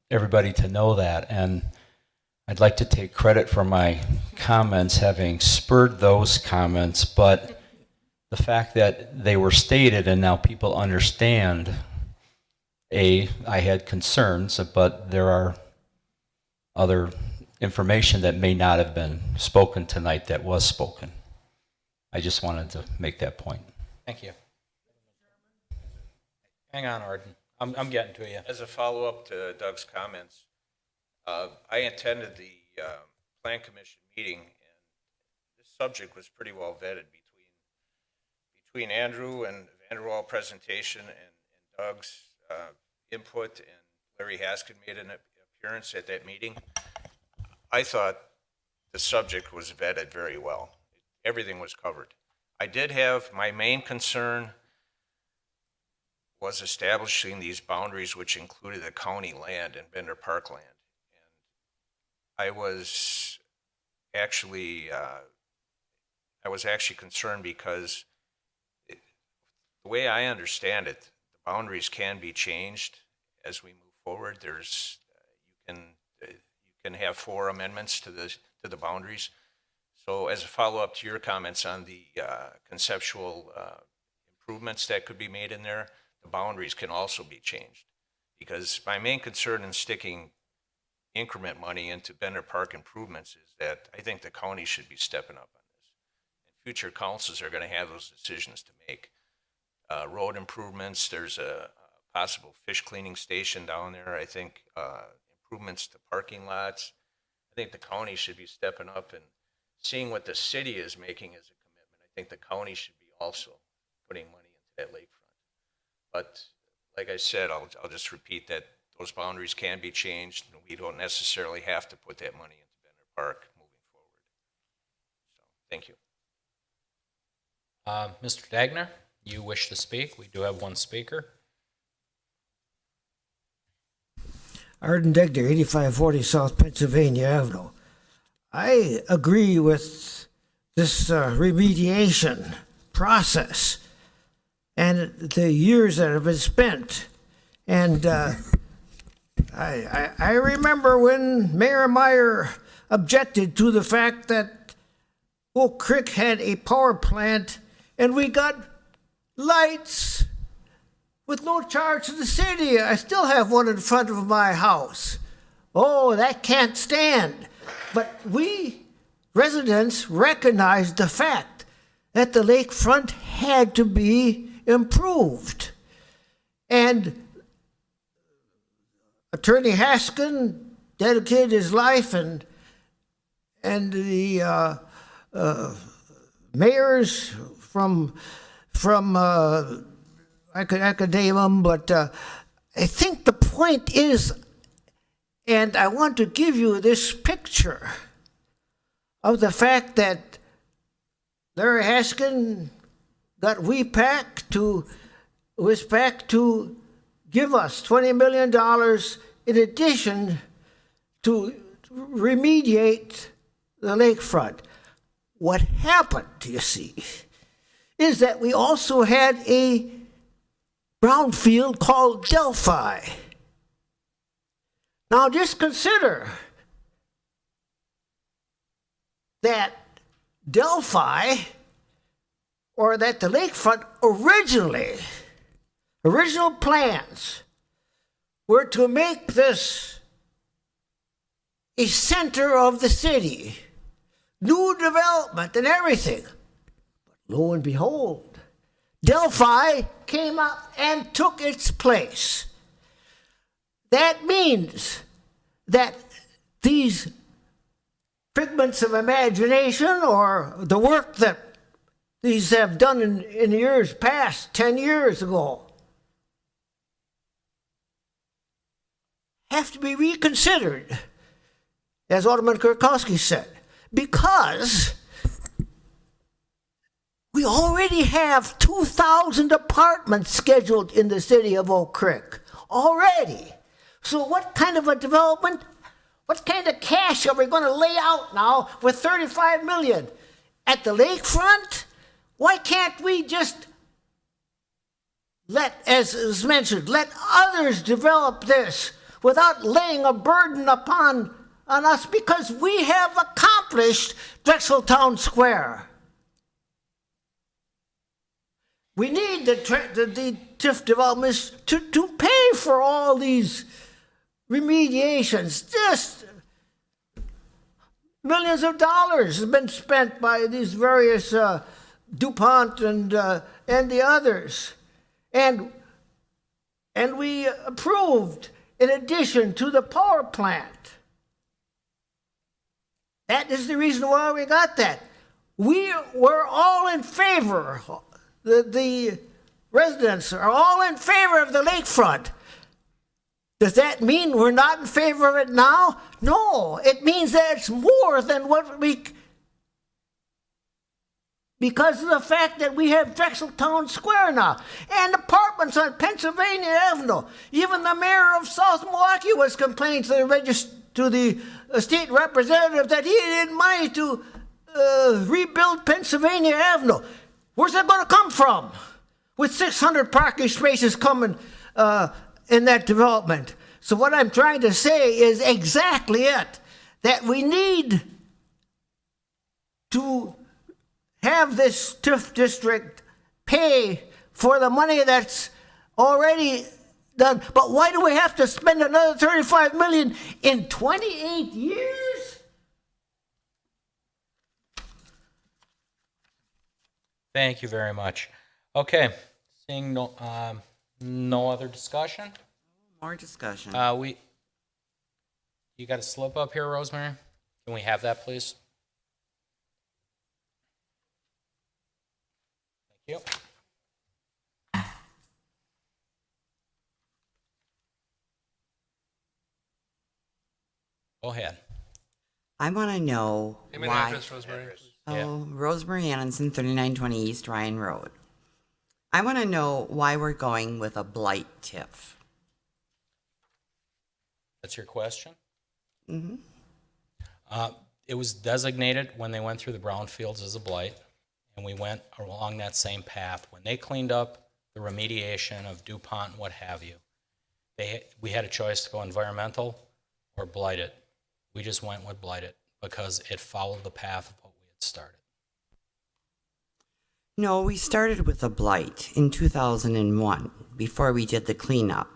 everybody to know that. And I'd like to take credit for my comments having spurred those comments, but the fact that they were stated and now people understand, I had concerns, but there are other information that may not have been spoken tonight that was spoken. I just wanted to make that point. Thank you. Hang on, Arden. I'm getting to you. As a follow-up to Doug's comments, I attended the Plan Commission meeting, and this subject was pretty well vetted between Andrew and Vanderwall presentation and Doug's input, and Larry Haskin made an appearance at that meeting. I thought the subject was vetted very well. Everything was covered. I did have, my main concern was establishing these boundaries, which included the county land and Bender Park land. And I was actually concerned because the way I understand it, the boundaries can be changed as we move forward. There's you can have 4 amendments to the boundaries. So as a follow-up to your comments on the conceptual improvements that could be made in there, the boundaries can also be changed. Because my main concern in sticking increment money into Bender Park improvements is that I think the county should be stepping up on this. And future councils are going to have those decisions to make. Road improvements, there's a possible fish cleaning station down there. I think improvements to parking lots. I think the county should be stepping up and seeing what the city is making as a commitment. I think the county should be also putting money into that lakefront. But like I said, I'll just repeat that those boundaries can be changed, and we don't necessarily have to put that money into Bender Park moving forward. So, thank you. Mr. Dagner, you wish to speak? We do have one speaker. Arden Degner, 8540 South Pennsylvania Avenue. I agree with this remediation process and the years that have been spent. And I remember when Mayor Meyer objected to the fact that Oak Creek had a power plant and we got lights with no charge to the city. I still have one in front of my house. Oh, that can't stand. But we residents recognized the fact that the lakefront had to be improved. And Attorney Haskin dedicated his life, and the mayors from I could name them, but I think the point is, and I want to give you this picture of the fact that Larry Haskin got WEPAC to give us $20 million in addition to remediate the lakefront. What happened, you see, is that we also had a brownfield called Delphi. Now just consider that Delphi, or that the lakefront original plans were to make this a center of the city, new development and everything. But lo and behold, Delphi came up and took its place. That means that these figments of imagination, or the work that these have done in years past, 10 years ago, have to be reconsidered, as Alderman Kurkowski said, because we already have 2,000 apartments scheduled in the city of Oak Creek already. So what kind of a development What kind of cash are we going to lay out now with 35 million? At the lakefront? Why can't we just let, as is mentioned, let others develop this without laying a burden upon us, because we have accomplished Drexel Town Square. We need the TIF developments to pay for all these remediations. Just millions of dollars have been spent by these various DuPont and the others. And we approved, in addition to the power plant. That is the reason why we got that. We were all in favor. The residents are all in favor of the lakefront. Does that mean we're not in favor of it now? No, it means that it's more than what we... Because of the fact that we have Drexel Town Square now, and apartments on Pennsylvania Avenue. Even the mayor of South Milwaukee was complaining to the state representative that he didn't mind to rebuild Pennsylvania Avenue. Where's that going to come from? With 600 parking spaces coming in that development. So what I'm trying to say is exactly it. That we need to have this TIF district pay for the money that's already done. But why do we have to spend another 35 million in 28 years? Thank you very much. Okay, seeing no other discussion? More discussion. You got a slip up here, Rosemary? Can we have that, please? Thank you. Go ahead. I want to know Name and why. address, Rosemary, please. Oh, Rosemary Annenson, 3920 East Ryan Road. I want to know why we're going with a blight TIF. That's your question? Mm-hmm. It was designated when they went through the brownfields as a blight, and we went along that same path. When they cleaned up the remediation of DuPont and what have you, we had a choice to go environmental or blighted. We just went with blighted because it followed the path of what we had started. No, we started with a blight in 2001 before we did the cleanup.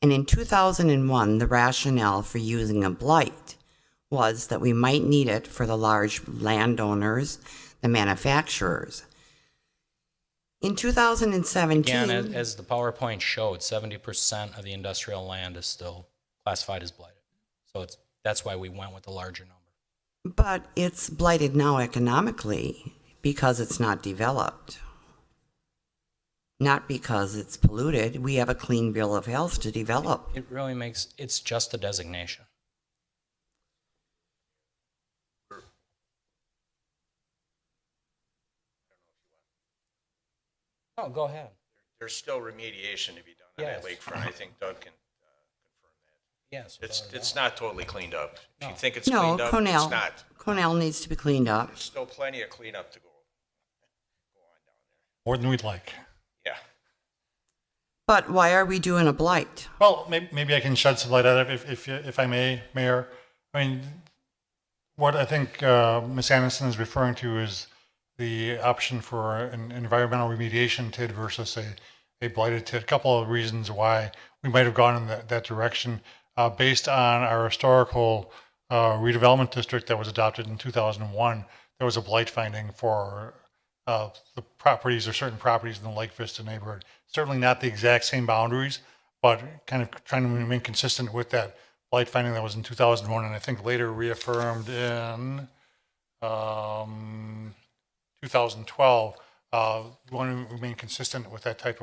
And in 2001, the rationale for using a blight was that we might need it for the large landowners, the manufacturers. In 2017... Again, as the PowerPoint showed, 70% of the industrial land is still classified as blighted. So that's why we went with the larger number. But it's blighted now economically because it's not developed. Not because it's polluted. We have a clean bill of health to develop. It really makes, it's just a designation. Oh, go ahead. There's still remediation to be done on that lakefront. I think Doug can confirm that. Yes. It's not totally cleaned up. If you think it's No, cleaned up, Cornell. it's not. Cornell needs to be cleaned up. There's still plenty of cleanup to go on down there. More than we'd like. Yeah. But why are we doing a blight? Well, maybe I can shed some light on it if I may, Mayor. I mean, what I think Ms. Anderson is referring to is the option for an environmental remediation TID versus a blighted TID. A couple of reasons why we might have gone in that direction. Based on our historical redevelopment district that was adopted in 2001, there was a blight finding for the properties or certain properties in the Lake Vista neighborhood. Certainly not the exact same boundaries, but kind of trying to remain consistent with that blight finding that was in 2001, and I think later reaffirmed in 2012. We want to remain consistent with that type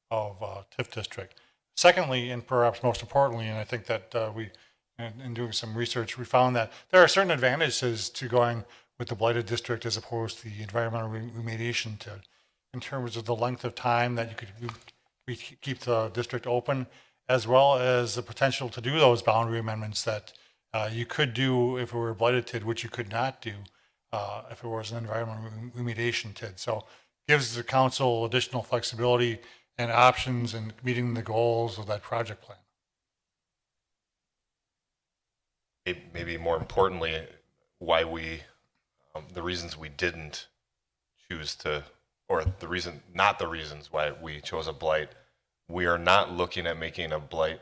of TIF district. Secondly, and perhaps most importantly, and I think that in doing some research, we found that there are certain advantages to going with the blighted district as opposed to the environmental remediation TID, in terms of the length of time that you could keep the district open, as well as the potential to do those boundary amendments that You could do, if it were a blighted TID, which you could not do if it was an environmental remediation TID. So gives the council additional flexibility and options in meeting the goals of that project plan. Maybe more importantly, why we, the reasons we didn't choose to, or not the reasons why we chose a blight. We are not looking at making a blight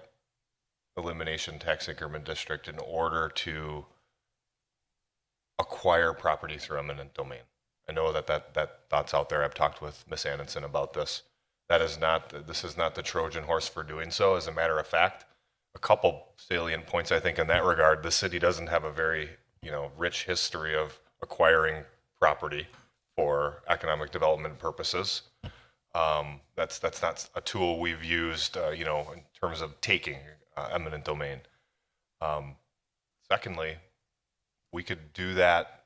elimination tax increment district in order to acquire property through eminent domain. I know that thought's out there. I've talked with Ms. Anderson about this. This is not the Trojan horse for doing so. As a matter of fact, a couple salient points, I think, in that regard. The city doesn't have a very, rich history of acquiring property for economic development purposes. That's not a tool we've used, in terms of taking eminent domain. Secondly, we could do that,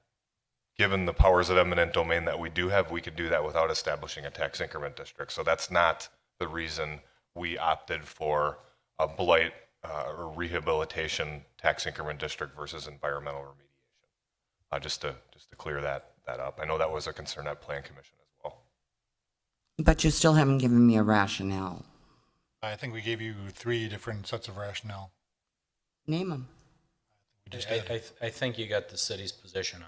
given the powers of eminent domain that we do have, we could do that without establishing a tax increment district. So that's not the reason we opted for a blight or rehabilitation tax increment district versus environmental remediation. Just to clear that up. I know that was a concern at Plan Commission as well. But you still haven't given me a rationale. I think we gave you 3 different sets of rationale. Name them. I think you got the city's position on it.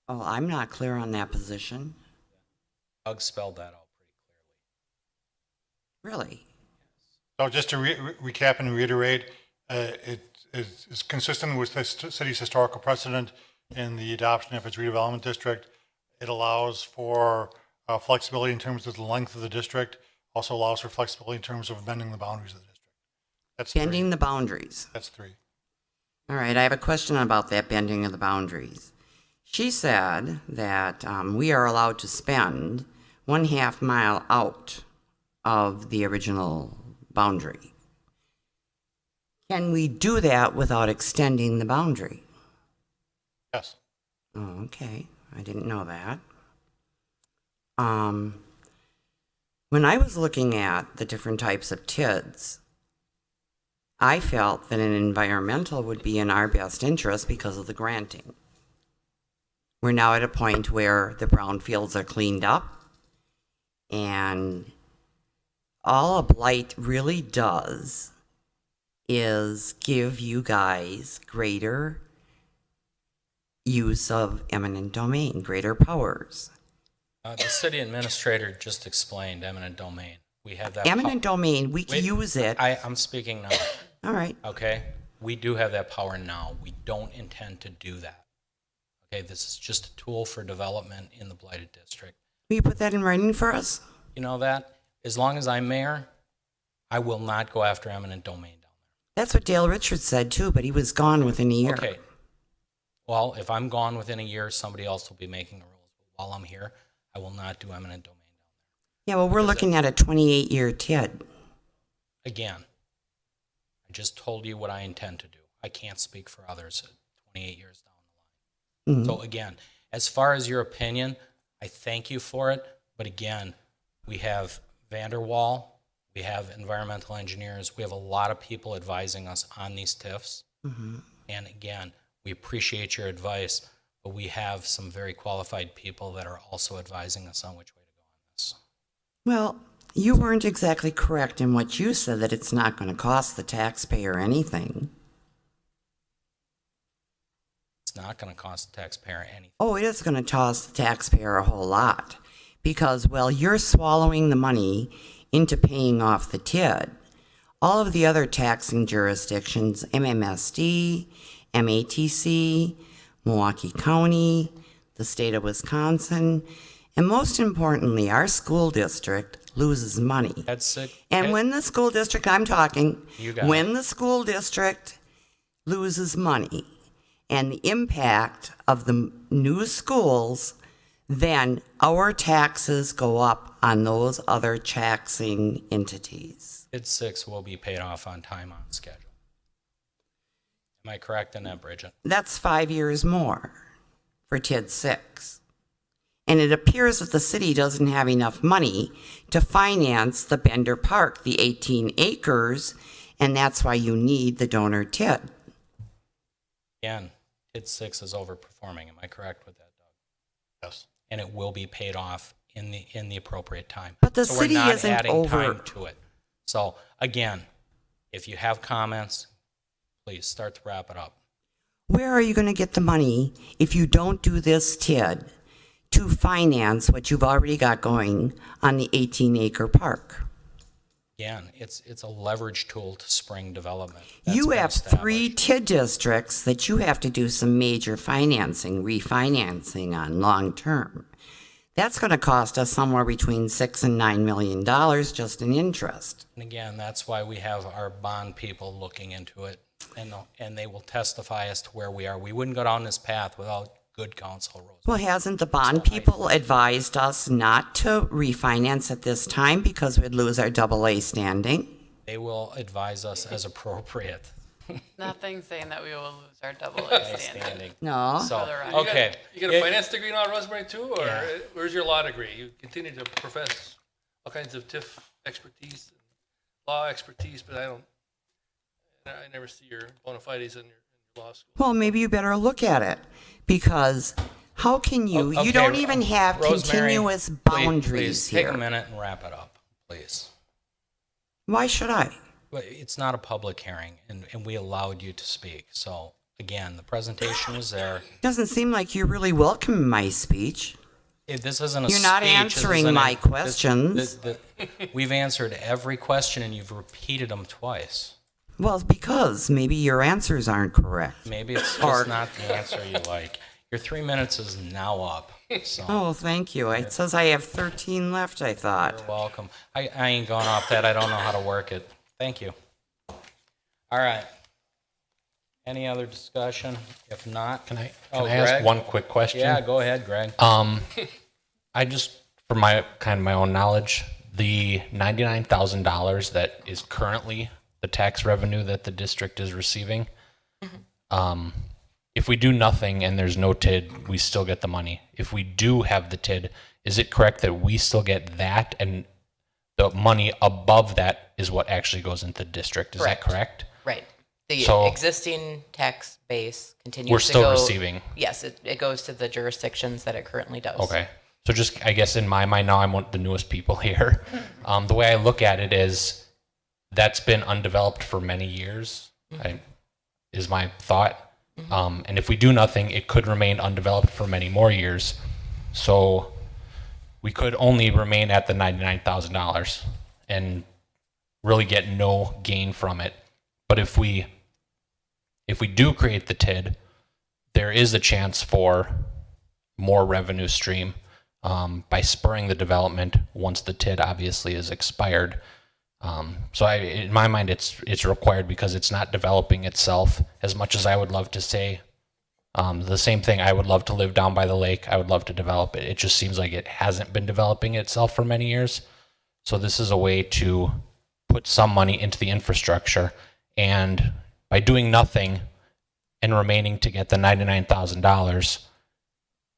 Oh, I'm not clear on that position. Doug spelled that out pretty clearly. Really? So just to recap and reiterate, it is consistent with the city's historical precedent in the adoption of its redevelopment district. It allows for flexibility in terms of the length of the district, also allows for flexibility in terms of bending the boundaries of the district. That's Bending 3. the boundaries. That's 3. All right, I have a question about that bending of the boundaries. She said that we are allowed to spend 1/2 mile out of the original boundary. Can we do that without extending the boundary? Yes. Oh, okay. I didn't know that. When I was looking at the different types of TIDs, I felt that an environmental would be in our best interest because of the granting. We're now at a point where the brownfields are cleaned up, and all a blight really does is give you guys greater use of eminent domain, greater powers. The city administrator just explained eminent domain. We have that. Eminent domain, we can use it. I'm speaking now. All right. Okay? We do have that power now. We don't intend to do that. Okay? This is just a tool for development in the blighted district. Will you put that in writing for us? You know that? As long as I'm mayor, I will not go after eminent domain down That's what Dale Richards said too, but he was gone within a year. there. Okay. Well, if I'm gone within a year, somebody else will be making the rules. But while I'm here, I will not do eminent domain down Yeah, well, we're looking at a 28-year TID. there. Again, I just told you what I intend to do. I can't speak for others 28 years down the line. So again, as far as your opinion, I thank you for it. But again, we have Vanderwall, we have environmental engineers, we have a lot of people advising us on these TIFs. And again, we appreciate your advice, but we have some very qualified people that are also advising us on which way to go on this. Well, you weren't exactly correct in what you said, that it's not going to cost the taxpayer anything. It's not going to cost the taxpayer anything. Oh, it is going to cost the taxpayer a whole lot. Because, well, you're swallowing the money into paying off the TID. All of the other taxing jurisdictions, MMSD, MATC, Milwaukee County, the state of Wisconsin, and most importantly, our school district loses money. That's it. And when the school district, I'm talking, You got when the school district loses money and the impact of the new schools, then our taxes go up on those other taxing entities. TID 6 will be paid off on time, on schedule. Am I correct in that, Bridget? That's 5 years more for TID 6. And it appears that the city doesn't have enough money to finance the Bender Park, the 18 acres, and that's why you need the donor TID. Again, TID 6 is overperforming. Am I correct with that, Doug? Yes. And it will be paid off in the appropriate time. But the So city we're not isn't adding over- time to it. So again, if you have comments, please start to wrap it up. Where are you going to get the money if you don't do this TID to finance what you've already got going on the 18-acre park? Again, it's a leverage tool to spring development. That's You been have established. 3 TID districts that you have to do some major financing, refinancing on long term. That's going to cost us somewhere between $6 and $9 million just in interest. And again, that's why we have our bond people looking into it, and they will testify as to where we are. We wouldn't go down this path without good counsel, Rose. Well, hasn't the bond people advised us not to refinance at this time because we'd lose our AA standing? They will advise us as appropriate. Nothing saying that we will lose our AA standing. No. So, For the record. okay. You got a finance degree now, Rosemary, too, or Yeah. where's your law degree? You continue to profess all kinds of TIF expertise, and law expertise, but I never see your bona fides in your law school. Well, maybe you better look at it because how can you? Okay, You don't even have Rosemary, continuous boundaries please here. take a minute and wrap it up, please. Why should I? But it's not a public hearing, and we allowed you to speak. So again, the presentation was there. Doesn't seem like you really welcome my speech. This isn't a You're not speech, this answering isn't my questions. We've answered every question, and you've repeated them twice. Well, it's because maybe your answers aren't correct. Maybe it's Or- just not the answer you like. Your 3 minutes is now up. So Oh, thank you. It says I have 13 left, I thought. you're welcome. I ain't going off that. I don't know how to work it. Thank you. All right. Any other discussion? If not, Can I Greg? ask one quick question? Yeah, go ahead, Greg. I just, for my own knowledge, the $99,000 that is currently the tax revenue that the district is receiving, if we do nothing and there's no TID, we still get the money. If we do have the TID, is it correct that we still get that and the money above that is what actually goes into the district? Is that correct? Right. The So- existing tax base continues We're to still go. receiving. Yes, it goes to the jurisdictions that it currently does. Okay. So just, I guess in my mind now, I'm one of the newest people here. The way I look at it is that's been undeveloped for many years, is my thought. And if we do nothing, it could remain undeveloped for many more years. So we could only remain at the $99,000 and really get no gain from it. But if we do create the TID, there is a chance for more revenue stream by spurring the development once the TID obviously is expired. So in my mind, it's required because it's not developing itself as much as I would love to say. The same thing, I would love to live down by the lake. I would love to develop it. It just seems like it hasn't been developing itself for many years. So this is a way to put some money into the infrastructure. And by doing nothing and remaining to get the $99,000,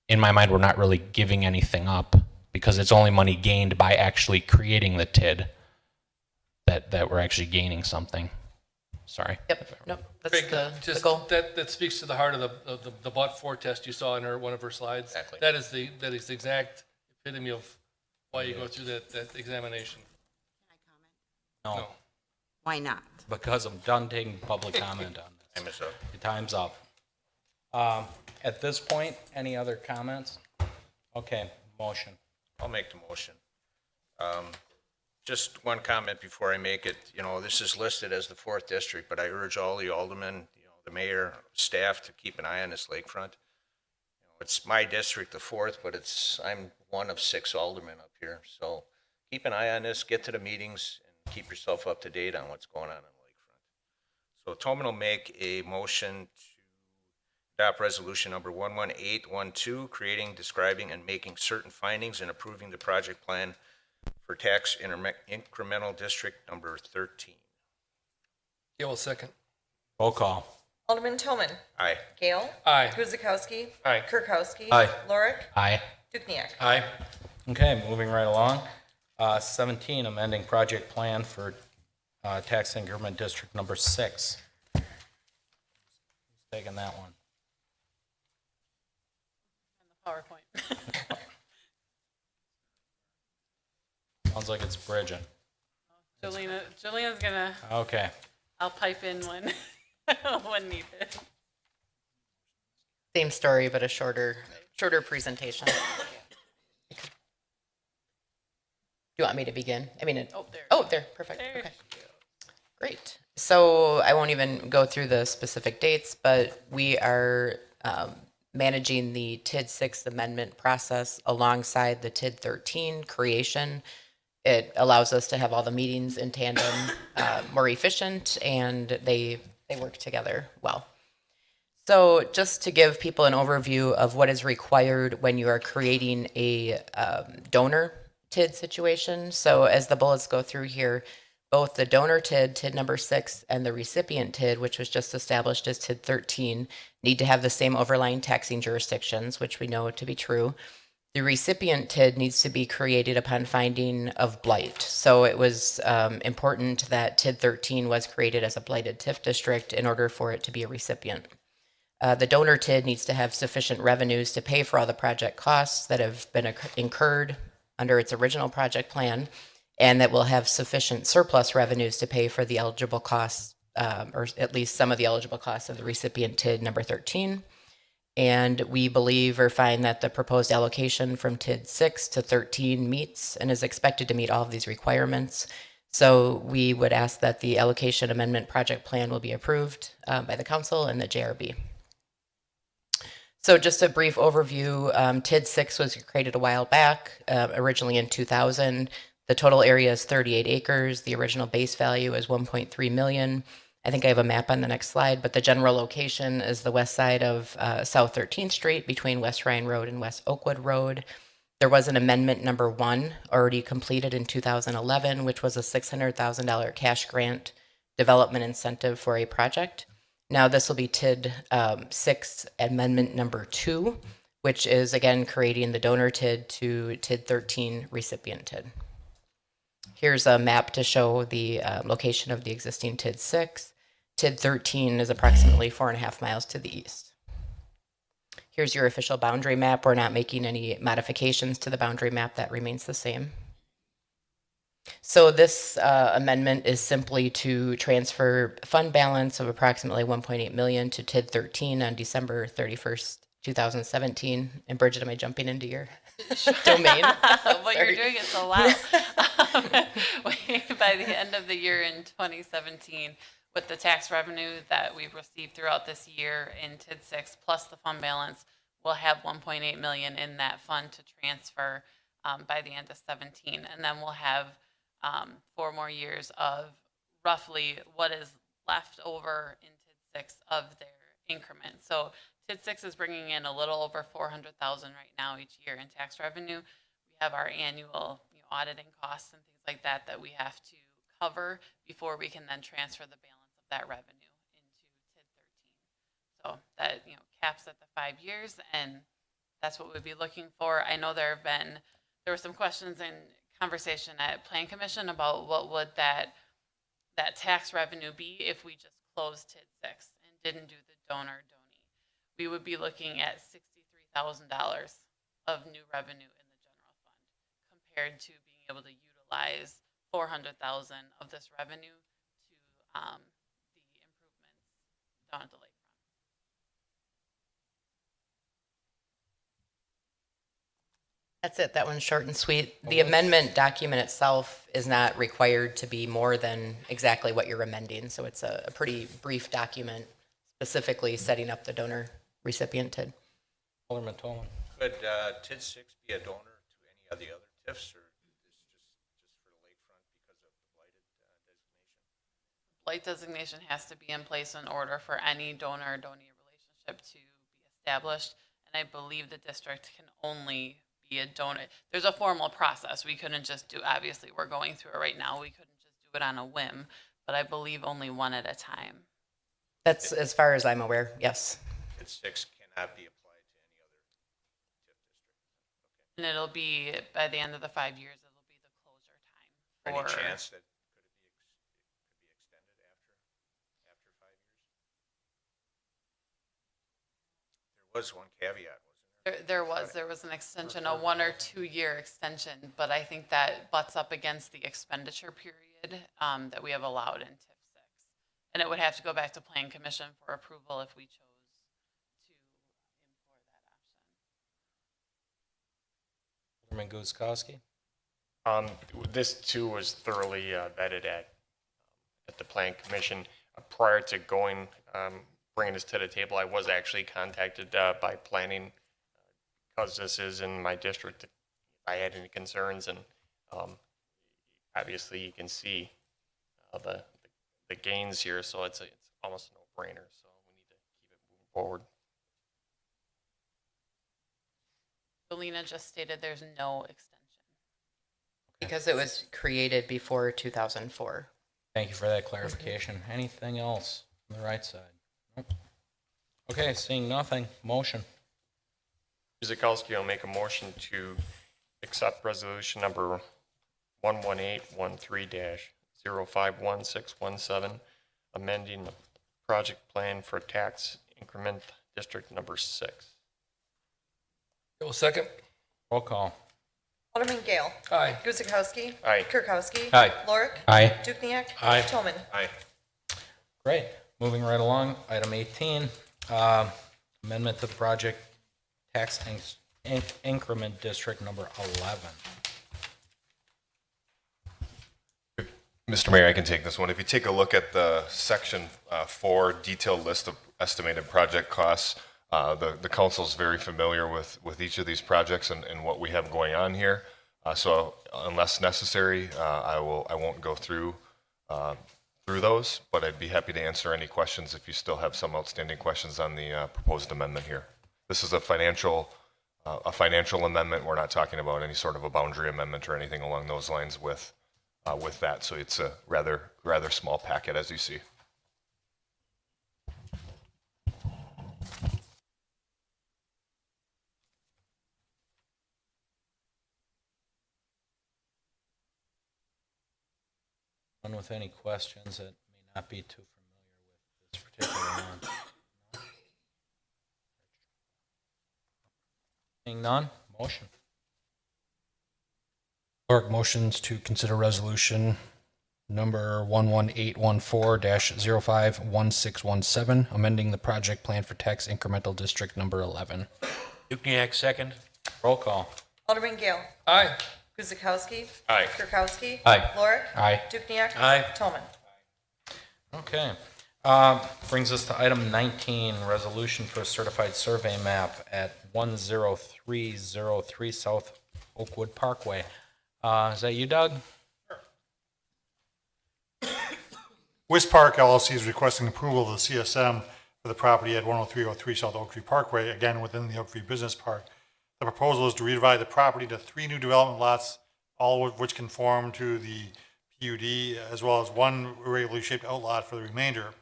in my mind, we're not really giving anything up because it's only money gained by actually creating the TID that we're actually gaining something. Sorry. Yep. Nope. That's Craig, the just goal. that speaks to the heart of the but-for test you saw in one of her slides. Exactly. That is the exact epitome of why you go through that examination. No, Why not? because I'm done taking public comment on this. Time is up. Your time's up. At this point, any other comments? Okay, motion. I'll make the motion. Just one comment before I make it. This is listed as the 4th district, but I urge all the aldermen, the mayor, staff to keep an eye on this lakefront. It's my district, the 4th, but I'm one of 6 aldermen up here. So keep an eye on this, get to the meetings, and keep yourself up to date on what's going on lakefront. So Tobin will make a motion to adopt resolution number 11812, creating, describing, and making certain findings and approving the project plan for tax incremental district number 13. Yeah, well, second. Roll call. Alderman Toman. Aye. Gale. Aye. Guzekowski. Aye. Kirkowski. Aye. Lorick. Aye. Dukniak. Aye. Okay, moving right along. 17, amending project plan for tax increment district number 6. taking that one? PowerPoint. Sounds like it's Bridget. Jelena's gonna, Okay. I'll pipe in when, when needed. Same story, but a shorter presentation. Do you want me to begin? I mean, there, perfect. There. Okay. Great. So I won't even go through the specific dates, but we are managing the TID 6 amendment process alongside the TID 13 creation. It allows us to have all the meetings in tandem, more efficient, and they work together well. So just to give people an overview of what is required when you are creating a donor TID situation. So as the bullets go through here, both the donor TID, TID number 6, and the recipient TID, which was just established as TID 13, need to have the same overlying taxing jurisdictions, which we know to be true. The recipient TID needs to be created upon finding of blight. So it was important that TID 13 was created as a blighted TIF district in order for it to be a recipient. The donor TID needs to have sufficient revenues to pay for all the project costs that have been incurred under its original project plan, and that will have sufficient surplus revenues to pay for the eligible costs, or at least some of the eligible costs of the recipient TID number 13. And we believe or find that the proposed allocation from TID 6 to 13 meets and is expected to meet all of these requirements. So we would ask that the allocation amendment project plan will be approved by the council and the JRB. So just a brief overview, TID 6 was created a while back, originally in 2000. The total area is 38 acres. The original base value is 1.3 million. I think I have a map on the next slide, but the general location is the west side of South 13th Street between West Ryan Road and West Oakwood Road. There was an amendment number 1 already completed in 2011, which was a $600,000 cash grant development incentive for a project. Now this will be TID 6 amendment number 2, which is again creating the donor TID to TID 13 recipient TID. Here's a map to show the location of the existing TID 6. TID 13 is approximately 4.5 miles to the east. Here's your official boundary map. We're not making any modifications to the boundary map. That remains the same. So this amendment is simply to transfer fund balance of approximately 1.8 million to TID 13 on December 31st, 2017. And Bridget, am I jumping into your domain? What you're doing is a lot. By the end of the year in 2017, with the tax revenue that we've received throughout this year in TID 6 plus the fund balance, we'll have 1.8 million in that fund to transfer by the end of 17, and then we'll have 4 more years of roughly what is left over in TID 6 of their increment. So TID 6 is bringing in a little over 400,000 right now each year in tax revenue. We have our annual auditing costs and things like that that we have to cover before we can then transfer the balance of that revenue into TID 13. So that caps at the 5 years, and that's what we'd be looking for. I know there were some questions and conversation at Plan Commission about what would that tax revenue be if we just closed TID 6 and didn't do the donor-donee. We would be looking at $63,000 of new revenue in the general fund compared to being able to utilize 400,000 of this revenue to the improvements down at the lakefront. That's it. That one's short and sweet. The amendment document itself is not required to be more than exactly what you're amending. So it's a pretty brief document specifically setting up the donor recipient TID. Alderman Tolan. Could TID 6 be a donor to any of the other TIFs, or is this just for the lakefront because of the blighted designation? Blight designation has to be in place in order for any donor-donee relationship to be established. And I believe the district can only be a donor. There's a formal process. We couldn't just do, obviously we're going through it right now. We couldn't just do it on a whim, but I believe only one at a time. That's as far as I'm aware, yes. TID 6 cannot be applied to any other TIF district. And it'll be, by the end of the 5 years, it'll be the closure time. Any chance that could be extended after 5 years? was one caveat, There was an extension, a 1 or 2 year extension, but I think that butts up against the expenditure period that we have allowed in TIF 6. And it would have to go back to Plan Commission for approval if we chose to employ that option. Alderman Guzekowski. This too was thoroughly vetted at the Plan Commission. Prior to bringing this to the table, I was actually contacted by planning because this is in my district. If I had any concerns, and obviously you can see the gains here, so it's almost a no-brainer. So we need to keep it moving forward. Selena just stated there's no extension. Because it was created before 2004. Thank you for that clarification. Anything else on the right side? Nope. Okay, seeing nothing. Motion. Guzekowski will make a motion to accept resolution number 11813-051617, amending the project plan for tax increment district number 6. Second. Roll call. Alderman Gale. Aye. Guzekowski. Aye. Kirkowski. Aye. Lorick. Aye. Dukenyak. Aye. Toman. Aye. Great. Moving right along, item 18, amendment to the project tax increment district number 11. Mr. Mayor, I can take this one. If you take a look at the section 4 detailed list of estimated project costs, the council is very familiar with each of these projects and what we have going on here. So unless necessary, I won't go through those, but I'd be happy to answer any questions if you still have some outstanding questions on the proposed amendment here. This is a financial amendment. We're not talking about any sort of a boundary amendment or anything along those lines with that. So it's a rather small packet, as you see. Anyone with any questions that may not be too familiar with this particular one? Seeing none, motion. Clerk motions to consider resolution number 11814-051617, amending the project plan for tax incremental district number 11. Dukenyak, second. Roll call. Alderman Gale. Aye. Guzekowski. Aye. Kirkowski. Aye. Lorick. Aye. Dukenyak. Aye. Toman. Okay. Brings us to item 19, resolution for a certified survey map at 10303 South Oakwood Parkway. Is that you, Doug? West Park LLC is requesting approval of the CSM for the property at 10303 South Oak Tree Parkway, again within the Oak Tree Business Park. The proposal is to redivide the property to 3 new development lots, all of which conform to the PUD, as well as 1 irregularly shaped outlot for the remainder.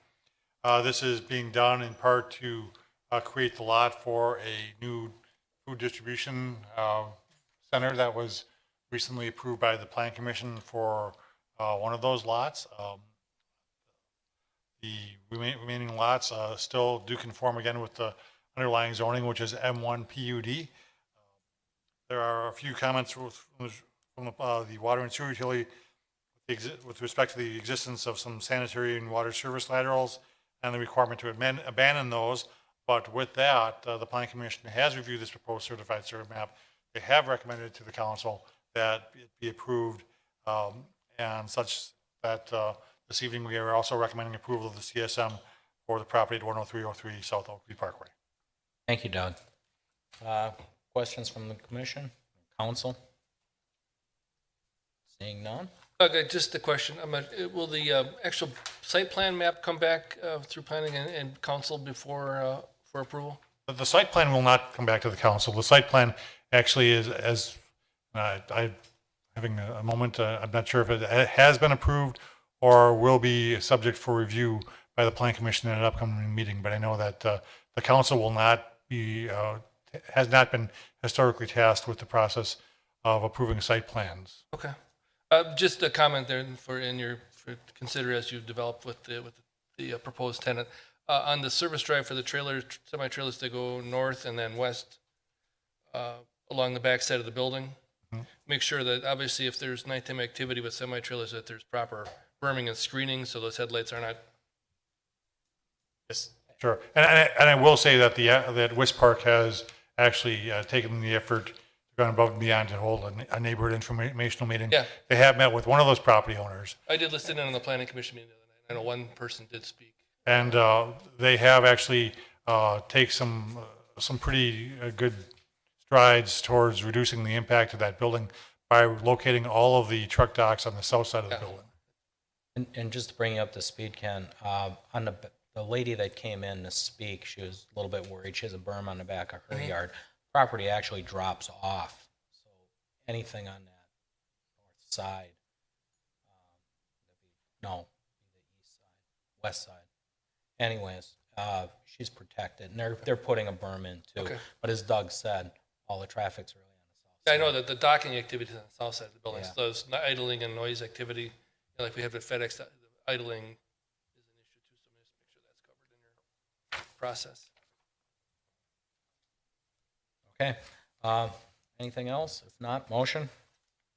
This is being done in part to create the lot for a new food distribution center that was recently approved by the Plan Commission for one of those lots. The remaining lots still do conform again with the underlying zoning, which is M1 PUD. There are a few comments from the water and sewer utility with respect to the existence of some sanitary and water service laterals and the requirement to abandon those. But with that, the Planning Commission has reviewed this proposed certified survey map. They have recommended to the council that it be approved, and such that this evening we are also recommending approval of the CSM for the property at 10303 South Oak Tree Parkway. Thank you, Doug. Questions from the commission, council? Seeing none? Doug, just a question. Will the actual site plan map come back through planning and council before for approval? The site plan will not come back to the council. The site plan actually is, as I'm having a moment, I'm not sure if it has been approved or will be subject for review by the Plan Commission in an upcoming meeting. But I know that the council will not be, has not been historically tasked with the process of approving site plans. Okay. Just a comment there for consider as you develop with the proposed tenant. on the service drive for the semi-trailers to go north and then west along the back side of the building. Make sure that obviously if there's nighttime activity with semi-trailers that there's proper berming and screening so those headlights are not. Sure. And I will say that that West Park has actually taken the effort, gone above and beyond to hold a neighborhood informational meeting. Yeah. They have met with one of those property owners. I did listen in on the planning commission meeting the other night. I know one person did speak. And they have actually take some pretty good strides towards reducing the impact of that building by locating all of the truck docks on the south side of the building. And just to bring you up to speed, Ken, on the lady that came in to speak, she was a little bit worried. She has a berm on the back of her yard. Property actually drops off. So anything on that north side, the east side, west side. Anyways, she's protected, and they're putting a berm in too. Okay. But as Doug said, all the traffic's really on the south I side. know that the docking activities on the south side of the building, Yeah. so those idling and noise activity, you know, like we have at FedEx, the idling is an issue too, so just make sure that's covered in your process. Okay. Anything else? If not, motion?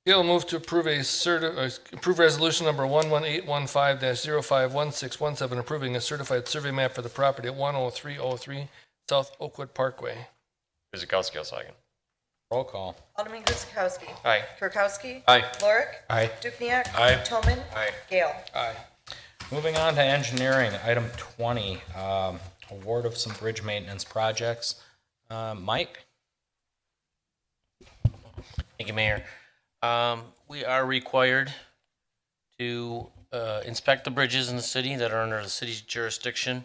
Gail will move to approve approve resolution number 11815-051617, approving a certified survey map for the property at 10303 South Oakwood Parkway. Guzekowski, I'll second. Roll call. Alderman Guzekowski. Aye. Kirkowski. Aye. Lorick. Aye. Dukenyak. Aye. Toman. Aye. Gale. Aye. Moving on to engineering, item 20, award of some bridge maintenance projects. Mike? Thank you, Mayor. We are required to inspect the bridges in the city that are under the city's jurisdiction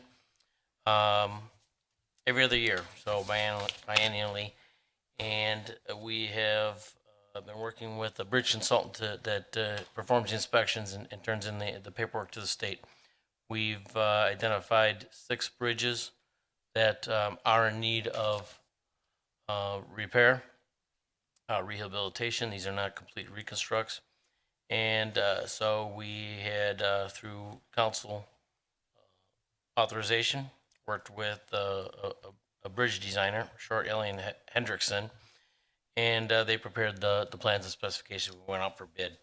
every other year, so biannually. And we have been working with a bridge consultant that performs the inspections and turns in the paperwork to the state. We've identified 6 bridges that are in need of repair. Rehabilitation. These are not complete reconstructs. And so we had, through council authorization, worked with a bridge designer, Short Alien Hendrickson, and they prepared the plans and specifications. We went out for bid.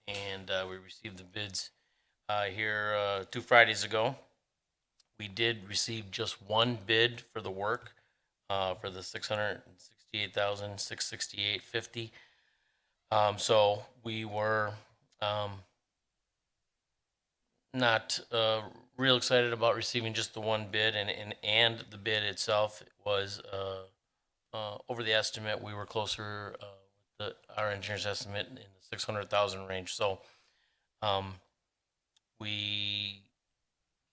And we received the bids here 2 Fridays ago. We did receive just one bid for the work for the $668,668.50. So we were not real excited about receiving just the one bid, and the bid itself was over the estimate. We were closer with our engineer's estimate in the 600,000 range. So we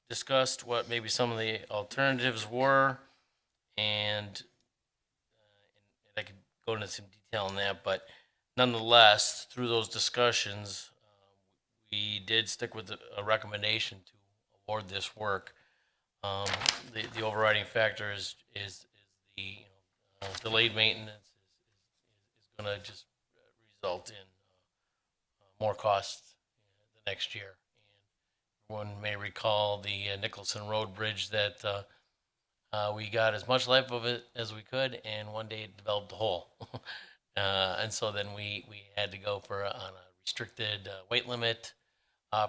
discussed what maybe some of the alternatives were, and I could go into some detail on that, but nonetheless, through those discussions, we did stick with a recommendation to award this work. The overriding factor is the delayed maintenance is going to just result in more costs the next year. And one may recall the Nicholson Road Bridge that we got as much life of it as we could, and one day it developed a hole. And so then we had to go on a restricted weight limit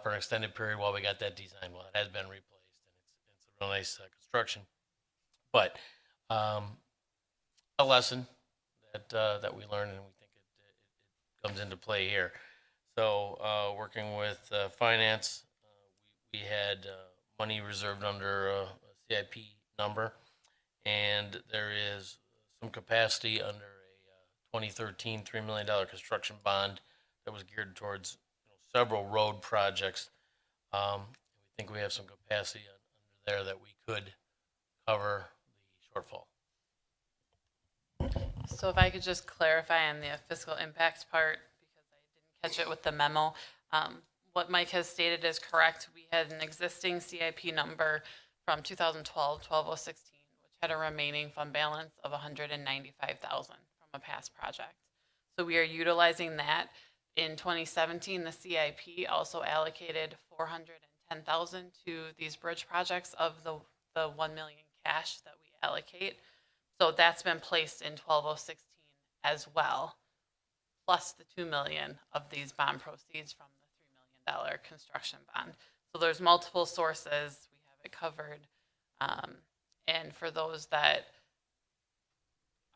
for an extended period while we got that design. Well, it has been replaced, and it's a real nice construction. But a lesson that we learned, and we think it comes into play here. So working with finance, we had money reserved under a CIP number, and there is some capacity under a 2013 $3 million construction bond that was geared towards several road projects. We think we have some capacity under there that we could cover the shortfall. So if I could just clarify on the fiscal impacts part, because I didn't catch it with the memo. What Mike has stated is correct. We had an existing CIP number from 2012, 12-016, which had a remaining fund balance of $195,000 from a past project. So we are utilizing that. In 2017, the CIP also allocated $110,000 to these bridge projects of the 1 million cash that we allocate. So that's been placed in 12016 as well, plus the 2 million of these bond proceeds from the $3 million construction bond. So there's multiple sources. We have it covered. And for those that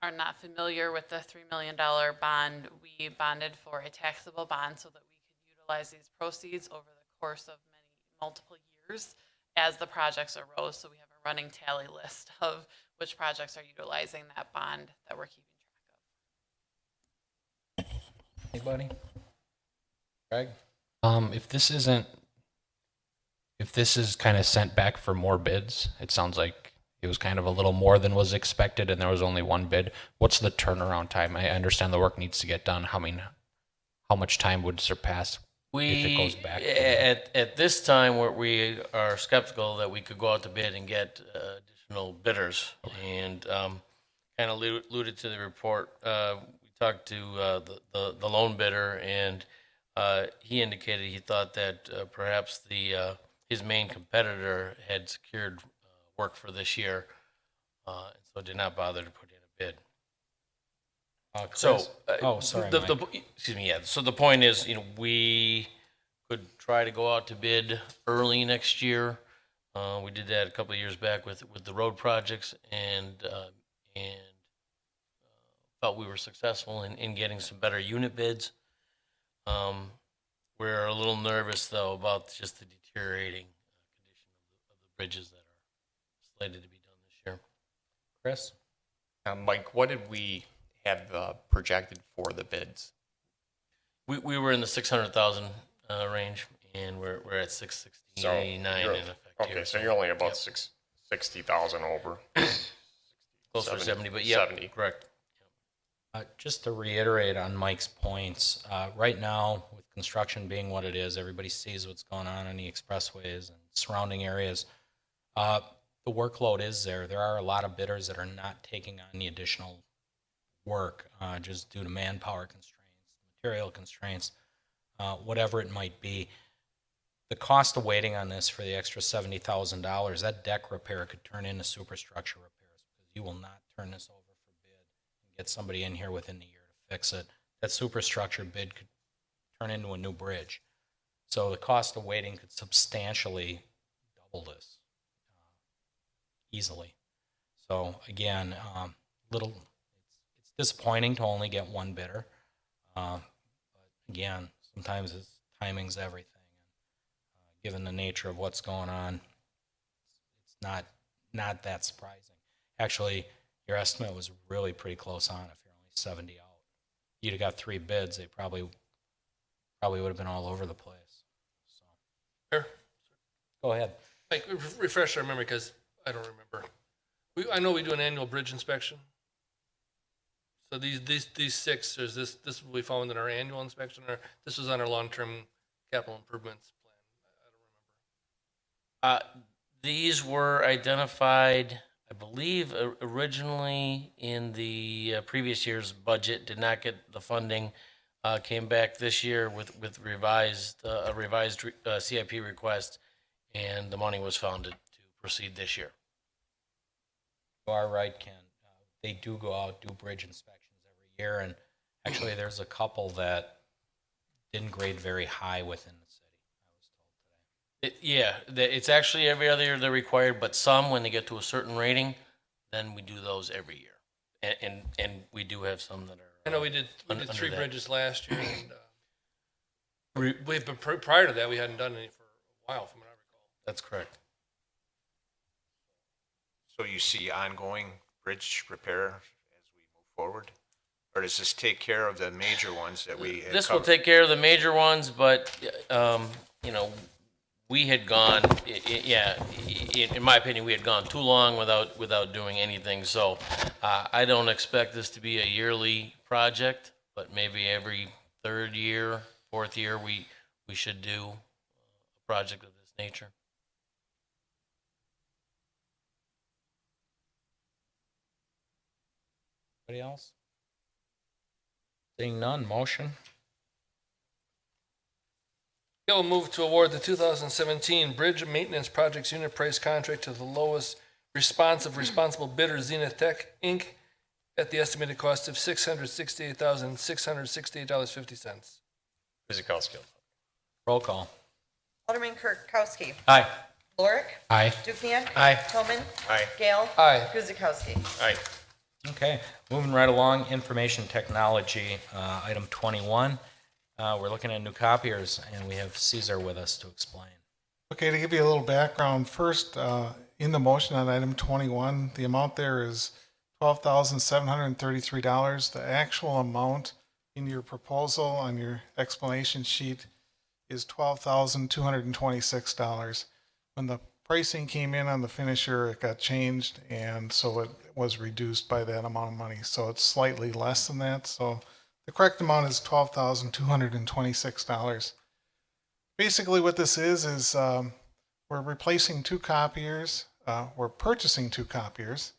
are not familiar with the $3 million bond, we bonded for a taxable bond so that we could utilize these proceeds over the course of multiple years as the projects arose. So we have a running tally list of which projects are utilizing that bond that we're keeping track of. Anybody? Greg? If this is kind of sent back for more bids, it sounds like it was kind of a little more than was expected and there was only one bid. What's the turnaround time? I understand the work needs to get done. How much time would surpass if it goes back? At this time, we are skeptical that we could go out to bid and get additional bidders. And kind of alluded to the report. We talked to the loan bidder, and he indicated he thought that perhaps his main competitor had secured work for this year, so did not bother to put in a bid. Sorry. Excuse me. Yeah. So the point is, we could try to go out to bid early next year. We did that a couple of years back with the road projects, and felt we were successful in getting some better unit bids. We're a little nervous though about just the deteriorating condition of the bridges that are slated to be done this year. Chris? Mike, what did we have projected for the bids? We were in the 600,000 range, and we're at 669 in effect. Okay, so you're only about 60,000 over. Closer to 70, but yeah, 70. correct. Just to reiterate on Mike's points, right now, with construction being what it is, everybody sees what's going on the expressways and surrounding areas. The workload is there. There are a lot of bidders that are not taking on the additional work just due to manpower constraints, material constraints, whatever it might be. The cost of waiting on this for the extra $70,000, that deck repair could turn into superstructure repairs because you will not turn this over for bid and get somebody in here within the year to fix it. That superstructure bid could turn into a new bridge. So the cost of waiting could substantially double this easily. So again, it's disappointing to only get one bidder. But again, sometimes timing's everything. And given the nature of what's going on, it's not that surprising. Actually, your estimate was really pretty close on if you're only 70 out. You'd have got 3 bids, they probably would have been all over the place. So. Sure. Go ahead. Like, refresh our memory, because I don't remember. I know we do an annual bridge inspection. So these 6, is this will be found in our annual inspection, or this was on our long-term capital improvements plan? I don't remember. These were identified, I believe, originally in the previous year's budget. Did not get the funding. Came back this year with a revised CIP request, and the money was found to proceed this year. You are right, Ken. They do go out, do bridge inspections every year, and actually there's a couple that didn't grade very high within the city, I was told today. It's actually every other year they're required, but some, when they get to a certain rating, then we do those every year. And we do have some that are. I know we did 3 that. bridges last year, and but prior to that, we hadn't done any for a while, from what I recall. That's correct. So you see ongoing bridge repair as we move forward? Or does this take care of the major ones that we had This will covered? take care of the major ones, but, we had gone, in my opinion, we had gone too long without doing anything. So I don't expect this to be a yearly project, but maybe every 3rd year, 4th year, we should do a project of this nature. Anybody else? Seeing none, motion? Gail will move to award the 2017 Bridge Maintenance Projects Unit Price Contract to the lowest responsible bidder, Zenith Tech, Inc., at the estimated cost of $668,668.50. Kuzikowski. Roll call. Alderman Kirkowski. Aye. Lorik. Aye. Dukenyak. Aye. Toman. Aye. Gale. Aye. Guzekowski. Aye. Okay, moving right along, information technology, item 21. We're looking at new copiers, and we have Caesar with us to explain. Okay, to give you a little background, first, in the motion on item 21, the amount there is $12,733. The actual amount in your proposal on your explanation sheet is $12,226. When the pricing came in on the finisher, it got changed, and so it was reduced by that amount of money. So it's slightly less than that. So the correct amount is $12,226. Basically what this is we're replacing two copiers. We're purchasing two copiers.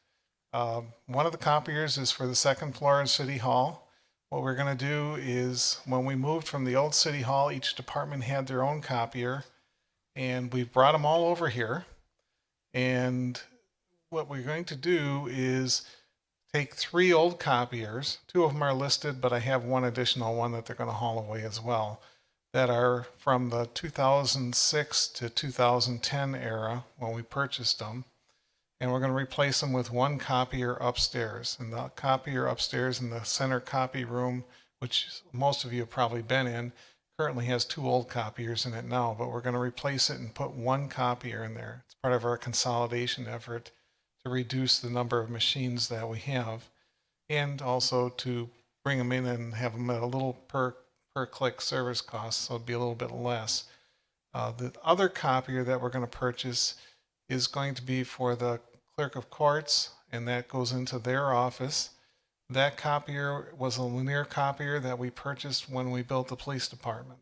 One of the copiers is for the second floor of City Hall. What we're going to do is, when we moved from the old City Hall, each department had their own copier, and we've brought them all over here. And what we're going to do is take three old copiers. Two of them are listed, but I have one additional one that they're going to haul away as well, that are from the 2006 to 2010 era when we purchased them. And we're going to replace them with one copier upstairs. And the copier upstairs in the center copy room, which most of you have probably been in, currently has two old copiers in it now, but we're going to replace it and put one copier in there. It's part of our consolidation effort to reduce the number of machines that we have, and also to bring them in and have them at a little per click service cost, so it'll be a little bit less. The other copier that we're going to purchase is going to be for the clerk of courts, and that goes into their office. That copier was a linear copier that we purchased when we built the police department.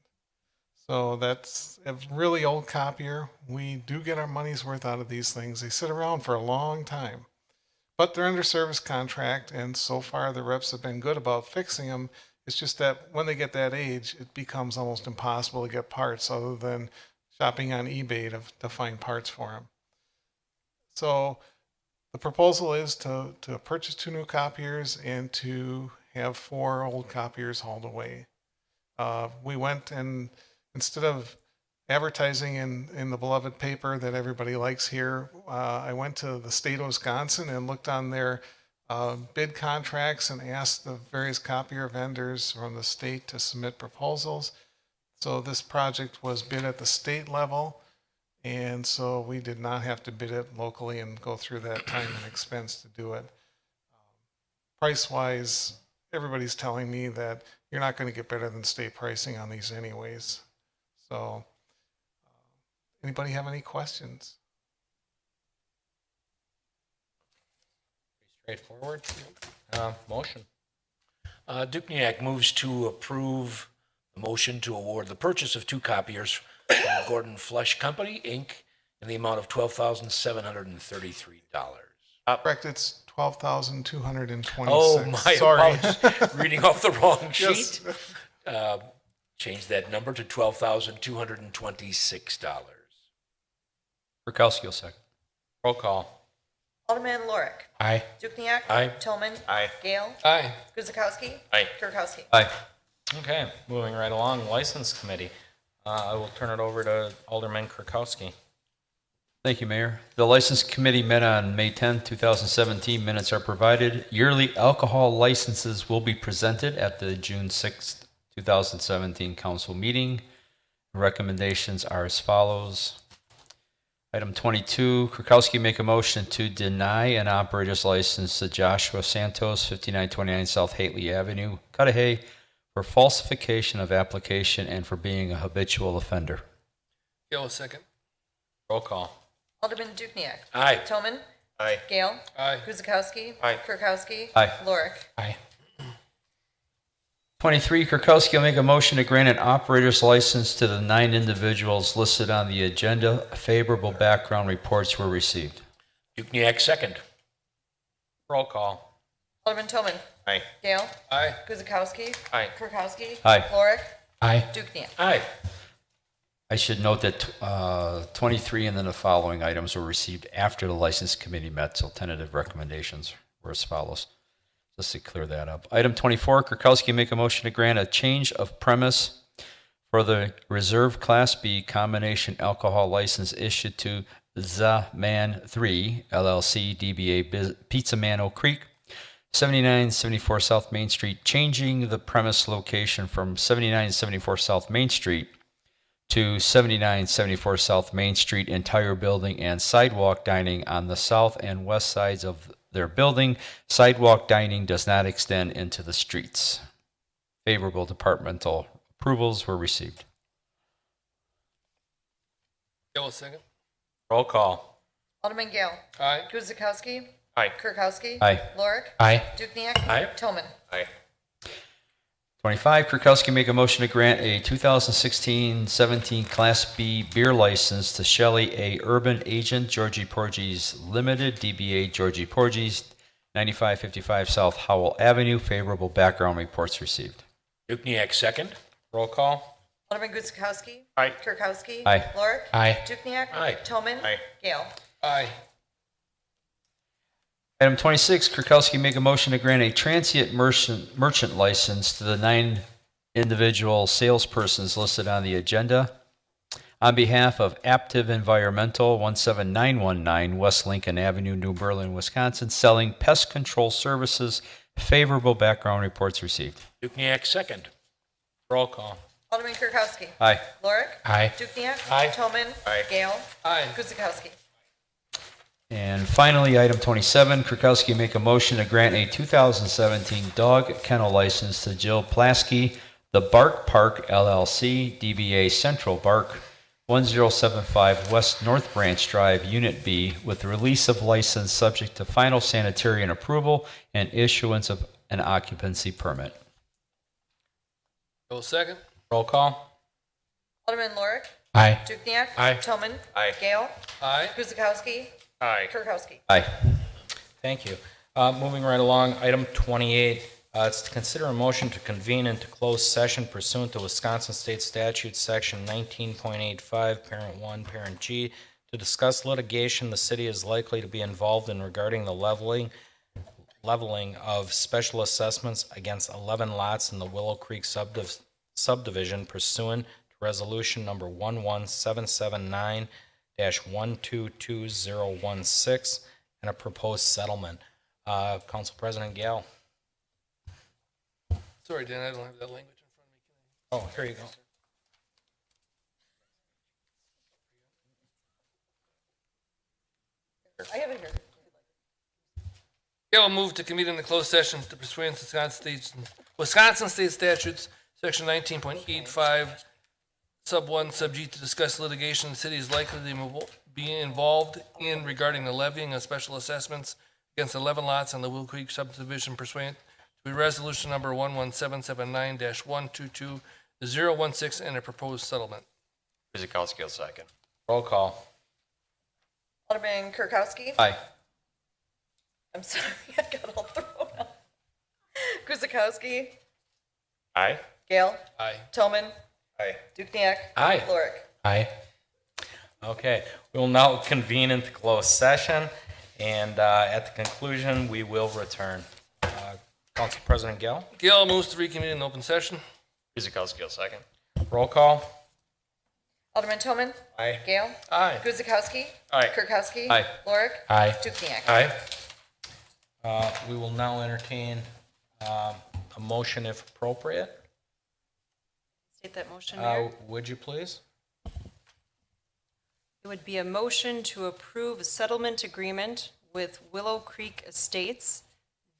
So that's a really old copier. We do get our money's worth out of these things. They sit around for a long time, but they're under service contract, and so far the reps have been good about fixing them. It's just that when they get that age, it becomes almost impossible to get parts other than shopping on eBay to find parts for them. So the proposal is to purchase two new copiers and to have four old copiers hauled away. We went and, instead of advertising in the beloved paper that everybody likes here, I went to the state of Wisconsin and looked on their bid contracts and asked the various copier vendors from the state to submit proposals. So this project was bid at the state level, and so we did not have to bid it locally and go through that time and expense to do it. Price-wise, everybody's telling me that you're not going to get better than state pricing on these anyways. So anybody have any questions? Straightforward. Motion. Dukenyak moves to approve the motion to award the purchase of two copiers from Gordon Flesh Company, Inc., in the amount of $12,733. Correct, it's $12,226. Oh, my Sorry. apologies. Reading off the wrong Yes. sheet. Change that number to $12,226. Kirkowski will second. Roll call. Alderman Lorik. Aye. Dukenyak. Aye. Toman. Aye. Gale. Aye. Guzekowski. Aye. Kirkowski. Aye. Okay, moving right along, License Committee. I will turn it over to Alderman Kirkowski. Thank you, Mayor. The License Committee met on May 10, 2017. Minutes are provided. Yearly alcohol licenses will be presented at the June 6, 2017 council meeting. Recommendations are as follows. Item 22, Kirkowski make a motion to deny an operator's license to Joshua Santos, 5929 South Hately Avenue, Cudahy, for falsification of application and for being a habitual offender. Gale, second. Roll call. Alderman Dukenyak. Aye. Toman. Aye. Gale. Aye. Guzekowski. Aye. Kirkowski. Aye. Lorik. Aye. 23, Kirkowski will make a motion to grant an operator's license to the 9 individuals listed on the agenda. Favorable background reports were received. Dukenyak, second. Roll call. Alderman Toman. Aye. Gale. Aye. Guzekowski. Aye. Kirkowski. Aye. Lorik. Aye. Dukenyak. Aye. I should note that 23 and then the following items were received after the License Committee met, so tentative recommendations were as follows. Just to clear that up. Item 24, Kirkowski make a motion to grant a change of premise for the Reserve Class B combination alcohol license issued to The Man 3 LLC DBA Pizza Man Oak Creek, 7974 South Main Street, changing the premise location from 7974 South Main Street to 7974 South Main Street, entire building and sidewalk dining on the south and west sides of their building. Sidewalk dining does not extend into the streets. Favorable departmental approvals were received. Gale, second. Roll call. Alderman Gale. Aye. Guzekowski. Aye. Kirkowski. Aye. Lorick. Aye. Dukenyak. Aye. Toman. Aye. 25, Kirkowski make a motion to grant a 2016-17 Class B beer license to Shelley A. Urban Agent, Georgie Porgy's Limited, DBA Georgie Porgy's, 9555 South Howell Avenue. Favorable background reports received. Dukenyak, second. Roll call. Alderman Guzekowski. Aye. Kirkowski. Aye. Lorick. Aye. Dukenyak. Aye. Toman. Aye. Gale. Aye. Item 26, Kirkowski make a motion to grant a transient merchant license to the 9 individual salespersons listed on the agenda on behalf of Aptive Environmental, 17919 West Lincoln Avenue, New Berlin, Wisconsin, selling pest control services. Favorable background reports received. Dukenyak, second. Roll call. Alderman Kirkowski. Aye. Lorick. Aye. Dukenyak. Aye. Toman. Aye. Gale. Aye. Guzekowski. And finally, item 27, Kirkowski make a motion to grant a 2017 dog kennel license to Jill Plasky, The Bark Park LLC, DBA Central Bark, 1075 West North Branch Drive, Unit B, with the release of license subject to final sanitarian approval and issuance of an occupancy permit. Gale, second. Roll call. Alderman Lorick. Aye. Dukenyak. Aye. Toman. Aye. Gale. Aye. Guzekowski. Aye. Kirkowski. Aye. Thank you. Moving right along, item 28, it's to consider a motion to convene into closed session pursuant to Wisconsin State Statute, Section 19.85, Parent 1, Parent G, to discuss litigation the city is likely to be involved in regarding the leveling of special assessments against 11 lots in the Willow Creek subdivision pursuant to Resolution Number 11779-122016 and a proposed settlement. Council President Gale. Sorry, Dan, I don't have that language in front of me. Oh, here you go. I have it here. Gale will move to convene in the closed session to pursue Wisconsin State Statutes, Section 19.85, Sub 1, Sub G, to discuss litigation the city is likely to be involved in regarding the levying of special assessments against 11 lots on the Willow Creek subdivision pursuant to Resolution Number 11779-122016 and a proposed settlement. Guzekowski will second. Roll call. Alderman Kirkowski. Aye. I'm sorry, I got all thrown out. Guzekowski. Aye. Gale. Aye. Toman. Aye. Dukenyak. Aye. Lorick. Aye. Okay, we will now convene into closed session, and at the conclusion, we will return. Council President Gale. Gale moves to reconvene in open session. Guzekowski will second. Roll call. Alderman Toman. Aye. Gale. Aye. Guzekowski. Aye. Kirkowski. Aye. Lorick. Aye. Dukenyak. Aye. We will now entertain a motion if appropriate. State that motion, Mayor. Would you please? It would be a motion to approve a settlement agreement with Willow Creek Estates,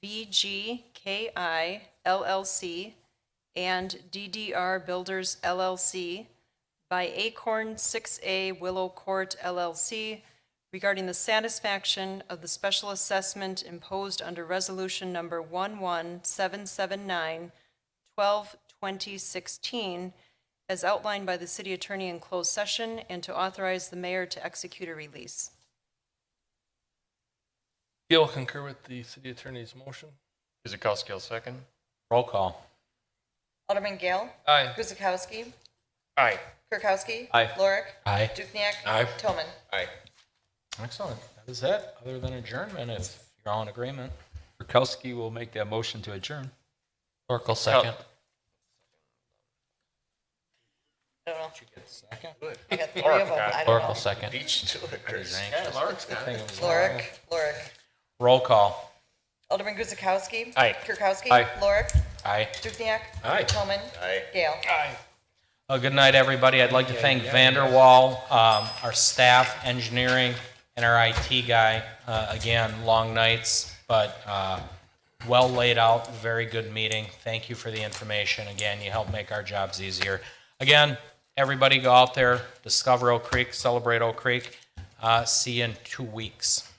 VGKI LLC, and DDR Builders LLC by Acorn 6A Willow Court LLC regarding the satisfaction of the special assessment imposed under Resolution Number 11779-122016 as outlined by the city attorney in closed session, and to authorize the mayor to execute a release. Gale concur with the city attorney's motion. Guzekowski will second. Roll call. Alderman Gale. Aye. Guzekowski. Aye. Kirkowski. Aye. Lorik. Aye. Dukenyak. Aye. Toman. Aye. Excellent. That is it, other than adjournment, if you're all in agreement. Kirkowski will make that motion to adjourn. Oracle second. I don't know. Second? I got three of them. I don't Oracle know. second. Beach to it, Chris. Yeah, Laura's got it. Lorik. Lorik. Roll call. Alderman Guzekowski. Aye. Kirkowski. Aye. Lorik. Aye. Dukenyak. Aye. Toman. Aye. Gale. Good night, everybody. I'd like to thank Vanderwall, our staff, engineering, and our IT guy. Again, long nights, but well laid out, very good meeting. Thank you for the information. Again, you help make our jobs easier. Again, everybody go out there, discover Oak Creek, celebrate Oak Creek. See you in 2 weeks.